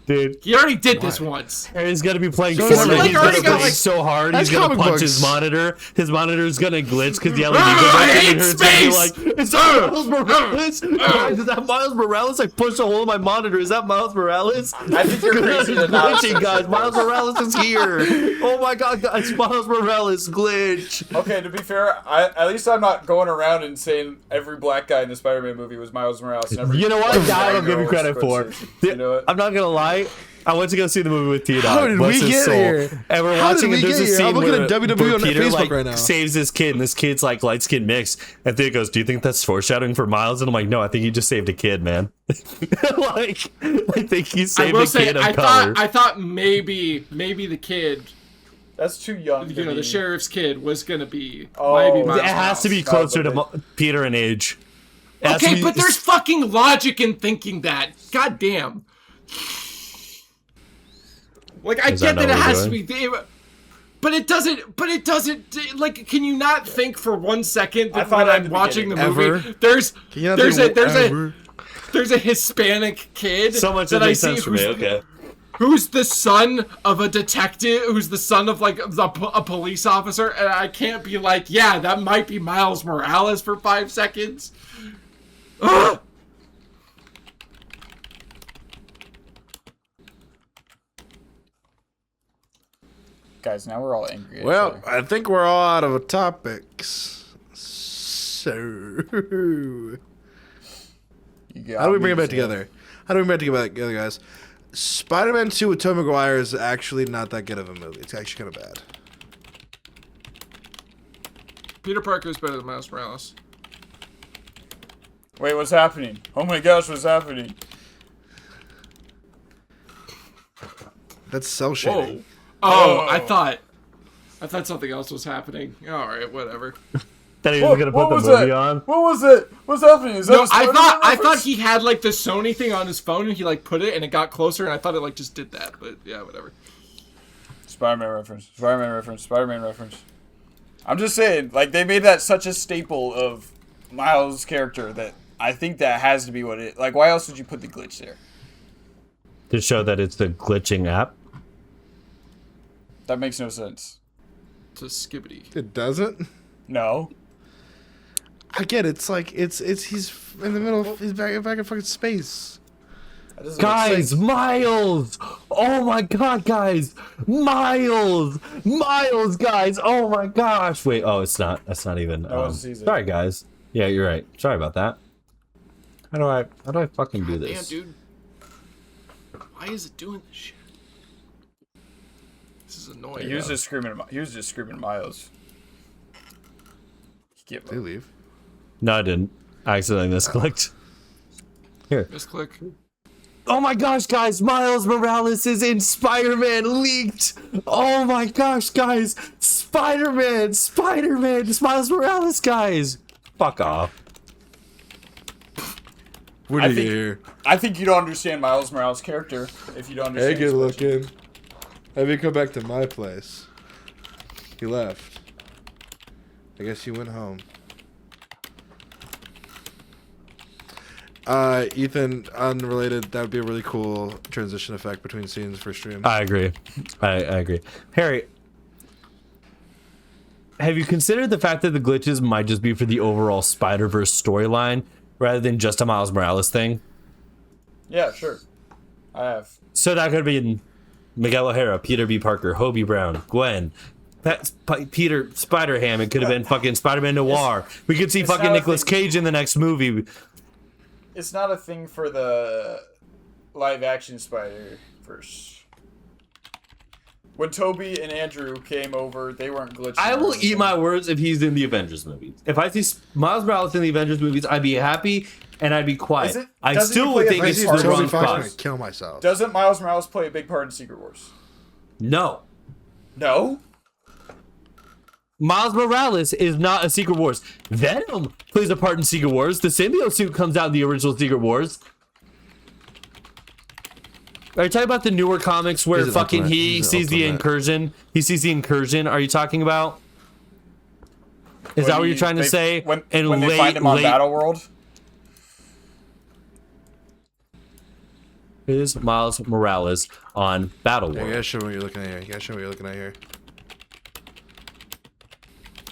Dude, He already did this once. Harry's gonna be playing So Fortnite. like, He's already gonna got, play like- so hard. That's He's gonna comic punch books. his monitor. His monitor's gonna glitch because the LED goes I up hate and it's gonna be space! like, is that Miles Morales? Guys, is that Miles Morales? I punched a hole in my monitor. Is that Miles Morales? I think you're crazy to not. Glitching, guys. Miles Morales is here. Oh my god, guys. Miles Morales glitch. Okay, to be fair, at least I'm not going around and saying every black guy in the Spider-Man movie was Miles Morales. And every You know what? every That I don't white give you girl credit was for. Gwen Stacy. You know what? I'm not gonna lie. I went to go see the movie with Peter. How did we get here? And we're How did watching we it. There's get a here? scene I'm looking where, at WWE where on Peter Facebook like right now. saves this kid, and this kid's like light skin mixed. And Theo goes, "Do you think that's foreshadowing for Miles?" And I'm like, "No, I think he just saved a kid, man. Like, I think he I saved will a say, kid of I color." thought maybe the kid, That's too young. you know, the sheriff's kid was gonna be Oh. might be It Miles It has to be Morales. closer to Peter in age. It has to Okay, be- but there's fucking logic in thinking that. God damn. Like, I Is that get that not it what has we're to be, but it doesn't, like, can you not think for 1 second I that thought when at I'm the watching the beginning. movie, Ever? there's Can you not there's think a ever? there's a Hispanic kid so much that that I makes see sense for me. Okay. who's the son of a detective, who's the son of like a police officer, and I can't be like, yeah, that might be Miles Morales for 5 seconds. Ugh! Guys, now we're all angry. at Well, each other. I think we're all out of topics. So, You got how do we bring me, it back Zach. together? How do we bring it back together, guys? Spider-Man 2 with Tobey Maguire is actually not that good of a movie. It's actually kind of bad. Peter Parker is better than Miles Morales. Wait, what's happening? Oh my gosh, what's happening? That's cell shading. Oh, Oh. I thought something else was happening. All right, whatever. That he was gonna put the was movie that? on. What was it? What's happening? Is that No, a Spider-Man I thought reference? he had like the Sony thing on his phone and he like put it and it got closer and I thought it like just did that, but yeah, whatever. Spider-Man reference. Spider-Man reference. Spider-Man reference. I'm just saying, like, they made that such a staple of Miles' character that I think that has to be what it. Like, why else would you put the glitch there? To show that it's the glitching app. That makes no sense. It's a skibbity. It doesn't? No. I get it. It's like, it's he's in the middle of, he's back in fucking space. That doesn't make Guys, sense. Miles! Oh my god, guys! Miles! Miles, guys! Oh my gosh! Wait, oh, it's not. That's not even. No one sees it. Sorry, guys. Yeah, you're right. Sorry about that. How do I fucking do Damn, this? dude. Why is it doing this shit? This is annoying. He was just screaming. He was just screaming Miles. Get They leave. No, I didn't. I accidentally misclicked. Here. Misclick. Oh my gosh, guys! Miles Morales is in Spider-Man leaked! Oh my gosh, guys! Spider-Man! Spider-Man! It's Miles Morales, guys! Fuck off. What I do you think- hear? I think you don't understand Miles Morales' character if you don't Hey, understand. good his question. looking. Have you come back to my place? He left. I guess he went home. Ethan, unrelated, that would be a really cool transition effect between scenes for stream. I agree. I agree. Harry, have you considered the fact that the glitches might just be for the overall Spider-Verse storyline rather than just a Miles Morales thing? Yeah, sure. I have. So that could be Miguel O'Hara, Peter B. Parker, Hobie Brown, Gwen, Peter Spider-Ham. It could have been fucking Spider-Man Noir. We could see it's fucking not a Nicolas thing. Cage in the next movie. It's not a thing for the live-action Spider-Verse. When Toby and Andrew came over, they weren't glitching. I or will anything. eat my words if he's in the Avengers movies. If I see Miles Morales in the Avengers movies, I'd be happy and I'd be quiet. Is it- I doesn't still he would play a think big it's I see part the in Toby wrong Fox cause. gonna kill myself. Doesn't Miles Morales play a big part in Secret Wars? No. No? Miles Morales is not a Secret Wars. Venom plays a part in Secret Wars. The symbiote suit comes out in the original Secret Wars. Are you talking about the newer comics where fucking he sees the incursion? He sees the incursion. Are you talking about? Is that what you're trying to say? When they find him on Battle World? Is Miles Morales on Battle World? You gotta show me what you're looking at here.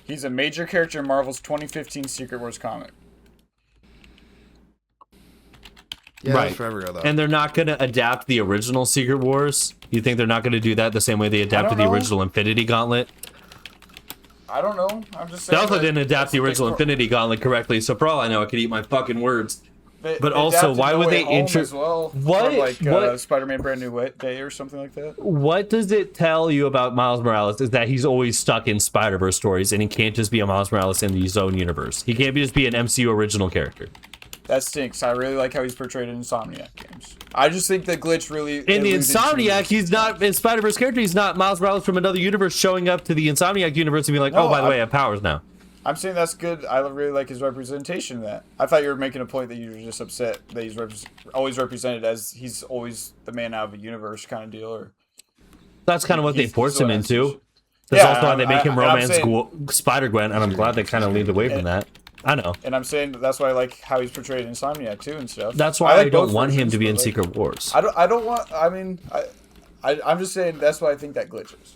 He's a major character in Marvel's 2015 Secret Wars comic. Yeah, right. That was forever ago, though. And they're not going to adapt the original Secret Wars? You think they're not going to do that the same way they adapted the original Infinity Gauntlet? I don't know. I'm just saying. They also didn't adapt the original Infinity Gauntlet correctly, so for all I know, I could eat my fucking words. But also, why would they as well? What? Like Spider-Man Brand New Day or something like that? What does it tell you about Miles Morales is that he's always stuck in Spider-Verse stories, and he can't just be a Miles Morales in his own universe. He can't just be an MCU original character. That stinks. I really like how he's portrayed in Insomniac games. I just think the glitch really... In the Insomniac, he's not... In Spider-Verse character, he's not Miles Morales from another universe showing up to the Insomniac universe and being like, oh, by the way, I have powers now. I'm saying that's good. I really like his representation of that. I thought you were making a point that you were just upset that he's always represented as he's always the man out of a universe kind of deal. Or that's kind of what they force him into. That's also why they make him romance Spider-Gwen, and I'm glad they kind of leaned away from that. I know. And I'm saying that's why I like how he's portrayed in Insomniac too and stuff. That's why I don't want him to be in Secret Wars. I don't want... I mean, I'm just saying that's why I think that glitches.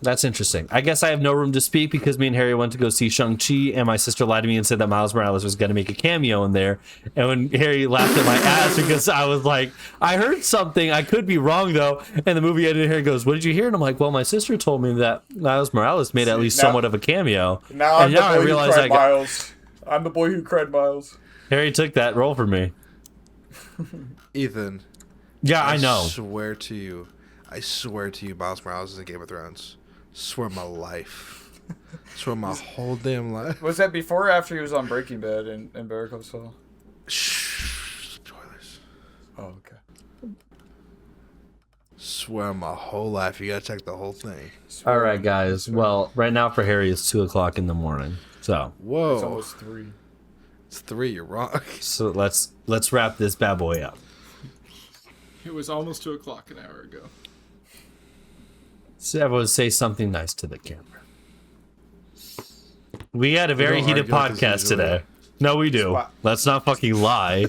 That's interesting. I guess I have no room to speak because me and Harry went to go see Shang-Chi, and my sister lied to me and said that Miles Morales was going to make a cameo in there. And when Harry laughed at my ass because I was like, I heard something. I could be wrong, though. And the movie editor here goes, what did you hear? And I'm like, well, my sister told me that Miles Morales made at least somewhat of a cameo. Now I'm the boy who cried Miles. I'm the boy who cried Miles. Harry took that role for me. Ethan. Yeah, I know. I swear to you, Miles Morales is in Game of Thrones. Swear my life. Swear my whole damn life. Was that before or after he was on Breaking Bad and Better Call Saul? Shh. Spoilers. Oh, okay. Swear my whole life. You gotta check the whole thing. All right, guys. Well, right now for Harry, it's 2:00 in the morning. So. Whoa. It's almost 3. It's 3. You're wrong. So let's wrap this bad boy up. It was almost 2:00 an hour ago. So everyone say something nice to the camera. We had a very heated podcast today. No, we do. Let's not fucking lie.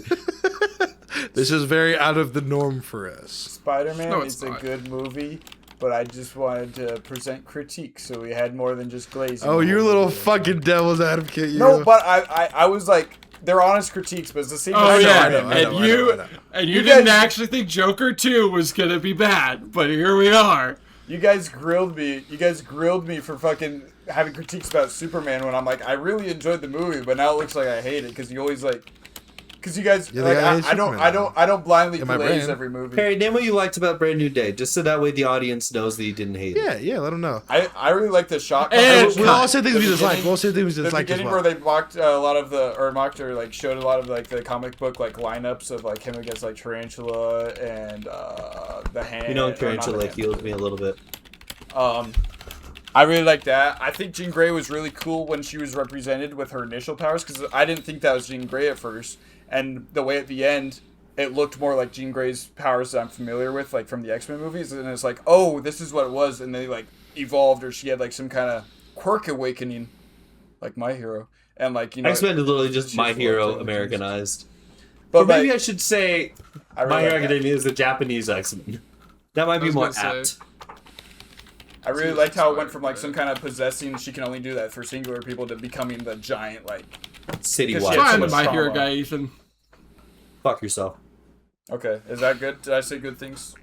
This is very out of the norm for us. Spider-Man is a good movie, but I just wanted to present critiques, so we had more than just glazing. Oh, you little fucking devil's advocate, you. No, but I was like, they're honest critiques, but it's the same. Oh yeah, I know. And you didn't actually think Joker 2 was gonna be bad, but here we are. You guys grilled me. You guys grilled me for fucking having critiques about Superman when I'm like, I really enjoyed the movie, but now it looks like I hate it because you always like, because you guys like, I don't blindly glaze every movie. Harry, name what you liked about Brand New Day, just so that way the audience knows that you didn't hate it. Yeah, let them know. I really like the shot. We'll all say things we dislike. We'll say things we dislike as well. Where they mocked a lot of like showed a lot of like the comic book like lineups of like him against like Tarantula and the Hand. You know, Tarantula heals me a little bit. I really like that. I think Jean Grey was really cool when she was represented with her initial powers because I didn't think that was Jean Grey at first, and the way at the end it looked more like Jean Grey's powers that I'm familiar with, like from the X-Men movies, and it's like, oh, this is what it was, and they like evolved, or she had like some kind of quirk awakening, like My Hero, and like, you know, X-Men is literally just My Hero Americanized. But or maybe like, I should say My Hero Academia is the Japanese X-Men. That might be more apt. I really liked how it went from like some kind of possessing, she can only do that for singular people, to becoming the giant like citywide. I'm a My Hero guy, Ethan. Fuck yourself. Okay, is that good? Did I say good things?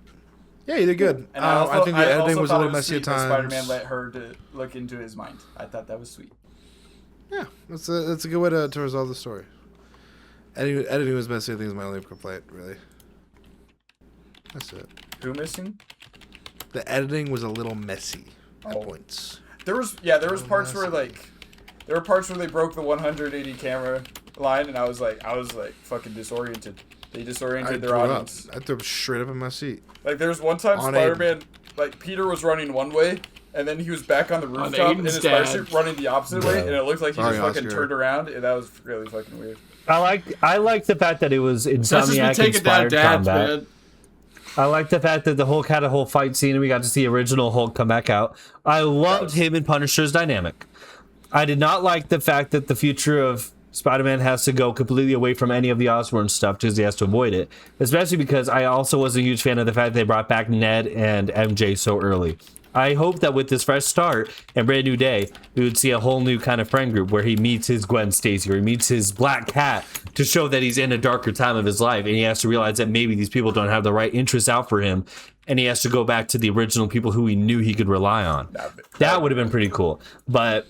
Yeah, you did good. And I think the editing was a little messy at times. Spider-Man let her to look into his mind. I thought that was sweet. Yeah, that's a good way to resolve the story. Editing was messy. I think is my only complaint, really. That's it. Who missing? The editing was a little messy at points. There was parts where like, there were parts where they broke the 180 camera line, and I was like fucking disoriented. They disoriented their audience. I threw up straight up in my seat. Like there was one time Spider-Man, like Peter was running one way, and then he was back on the rooftop in his Aiden's spy suit running the opposite way, and it looked like he Sorry, just fucking Oscar. turned around, and that was really fucking weird. I like the fact that it was That's just me Insomniac taking down inspired dads, combat. man. I like the fact that the Hulk had a whole fight scene and we got to see original Hulk come back out. I loved him and Punisher's dynamic. I did not like the fact that the future of Spider-Man has to go completely away from any of the Osborn stuff because he has to avoid it. Especially because I also was a huge fan of the fact they brought back Ned and MJ so early. I hope that with this fresh start and brand new day, we would see a whole new kind of friend group where he meets his Gwen Stacy or he meets his Black Cat to show that he's in a darker time of his life and he has to realize that maybe these people don't have the right interests out for him and he has to go back to the original people who he knew he could rely on. That would have been pretty cool. But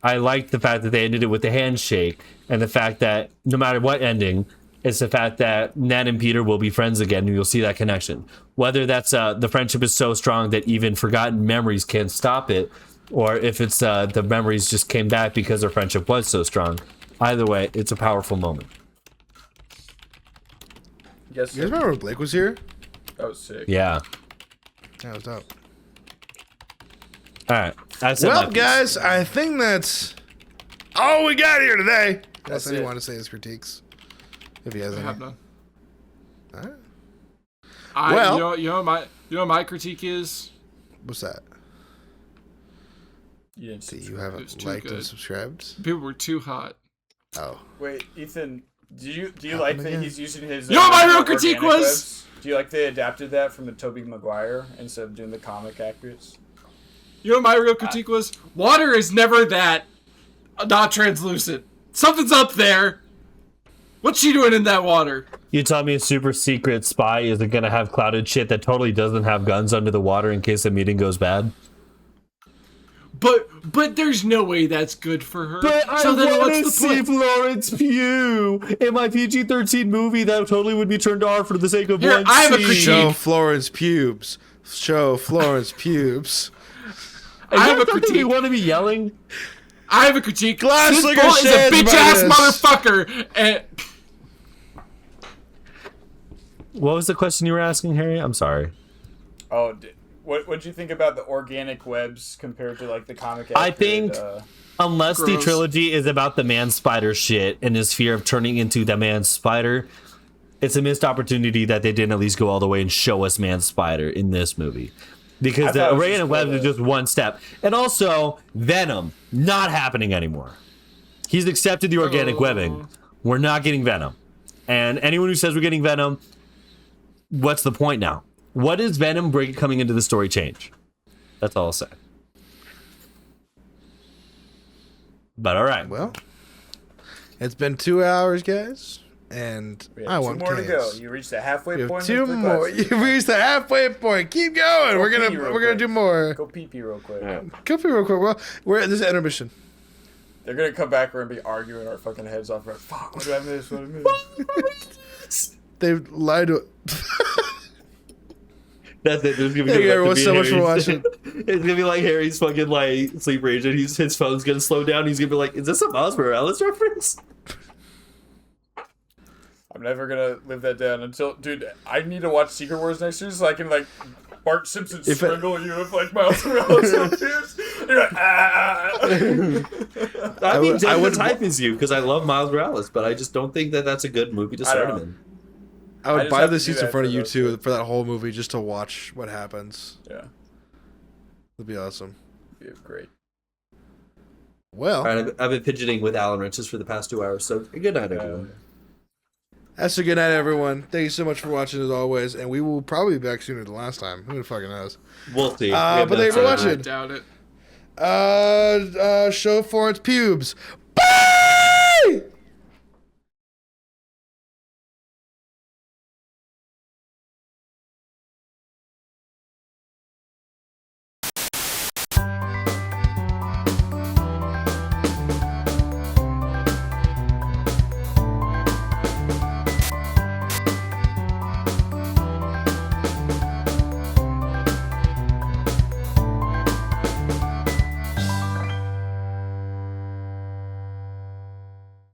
I liked the fact that they ended it with the handshake and the fact that no matter what ending, it's the fact that Ned and Peter will be friends again and you'll see that connection. Whether that's the friendship is so strong that even forgotten memories can't stop it, or if it's the memories just came back because their friendship was so strong. Either way, it's a powerful moment. Yes, You guys remember when Blake was here? that was sick. Yeah. That was dope. All right. I said my Well, piece. guys, I think that's all we got here today. Unless That's it. anyone want to say his critiques. If he has I any. have none. All right. Well, Well- you know what my critique is? What's that? You didn't See, see. you It's haven't too liked and good. subscribed? People were too hot. Oh. Wait, Ethan, do you like that again. he's using his? You know what my real organic critique was? webs? Do you like they adapted that from the Tobey MacGuire instead of doing the comic accurates? You know what my real critique was? Water is never that not translucent. Something's up there. What's she doing in that water? You tell me a super secret spy isn't going to have clouded shit that totally doesn't have guns under the water in case the meeting goes bad? But there's no way that's good for her. But so I then want to what's the see point? Florence Pugh in my PG-13 movie that totally would be turned off for the sake of Here, one I have a scene. critique. Show Florence pubes. Show Florence pubes. Is I have that a something critique. you want to be yelling? I have a critique. GlassLickers This boy is a says bitch about ass this. motherfucker. And What was the question you were asking, Harry? I'm sorry. Oh, what'd you think about the organic webs compared to like the comic? I accurate, think unless the Gross. trilogy is about the man spider shit and his fear of turning into the man spider, it's a missed opportunity that they didn't at least go all the way and show us man spider in this movie. Because I the thought it was array just and web cool is just one step. And also, Venom, not happening anymore. He's accepted the organic webbing. We're not getting Venom. And anyone who says we're getting Venom, what's the point now? What is Venom coming into the story change? That's all I'll say. But all right. Well, it's been 2 hours, guys. And we I have two want more to go. chaos. You reached the halfway We have point. two of the more. class. You reached the halfway point. Keep going. Go We're pee gonna real we're gonna quick. do more. Go pee pee real quick. Go pee real quick. Well, this is intermission. They're gonna come back. We're gonna be arguing our fucking heads off. Like, fuck, what did I miss? What did I miss? They lied to. That's it. There's gonna be Thank you no everyone to be so much for Harry's- watching. It's gonna be like Harry's fucking like sleep rage, and his phone's gonna slow down. He's gonna be like, "Is this a Miles Morales reference?" I'm never gonna live that down until, dude. I need to watch Secret Wars next year so I can like Bart Simpson If it- strangle you if like Miles Morales appears. You're like, ah. I mean, I just would- the type is you because I love Miles Morales, but I just don't think that that's a good movie to I start don't him in. I would just buy have the to do seats in that front of for you those too things. for that whole movie just to watch what happens. Yeah, It'd be awesome. yeah, great. Well, All right, I've been fidgeting with Allen wrenches for the past 2 hours, so good night, everyone. that's a good night, everyone. Thank you so much for watching as always, and we will probably be back sooner than last time. Who the fucking knows? We'll see. But thank you for I watching. doubt it. Show Florence pubes.